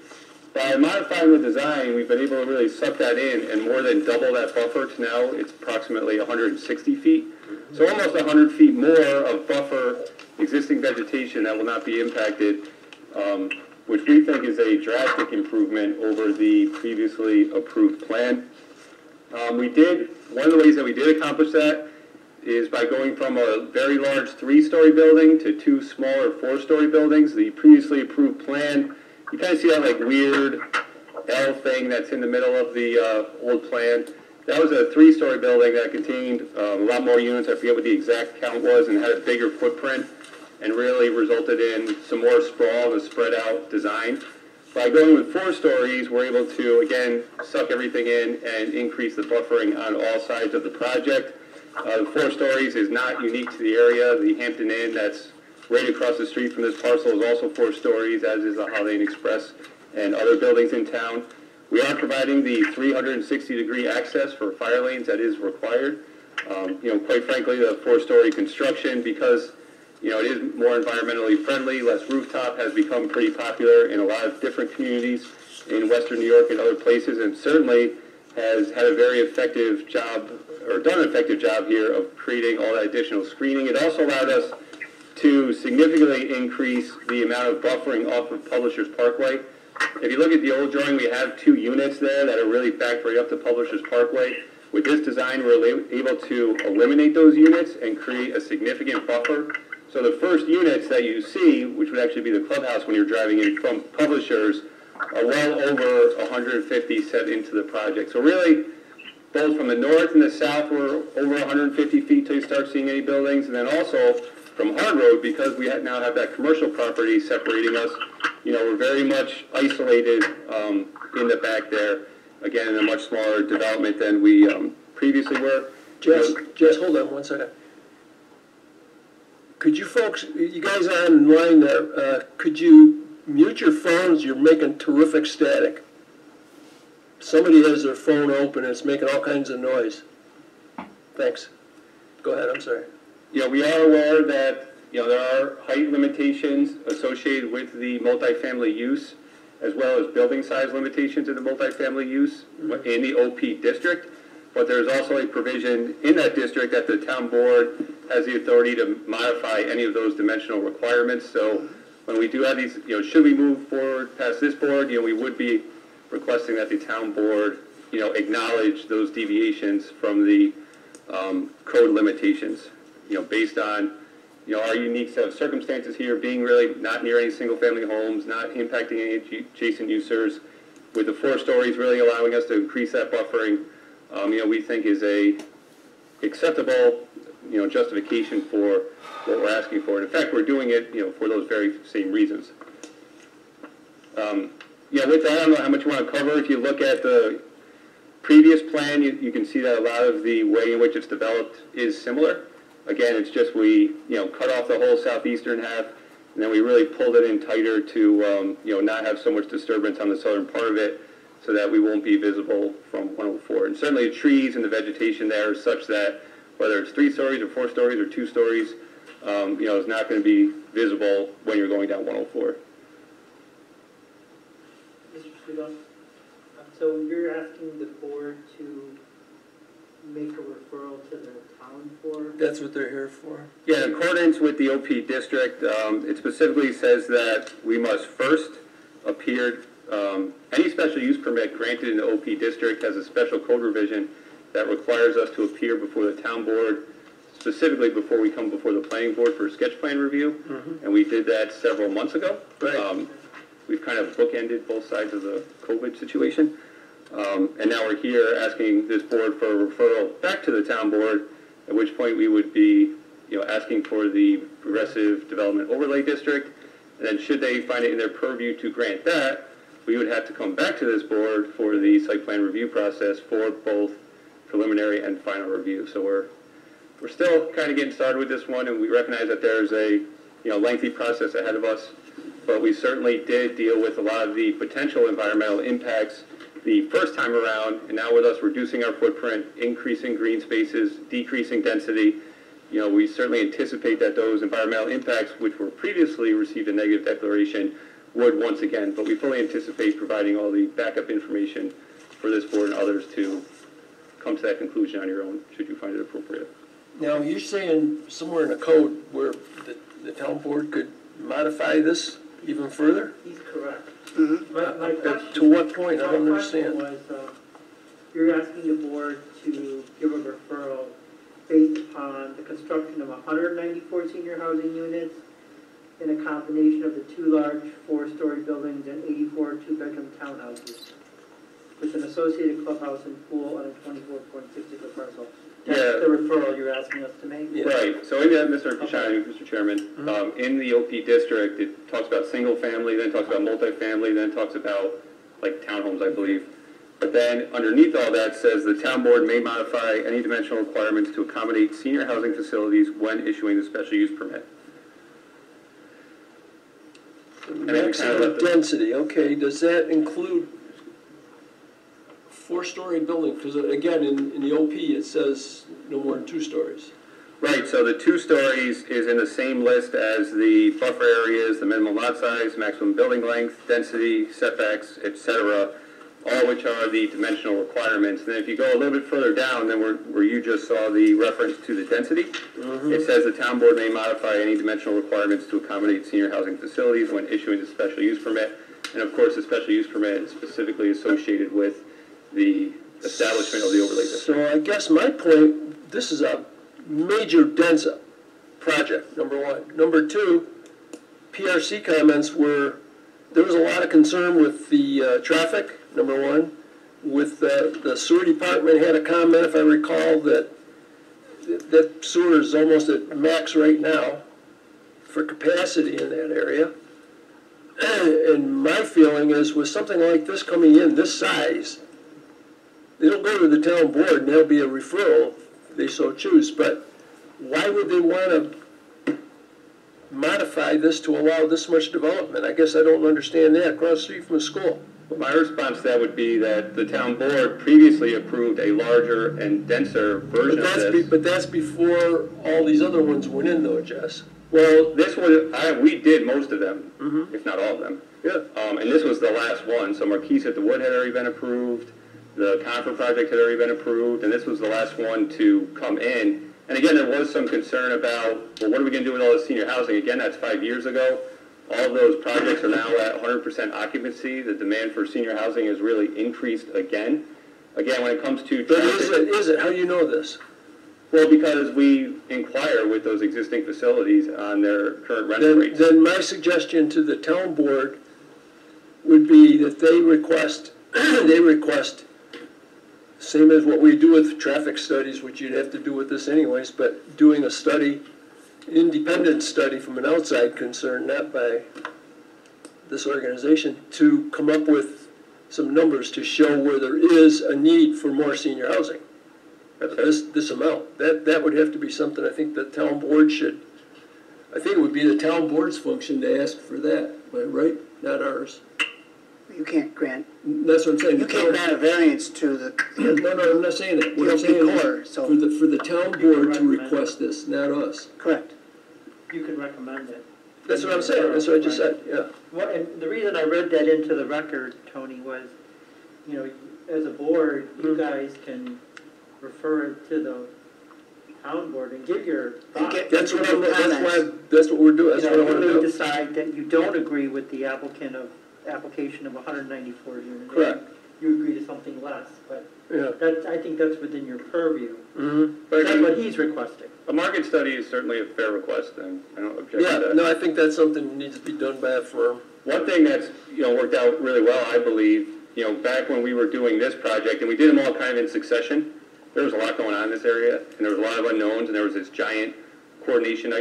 By modifying the design, we've been able to really suck that in and more than double that buffer to now it's approximately 160 feet. So almost 100 feet more of buffer existing vegetation that will not be impacted, which we think is a drastic improvement over the previously approved plan. One of the ways that we did accomplish that is by going from a very large 3-story building to 2 smaller 4-story buildings. The previously approved plan, you kind of see that like weird L thing that's in the middle of the old plan. That was a 3-story building that contained a lot more units. I forget what the exact count was, and had a bigger footprint and really resulted in some more sprawl and a spread out design. By going with 4 stories, we're able to, again, suck everything in and increase the buffering on all sides of the project. The 4 stories is not unique to the area. The Hampton Inn that's right across the street from this parcel is also 4 stories, as is the Holiday Inn Express and other buildings in town. We are providing the 360-degree access for fire lanes that is required. Quite frankly, the 4-story construction, because it is more environmentally friendly, less rooftop, has become pretty popular in a lot of different communities in Western New York and other places, and certainly has had a very effective job, or done an effective job here of creating all that additional screening. It also allowed us to significantly increase the amount of buffering off of Publishers Parkway. If you look at the old drawing, we have 2 units there that are really backed right up to Publishers Parkway. With this design, we're able to eliminate those units and create a significant buffer. So the first units that you see, which would actually be the clubhouse when you're driving in from Publishers, are well over 150 set into the project. So really, both from the north and the south, we're over 150 feet till you start seeing any buildings. And then also from Hard Road, because we now have that commercial property separating us, we're very much isolated in the back there. Again, in a much smaller development than we previously were. Just hold on one second. Could you folks, you guys online there, could you mute your phones? You're making terrific static. Somebody has their phone open and it's making all kinds of noise. Thanks. Go ahead, I'm sorry. We are aware that there are height limitations associated with the multifamily use, as well as building size limitations in the multifamily use in the OP district. But there's also a provision in that district that the town board has the authority to modify any of those dimensional requirements. So when we do have these, should we move forward past this board, we would be requesting that the town board, acknowledge those deviations from the code limitations, based on, our unique set of circumstances here, being really not near any single-family homes, not impacting any adjacent users, with the 4 stories really allowing us to increase that buffering, we think is a acceptable, justification for what we're asking for. And in fact, we're doing it, for those very same reasons. With that, I don't know how much you want to cover. If you look at the previous plan, you can see that a lot of the way in which it's developed is similar. Again, it's just we, cut off the whole southeastern half, and then we really pulled it in tighter to, not have so much disturbance on the southern part of it, so that we won't be visible from 104. And certainly the trees and the vegetation there is such that whether it's 3 stories or 4 stories or 2 stories, it's not going to be visible when you're going down 104. Mr. Studo, so you're asking the board to make a referral to the town for? That's what they're here for. Yeah, in accordance with the OP district, it specifically says that we must first appear, any special use permit granted in the OP district has a special code revision that requires us to appear before the town board, specifically before we come before the planning board for a sketch plan review. And we did that several months ago. Right. We've kind of bookended both sides of the COVID situation. And now we're here asking this board for a referral back to the town board, at which point we would be, asking for the Progressive Development Overlay District. And then should they find it in their purview to grant that, we would have to come back to this board for the site plan review process for both preliminary and final review. So we're still kind of getting started with this one, and we recognize that there's a lengthy process ahead of us. But we certainly did deal with a lot of the potential environmental impacts the first time around, and now with us reducing our footprint, increasing green spaces, decreasing density, we certainly anticipate that those environmental impacts, which were previously received a negative declaration, would once again. But we fully anticipate providing all the backup information for this board and others to come to that conclusion on your own, should you find it appropriate. Now, you're saying somewhere in the code where the town board could modify this even further? He's correct. My question, to what point? I don't understand. Was, you're asking the board to give a referral based upon the construction of 194 senior housing units in a combination of the 2 large 4-story buildings and 84 2-bedroom townhouses with an associated clubhouse and pool on a 24.6-acre parcel. That's the referral you're asking us to make? Yeah. Right. So in that, Mr. Chairman, in the OP district, it talks about single family, then talks about multifamily, then talks about like townhomes, I believe. But then underneath all that says the town board may modify any dimensional requirements to accommodate senior housing facilities when issuing the special use permit. Maximum density, okay. Does that include 4-story building? Because again, in the OP, it says no more than 2 stories. Right, so the 2 stories is in the same list as the buffer areas, the minimum lot size, maximum building length, density, setbacks, etc., all which are the dimensional requirements. And then if you go a little bit further down, then where you just saw the reference to the density, it says the town board may modify any dimensional requirements to accommodate senior housing facilities when issuing the special use permit. And of course, the special use permit is specifically associated with the establishment of the overlay district. So I guess my point, this is a major dense project, number one. Number two, PRC comments were, there was a lot of concern with the traffic, number one. With the sewer department had a comment, if I recall, that sewer is almost at max right now for capacity in that area. And my feeling is with something like this coming in this size, it'll go to the town board and there'll be a referral if they so choose. But why would they want to modify this to allow this much development? I guess I don't understand that. Across the street from a school. Well, my response to that would be that the town board previously approved a larger and denser version of this. But that's before all these other ones went in though, Jess. Well, this one, we did most of them, if not all of them. Yeah. And this was the last one. So Marquise at the Wood had already been approved. The Confer project had already been approved, and this was the last one to come in. And again, there was some concern about, well, what are we going to do with all this senior housing? Again, that's 5 years ago. All of those projects are now at 100% occupancy. The demand for senior housing has really increased again. Again, when it comes to But is it? How do you know this? Well, because we inquire with those existing facilities on their current rental rates. Then my suggestion to the town board would be that they request, same as what we do with traffic studies, which you'd have to do with this anyways, but doing a study, independent study from an outside concern, not by this organization, to come up with some numbers to show where there is a need for more senior housing. This amount. That would have to be something I think the town board should, I think it would be the town board's function to ask for that, right? Not ours. You can't grant. That's what I'm saying. You can't grant a variance to the. No, I'm not saying that. What I'm saying is for the town board to request this, not us. Correct. You can recommend it. That's what I'm saying. That's what I just said. Yeah. Well, and the reason I read that into the record, Tony, was, you know, as a board, you guys can refer it to the town board and give your thoughts. That's what we're doing. That's what I want to do. You decide that you don't agree with the application of 194 units. Correct. You agree to something less, but yeah. I think that's within your purview. Mm-hmm. But that's what he's requesting. A market study is certainly a fair request, and I don't object to that. No, I think that's something that needs to be done by a firm. One thing that's worked out really well, I believe, back when we were doing this project, and we did them all kind of in succession, there was a lot going on in this area, and there was a lot of unknowns, and there was this giant coordination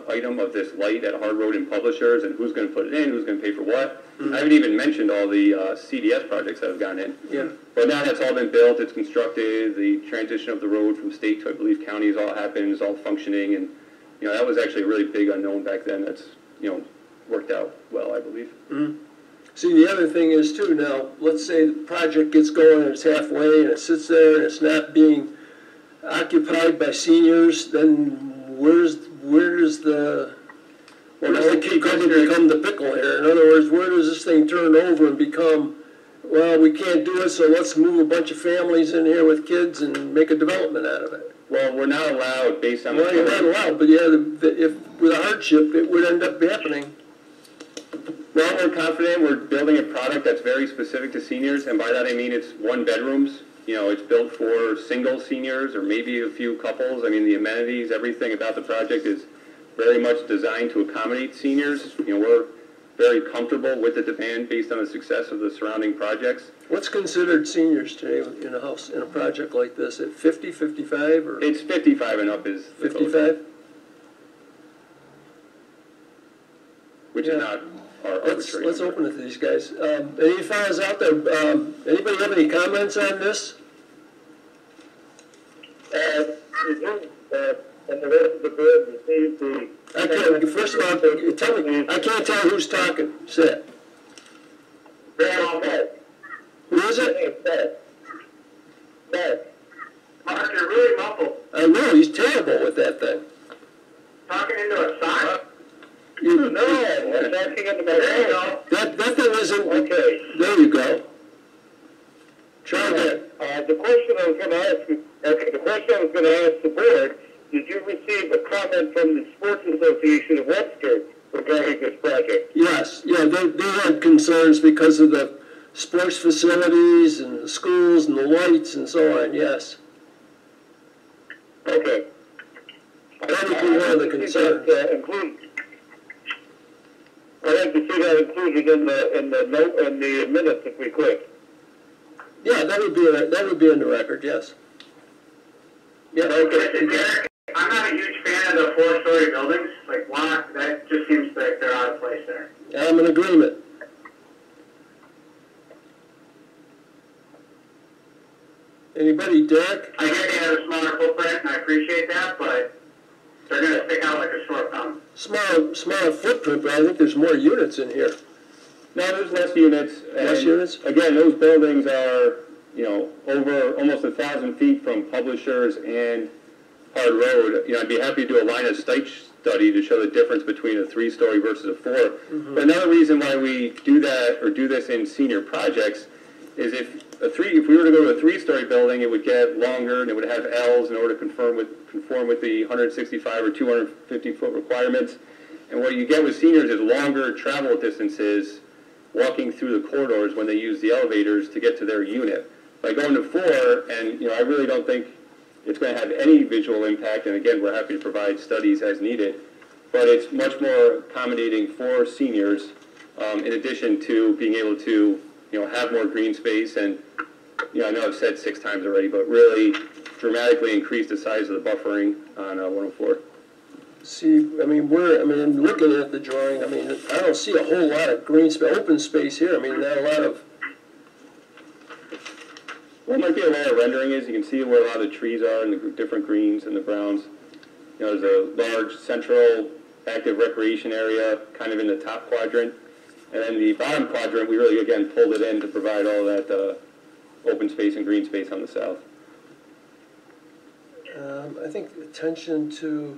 item of this light at Hard Road and Publishers, and who's going to put it in, who's going to pay for what. Mm-hmm. I haven't even mentioned all the CDS projects that have gone in. Yeah. But now that's all been built, it's constructed, the transition of the road from state to, I believe, county has all happened, is all functioning, and that was actually a really big unknown back then that's worked out well, I believe. Mm-hmm. See, the other thing is too, now, let's say the project gets going and it's halfway and it sits there and it's not being occupied by seniors, then where does the cucumber become the pickle here? In other words, where does this thing turn over and become, well, we can't do it, so let's move a bunch of families in here with kids and make a development out of it? Well, we're not allowed based on... Well, you're not allowed, but yeah, if with a hardship, it would end up happening. Well, we're confident we're building a product that's very specific to seniors, and by that I mean it's one bedrooms. It's built for single seniors or maybe a few couples. I mean, the amenities, everything about the project is very much designed to accommodate seniors. We're very comfortable with the demand based on the success of the surrounding projects. What's considered seniors today in a house, in a project like this? At 50, 55, or? It's 55 and up is 55? Which is not our arbitrary. Let's open it to these guys. Any fellows out there, anybody have any comments on this? And the rest of the board received the... First of all, tell me, I can't tell who's talking. Say it. Who is it? Mark, you're really muffled. I know, he's terrible with that thing. Talking into a sock? No, I'm talking into my... There you go. That thing isn't... Okay. There you go. Try again. The question I was going to ask the board, did you receive a comment from the Sports Association of Webster regarding this project? Yes, yeah, they had concerns because of the sports facilities and the schools and the lights and so on, yes. Okay. That would be one of the concerns. I'd like to see that included in the minutes if we could. Yeah, that would be in the record, yes. Yeah, okay. I'm not a huge fan of the 4-story buildings. Like, wow, that just seems like they're out of place there. I'm in agreement. Anybody, Derek? I get they have a smaller footprint, and I appreciate that, but they're going to stick out like a sore thumb. Smaller footprint, but I think there's more units in here. No, there's less units. Less units? Again, those buildings are, over almost 1,000 feet from Publishers and Hard Road. I'd be happy to do a line of study to show the difference between a 3-story versus a 4. But another reason why we do that or do this in senior projects is if we were to go to a 3-story building, it would get longer and it would have L's in order to conform with the 165 or 250 foot requirements. And what you get with seniors is longer travel distances walking through the corridors when they use the elevators to get to their unit. By going to 4, and I really don't think it's going to have any visual impact, and again, we're happy to provide studies as needed, but it's much more accommodating for seniors, in addition to being able to, have more green space, and, I know I've said 6 times already, but really dramatically increase the size of the buffering on 104. See, looking at the drawing, I don't see a whole lot of green space, open space here. Not a lot of. Well, it might be a lot of rendering is. You can see where a lot of the trees are and the different greens and the browns. There's a large central active recreation area kind of in the top quadrant. And then the bottom quadrant, we really, again, pulled it in to provide all that open space and green space on the south. I think attention to...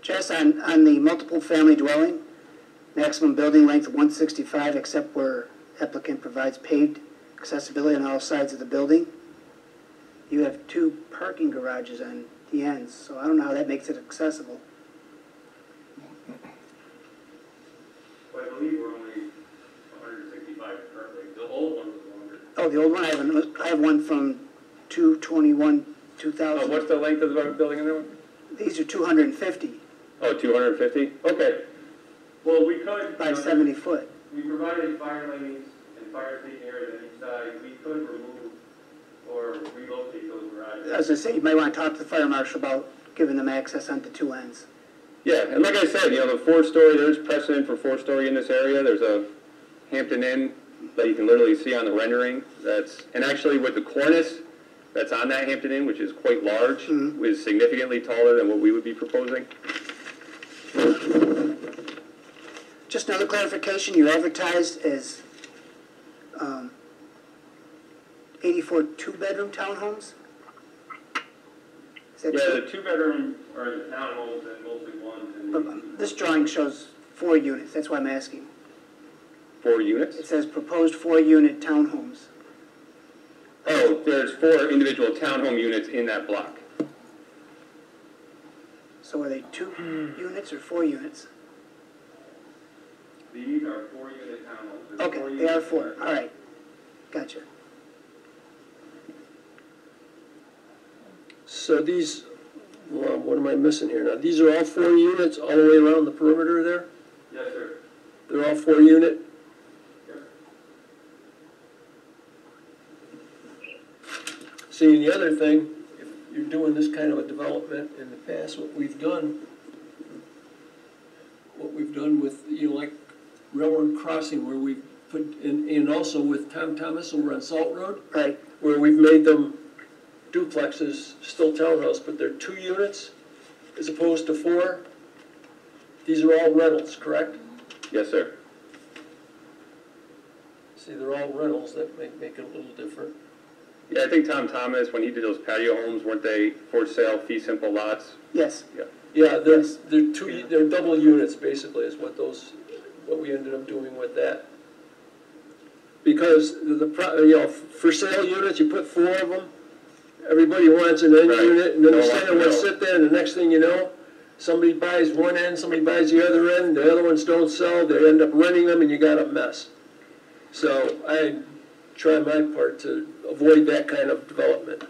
Just on the multiple family dwelling, maximum building length of 165 except where applicant provides paved accessibility on all sides of the building. You have 2 parking garages on the ends, so I don't know how that makes it accessible. Well, I believe we're only 165 currently. The old one was longer. Oh, the old one, I have one from 2/21/2000. Oh, what's the length of the building in there? These are 250. Oh, 250? Okay. Well, we could... By 70 foot. We provided fire lanes and fire station areas on each side. We could remove or relocate those garages. As I say, you might want to talk to the fire marshal about giving them access on the 2 ends. Yeah, and like I said, the 4-story, there's precedent for 4-story in this area. There's a Hampton Inn that you can literally see on the rendering. And actually with the cornice that's on that Hampton Inn, which is quite large, is significantly taller than what we would be proposing. Just another clarification, you advertised as 84 2-bedroom townhomes? Is that true? The 2-bedroom are in the townhomes and mostly ones. This drawing shows 4 units, that's why I'm asking. 4 units? It says proposed 4-unit townhomes. Oh, there's 4 individual townhome units in that block. So are they 2 units or 4 units? These are 4-unit townhomes. Okay, they are 4, all right, gotcha. So these, well, what am I missing here now? These are all 4 units all the way around the perimeter there? Yes, sir. They're all 4 unit? Yep. See, and the other thing, if you're doing this kind of a development in the past, what we've done with, like Railroad Crossing, where we've put, and also with Tom Thomas over on Salt Road, right, where we've made them duplexes, still townhouse, but they're 2 units as opposed to 4. These are all rentals, correct? Yes, sir. See, they're all rentals. That make it a little different. Yeah, I think Tom Thomas, when he did those patio homes, weren't they for sale, fee simple lots? Yes. Yeah. Yeah, they're double units basically is what we ended up doing with that. Because for sale units, you put 4 of them. Everybody wants an end unit, and then the center will sit there, and the next thing you know, somebody buys one end, somebody buys the other end, the other ones don't sell, they end up renting them, and you got a mess. So I try my part to avoid that kind of development.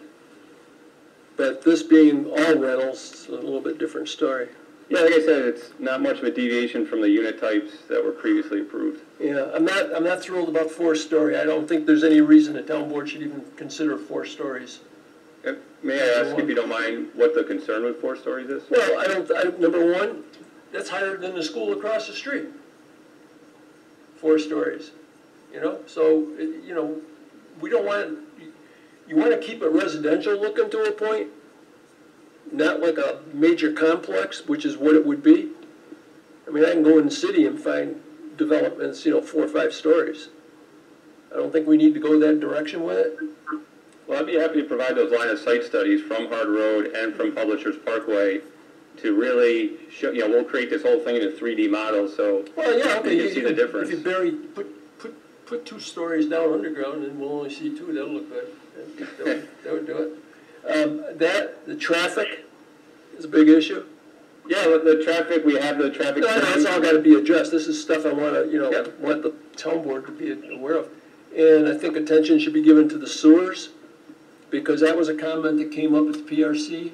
But this being all rentals, it's a little bit different story. Yeah, like I said, it's not much of a deviation from the unit types that were previously approved. Yeah, I'm not thrilled about 4-story. I don't think there's any reason the town board should even consider 4 stories. May I ask, if you don't mind, what the concern with 4 stories is? Well, number one, that's higher than the school across the street. 4 stories, So, we don't want, you want to keep it residential looking to a point, not like a major complex, which is what it would be. I can go in the city and find developments, 4 or 5 stories. I don't think we need to go that direction with it. Well, I'd be happy to provide those line of sight studies from Hard Road and from Publishers Parkway to really show, we'll create this whole thing in a 3D model, so Well, yeah, okay, you can see the difference. If you put 2 stories down underground, and we'll only see 2, that'll look good. That would do it. The traffic is a big issue. Yeah, with the traffic, we have the traffic. No, that's all gotta be addressed. This is stuff I wanna, want the town board to be aware of. And I think attention should be given to the sewers, because that was a comment that came up at the PRC.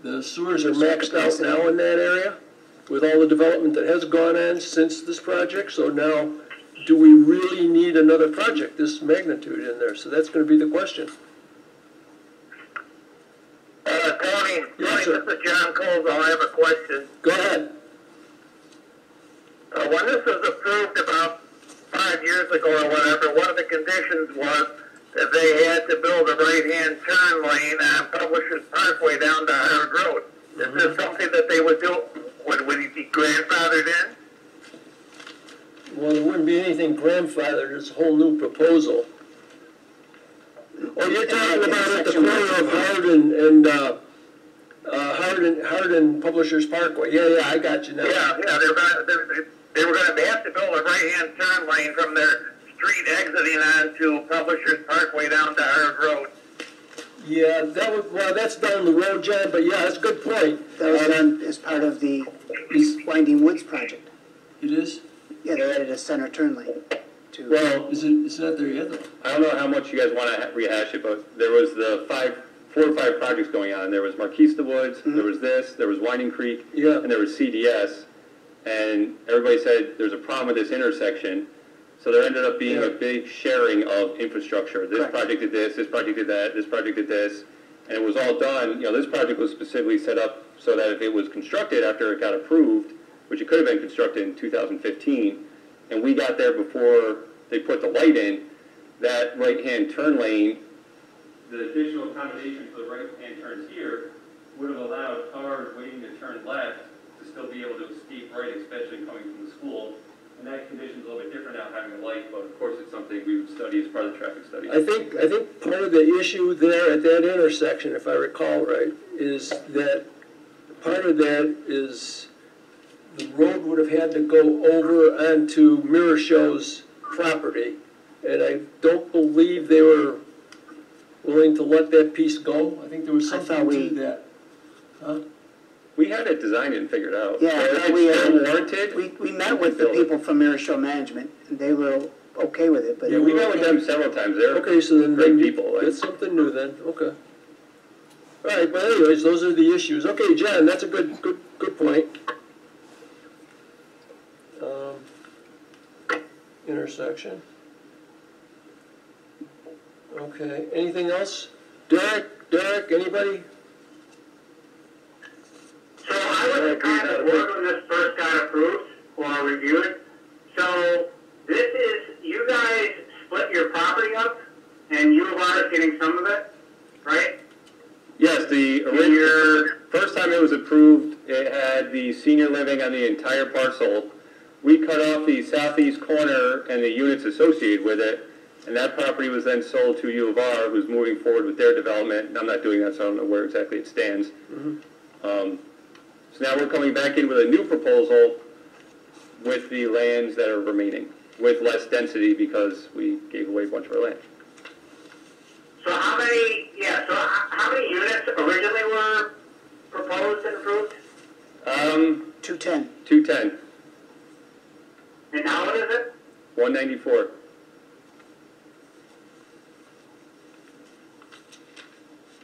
The sewers are maxed out now in that area, with all the development that has gone on since this project. So now, do we really need another project this magnitude in there? So that's gonna be the question. Tony, Yes, sir. this is John Colville. I have a question. Go ahead. When this was approved about 5 years ago or whatever, one of the conditions was that they had to build a right-hand turn lane on Publishers Parkway down to Howard Road. Is this something that they would do? Would it be grandfathered in? Well, there wouldn't be anything grandfathered. It's a whole new proposal. Oh, you're talking about at the corner of Howard and Publishers Parkway. Yeah, I got you now. Yeah, they were going to have to build a right-hand turn lane from their street exiting onto Publishers Parkway down to Howard Road. Yeah, that's down the road, John, but yeah, that's a good point. That was done as part of the Winding Woods project. It is? Yeah, they added a center turn lane. Well, it's not there yet, though. I don't know how much you guys want to rehash it, but there was the 4 or 5 projects going on. There was Marquista Woods, there was this, there was Winding Creek, and there was CDS. And everybody said there's a problem with this intersection. So there ended up being a big sharing of infrastructure. This project did this project did that, this project did this. And it was all done, this project was specifically set up so that if it was constructed after it got approved, which it could have been constructed in 2015, and we got there before they put the light in, that right-hand turn lane, the additional accommodation for the right-hand turns here would have allowed cars waiting to turn left to still be able to escape right, especially coming from the school. And that condition's a little bit different now, having a light, but of course it's something we would study as part of the traffic study. I think part of the issue there at that intersection, if I recall right, is that part of that is the road would have had to go over onto Mirashow's property, and I don't believe they were willing to let that piece go. I think there was something to that. Huh? We had it designed and figured out. Yeah, so we met with the people from Mirashow Management, and they were okay with it. But yeah, we met with them several times. They're okay, so then great people. That's something new then. Okay. All right, but anyways, those are the issues. Okay, John, that's a good point. Intersection. Okay, anything else? Derek, anybody? So I was kind of bored when this first got approved or reviewed. So this is, you guys split your property up and U of R is getting some of it, right? Yes, the first time it was approved, it had the senior living on the entire parcel. We cut off the southeast corner and the units associated with it, and that property was then sold to U of R, who's moving forward with their development. And I'm not doing that, so I don't know where exactly it stands. So now we're coming back in with a new proposal with the lands that are remaining, with less density because we gave away a bunch of our land. So how many units originally were proposed and approved? 210. 210. And now what is it? 194.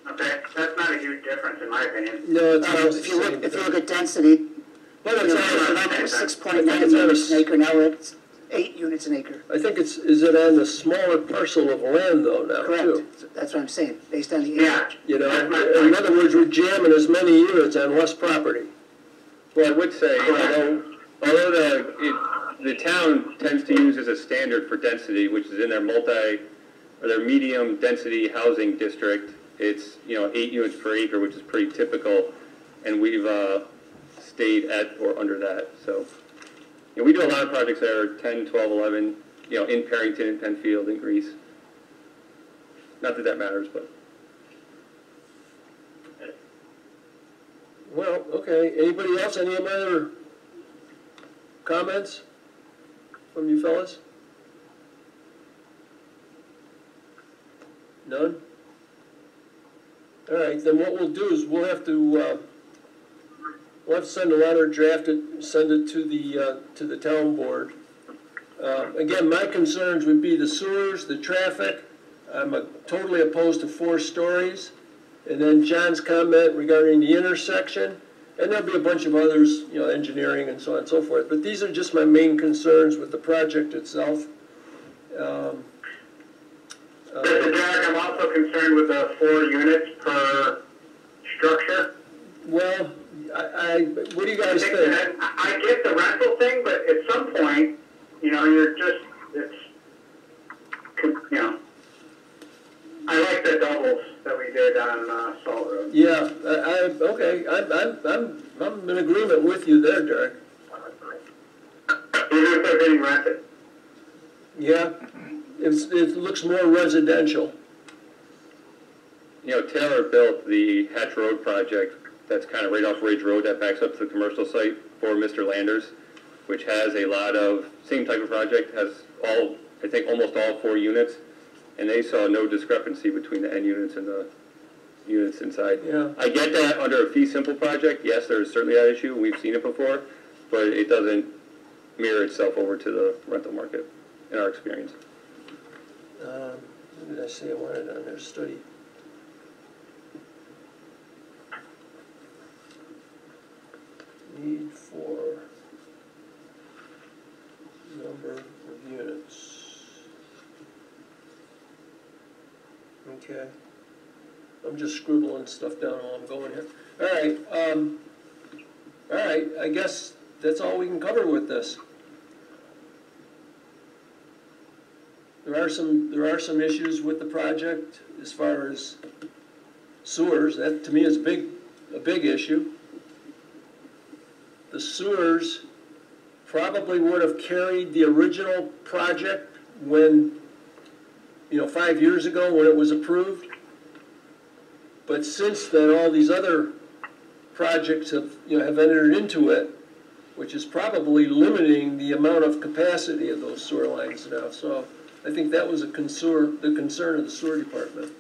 Okay, that's not a huge difference in my opinion. No, it's not. If you look at density, but it's 6.9 units an acre, now it's 8 units an acre. I think is it on the smaller parcel of land though now? Correct. Too? That's what I'm saying, based on the age. You know, in other words, we're jamming as many units on less property. Well, I would say, although the town tends to use as a standard for density, which is in their medium density housing district, it's 8 units per acre, which is pretty typical, and we've stayed at or under that. So we do a lot of projects that are 10, 12, 11, in Parrington, in Penfield, in Greece. Not that that matters, but. Well, okay, anybody else, any other comments from you fellas? None? All right, then what we'll do is we'll have to send a letter, draft it, send it to the town board. Again, my concerns would be the sewers, the traffic. I'm totally opposed to 4 stories. And then John's comment regarding the intersection. And there'll be a bunch of others, you know, engineering and so on and so forth. But these are just my main concerns with the project itself. Mr. Jack, I'm also concerned with the 4 units per structure. Well, what do you guys think? I get the rental thing, but at some point, you know, I like the doubles that we did on Salt Road. Yeah, okay, I'm in agreement with you there, Derek. Even if they're getting rented. Yeah, it looks more residential. You know, Taylor built the Hatch Road project that's kind of right off Ridge Road that backs up to the commercial site for Mr. Landers, which has a lot of, same type of project, has all, I think almost all 4 units, and they saw no discrepancy between the end units and the units inside. Yeah. I get that under a fee simple project, yes, there's certainly that issue, we've seen it before, but it doesn't mirror itself over to the rental market, in our experience. What did I say I wanted on their study? Need for number of units. Okay. I'm just scribbling stuff down while I'm going here. All right, I guess that's all we can cover with this. There are some issues with the project as far as sewers. That to me is a big issue. The sewers probably would have carried the original project when, 5 years ago when it was approved. But since then, all these other projects have entered into it, which is probably limiting the amount of capacity of those sewer lines now. So I think that was the concern of the sewer department.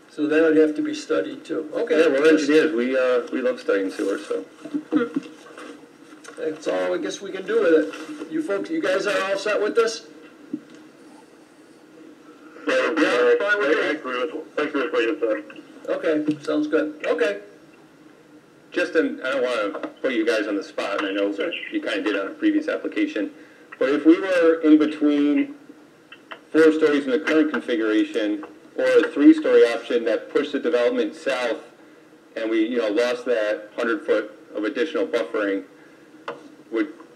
So that would have to be studied too. Okay. Yeah, we're engineers. We love studying sewers, so. That's all I guess we can do with it. You folks, you guys are all set with this? Yeah, I agree with what you said. Okay, sounds good. Okay. I don't want to put you guys on the spot, and I know you kind of did on a previous application, but if we were in between 4 stories in the current configuration or a 3-story option that pushed the development south and we lost that 100-foot of additional buffering,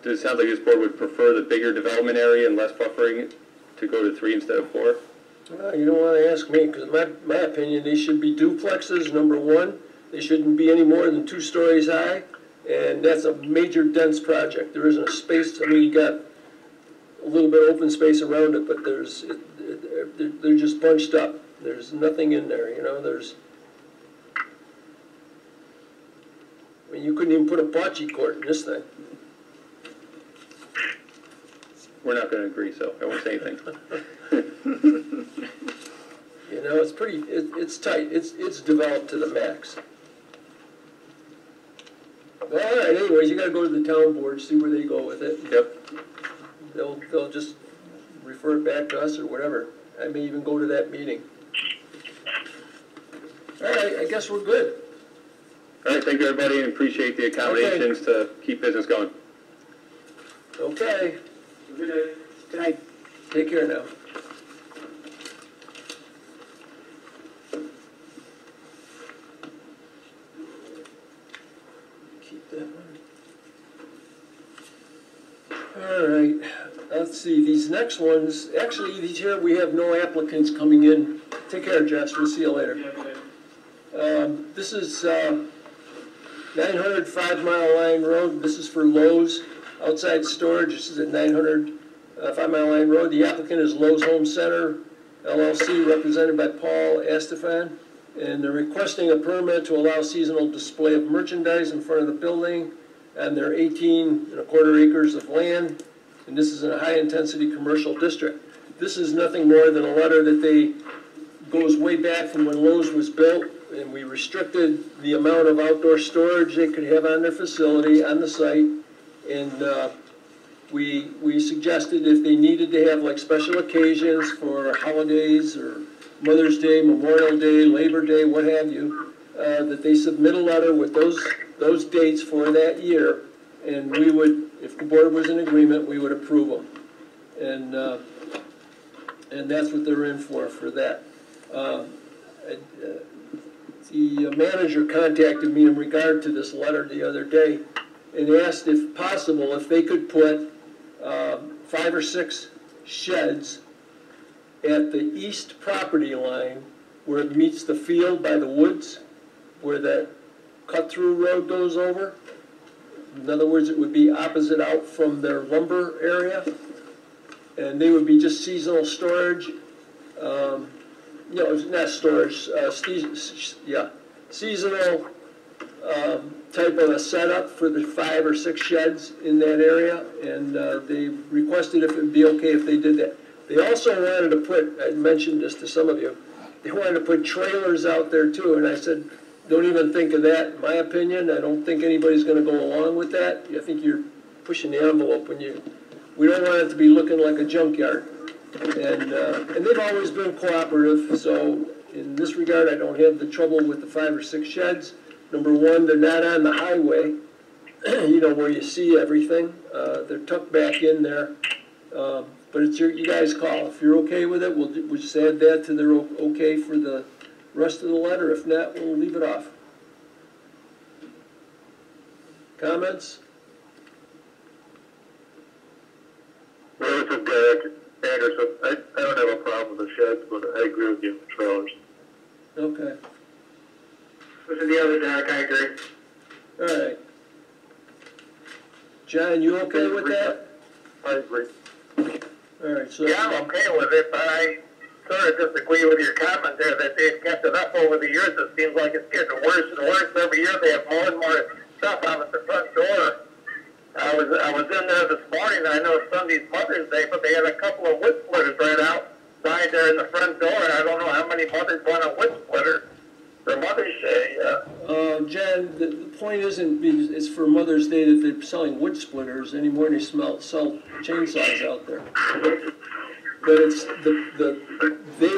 does it sound like this board would prefer the bigger development area and less buffering to go to 3 instead of 4? Well, you don't want to ask me, because my opinion, they should be duplexes, number 1. They shouldn't be any more than 2 stories high, and that's a major dense project. There isn't a space, you got a little bit of open space around it, but they're just bunched up. There's nothing in there, you couldn't even put a bocce court in this thing. We're not going to agree, so I won't say anything. It's tight. It's developed to the max. Well, all right, anyways, you got to go to the town board, see where they go with it. Yep. They'll just refer it back to us or whatever. I may even go to that meeting. All right, I guess we're good. All right, thank you, everybody, and appreciate the accommodations to keep business going. Okay. Good night. Good night. Take care now. Keep that one. All right. Let's see. These next ones, actually, these here we have no applicants coming in. Take care, Jess. We'll see you later. This is 900 5 Mile Line Road. This is for Lowe's outside storage. This is at 900 5 Mile Line Road. The applicant is Lowe's Home Center, LLC, represented by Paul Estefan. And they're requesting a permit to allow seasonal display of merchandise in front of the building and their 18.25 acres of land. And this is in a high-intensity commercial district. This is nothing more than a letter that goes way back from when Lowe's was built, and we restricted the amount of outdoor storage they could have on their facility, on the site. And we suggested if they needed to have like special occasions for holidays or Mother's Day, Memorial Day, Labor Day, what have you, that they submit a letter with those dates for that year, and we would, if the board was in agreement, we would approve them. And that's what they're in for that. The manager contacted me in regard to this letter the other day and asked if possible if they could put 5 or 6 sheds at the east property line where it meets the field by the woods, where that cut-through road goes over. In other words, it would be opposite out from their lumber area, and they would be just seasonal storage. It's not storage, seasonal type of a setup for the 5 or 6 sheds in that area, and they requested if it would be okay if they did that. They also wanted to put, I mentioned this to some of you, they wanted to put trailers out there too, and I said, don't even think of that, in my opinion. I don't think anybody's going to go along with that. I think you're pushing the envelope when we don't want it to be looking like a junkyard. And they've always been cooperative, so in this regard, I don't have the trouble with the 5 or 6 sheds. Number one, they're not on the highway, where you see everything. They're tucked back in there. But it's you guys' call. If you're okay with it, we'll just add that to their okay for the rest of the letter. If not, we'll leave it off. Comments? Well, this is Derek Anderson. I don't have a problem with the sheds, but I agree with you with the trailers. Okay. This is the other Derek, I agree. All right. John, you okay with that? I agree. All right. So Yeah, I'm okay with it, but I sort of disagree with your comment there that they've kept it up over the years. It seems like it's getting worse and worse every year. They have more and more stuff out at the front door. I was in there this morning, and I know Sunday's Mother's Day, but they had a couple of wood splitters right outside there in the front door, and I don't know how many mothers want a wood splitter for Mother's Day. Jen, the point isn't it's for Mother's Day that they're selling wood splitters anymore. They sell chainsaws out there. But it's they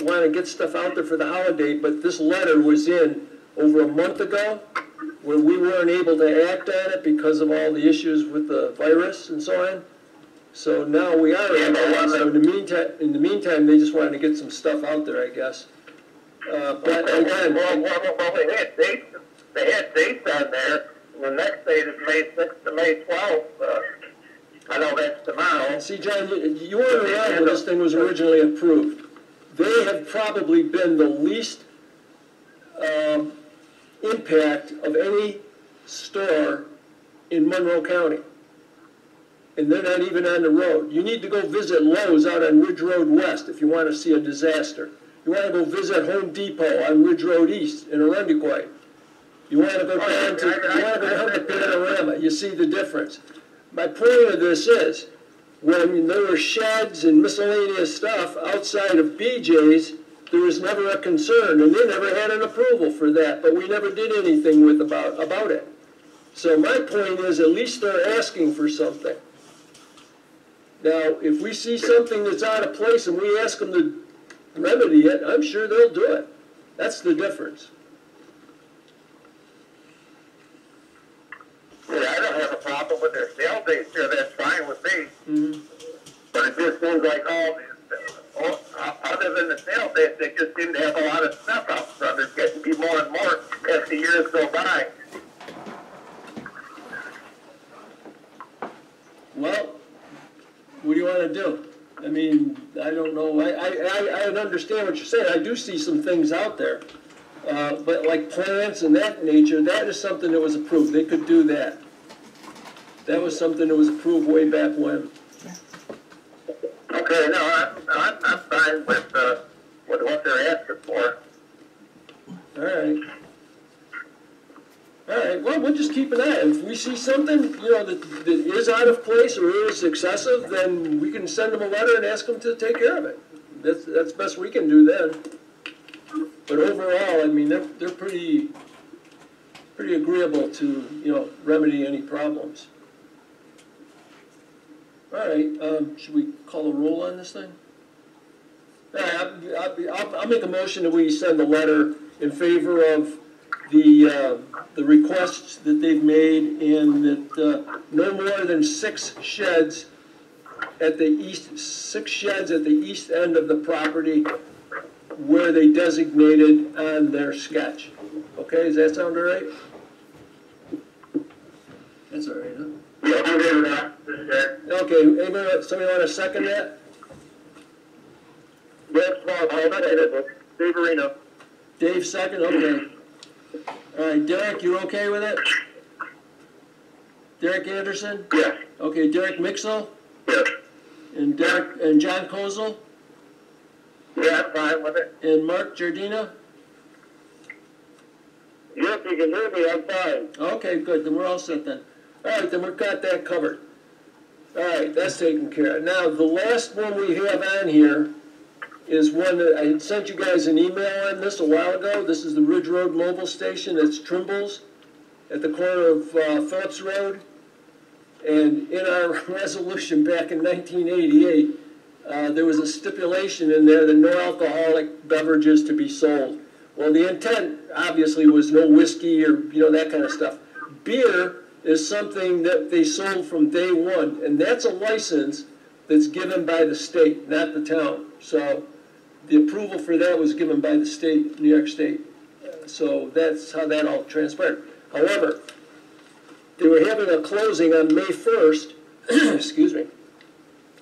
want to get stuff out there for the holiday. But this letter was in over a month ago, where we weren't able to act on it because of all the issues with the virus and so on. So now we are acting on it. So in the meantime, they just wanted to get some stuff out there, I guess. But again, they had dates on there. The next date is May 6th to May 12th. I know that's tomorrow. See, John, you weren't around when this thing was originally approved. They have probably been the least impact of any store in Monroe County. And they're not even on the road. You need to go visit Lowe's out on Ridge Road West if you want to see a disaster. You want to go visit Home Depot on Ridge Road East in Arundequoit. You want to go down to Panorama. You see the difference. My point of this is, when there were sheds and miscellaneous stuff outside of BJ's, there was never a concern, and they never had an approval for that, but we never did anything about it. So my point is, at least they're asking for something. Now, if we see something that's out of place and we ask them to remedy it, I'm sure they'll do it. That's the difference. Yeah, I don't have a problem with their sale dates here. That's fine with me. Mm-hmm. But it just seems like other than the sale dates, they just seem to have a lot of stuff out front. There's getting to be more and more as the years go by. Well, what do you want to do? I mean, I don't know. I understand what you're saying. I do see some things out there. But like plants and that nature, that is something that was approved. They could do that. That was something that was approved way back when. Okay, no, I'm fine with what they're asking for. All right. All right, well, we'll just keep an eye. If we see something, that is out of place or is excessive, then we can send them a letter and ask them to take care of it. That's best we can do then. But overall, I mean, they're pretty agreeable to, remedy any problems. All right, should we call a roll on this thing? All right, I'll make a motion that we send a letter in favor of the requests that they've made, and that no more than six sheds at the east end of the property where they designated on their sketch. Okay, does that sound all right? That's all right, huh? Yeah, I'm good with that. This is Eric. Okay, somebody want to second that? Dave Arena. Dave, second, okay. All right, Derek, you're okay with it? Derek Anderson? Yes. Okay, Derek Mixel? Yes. And John Kozel? Yeah, I'm fine with it. And Mark Giardina? Yes, you can hear me, I'm fine. Okay, good, then we're all set then. All right, then we've got that covered. All right, that's taken care of. Now, the last one we have on here is one that I had sent you guys an email on this a while ago. This is the Ridge Road Mobile Station. It's Trimble's at the corner of Phillips Road. And in our resolution back in 1988, there was a stipulation in there that no alcoholic beverages to be sold. Well, the intent obviously was no whiskey or that kind of stuff. Beer is something that they sold from day one, and that's a license that's given by the state, not the town. So the approval for that was given by the state, New York State. So that's how that all transpired. However, they were having a closing on May 1st, excuse me.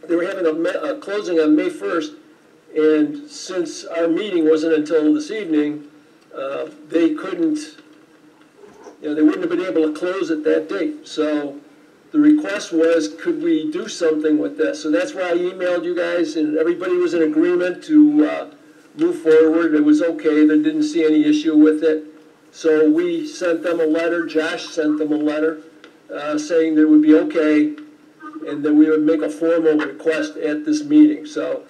They were having a closing on May 1st, and since our meeting wasn't until this evening, they couldn't, they wouldn't have been able to close at that date. So the request was, could we do something with this? So that's why I emailed you guys, and everybody was in agreement to move forward. It was okay. They didn't see any issue with it. So we sent them a letter. Josh sent them a letter saying that it would be okay, and that we would make a formal request at this meeting. So,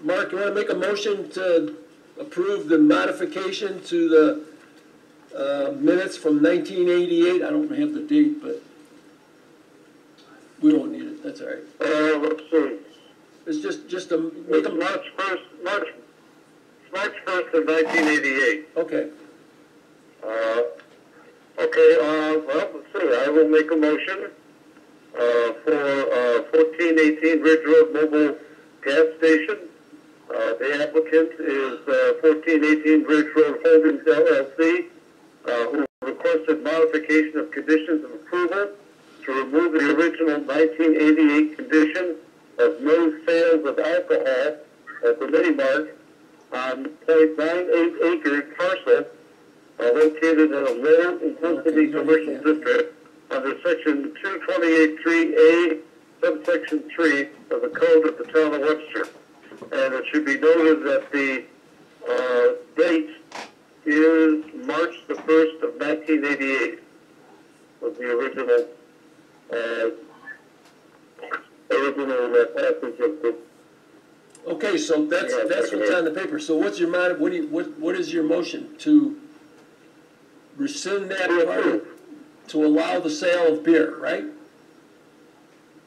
Mark, you want to make a motion to approve the modification to the minutes from 1988? I don't have the date, but we don't need it. That's all right. Let's see. It's just a make a March 1st of 1988. Okay. Well, let's see. I will make a motion for 1418 Ridge Road Mobile Gas Station. The applicant is 1418 Ridge Road Holdings LLC, who requested modification of conditions of approval to remove the original 1988 condition of no sales of alcohol at the mini mart on .98 acre parcel located in a low-intensity commercial district under section 228.3A, subsection 3 of the Code of the Town of Webster. And it should be noted that the date is March the 1st of 1988 was the original passage of the. Okay, so that's what's on the paper. So what's your what is your motion to rescind that part to allow the sale of beer, right?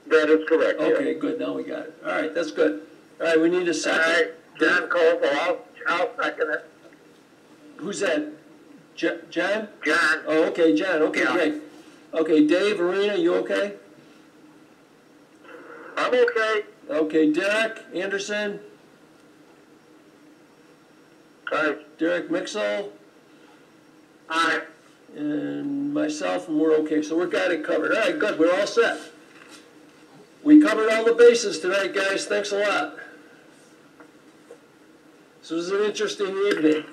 That is correct. Okay, good. Now we got it. All right, that's good. All right, we need a second. All right, John Kozel, I'll second it. Who's that? John? John. Oh, okay, John. Okay, Yeah. great. Okay, Dave, Arena, you okay? I'm okay. Okay, Derek Anderson. Aye. Derek Mixel. Aye. And myself, and we're okay. So we've got it covered. All right, good. We're all set. We covered all the bases tonight, guys. Thanks a lot. This was an interesting evening.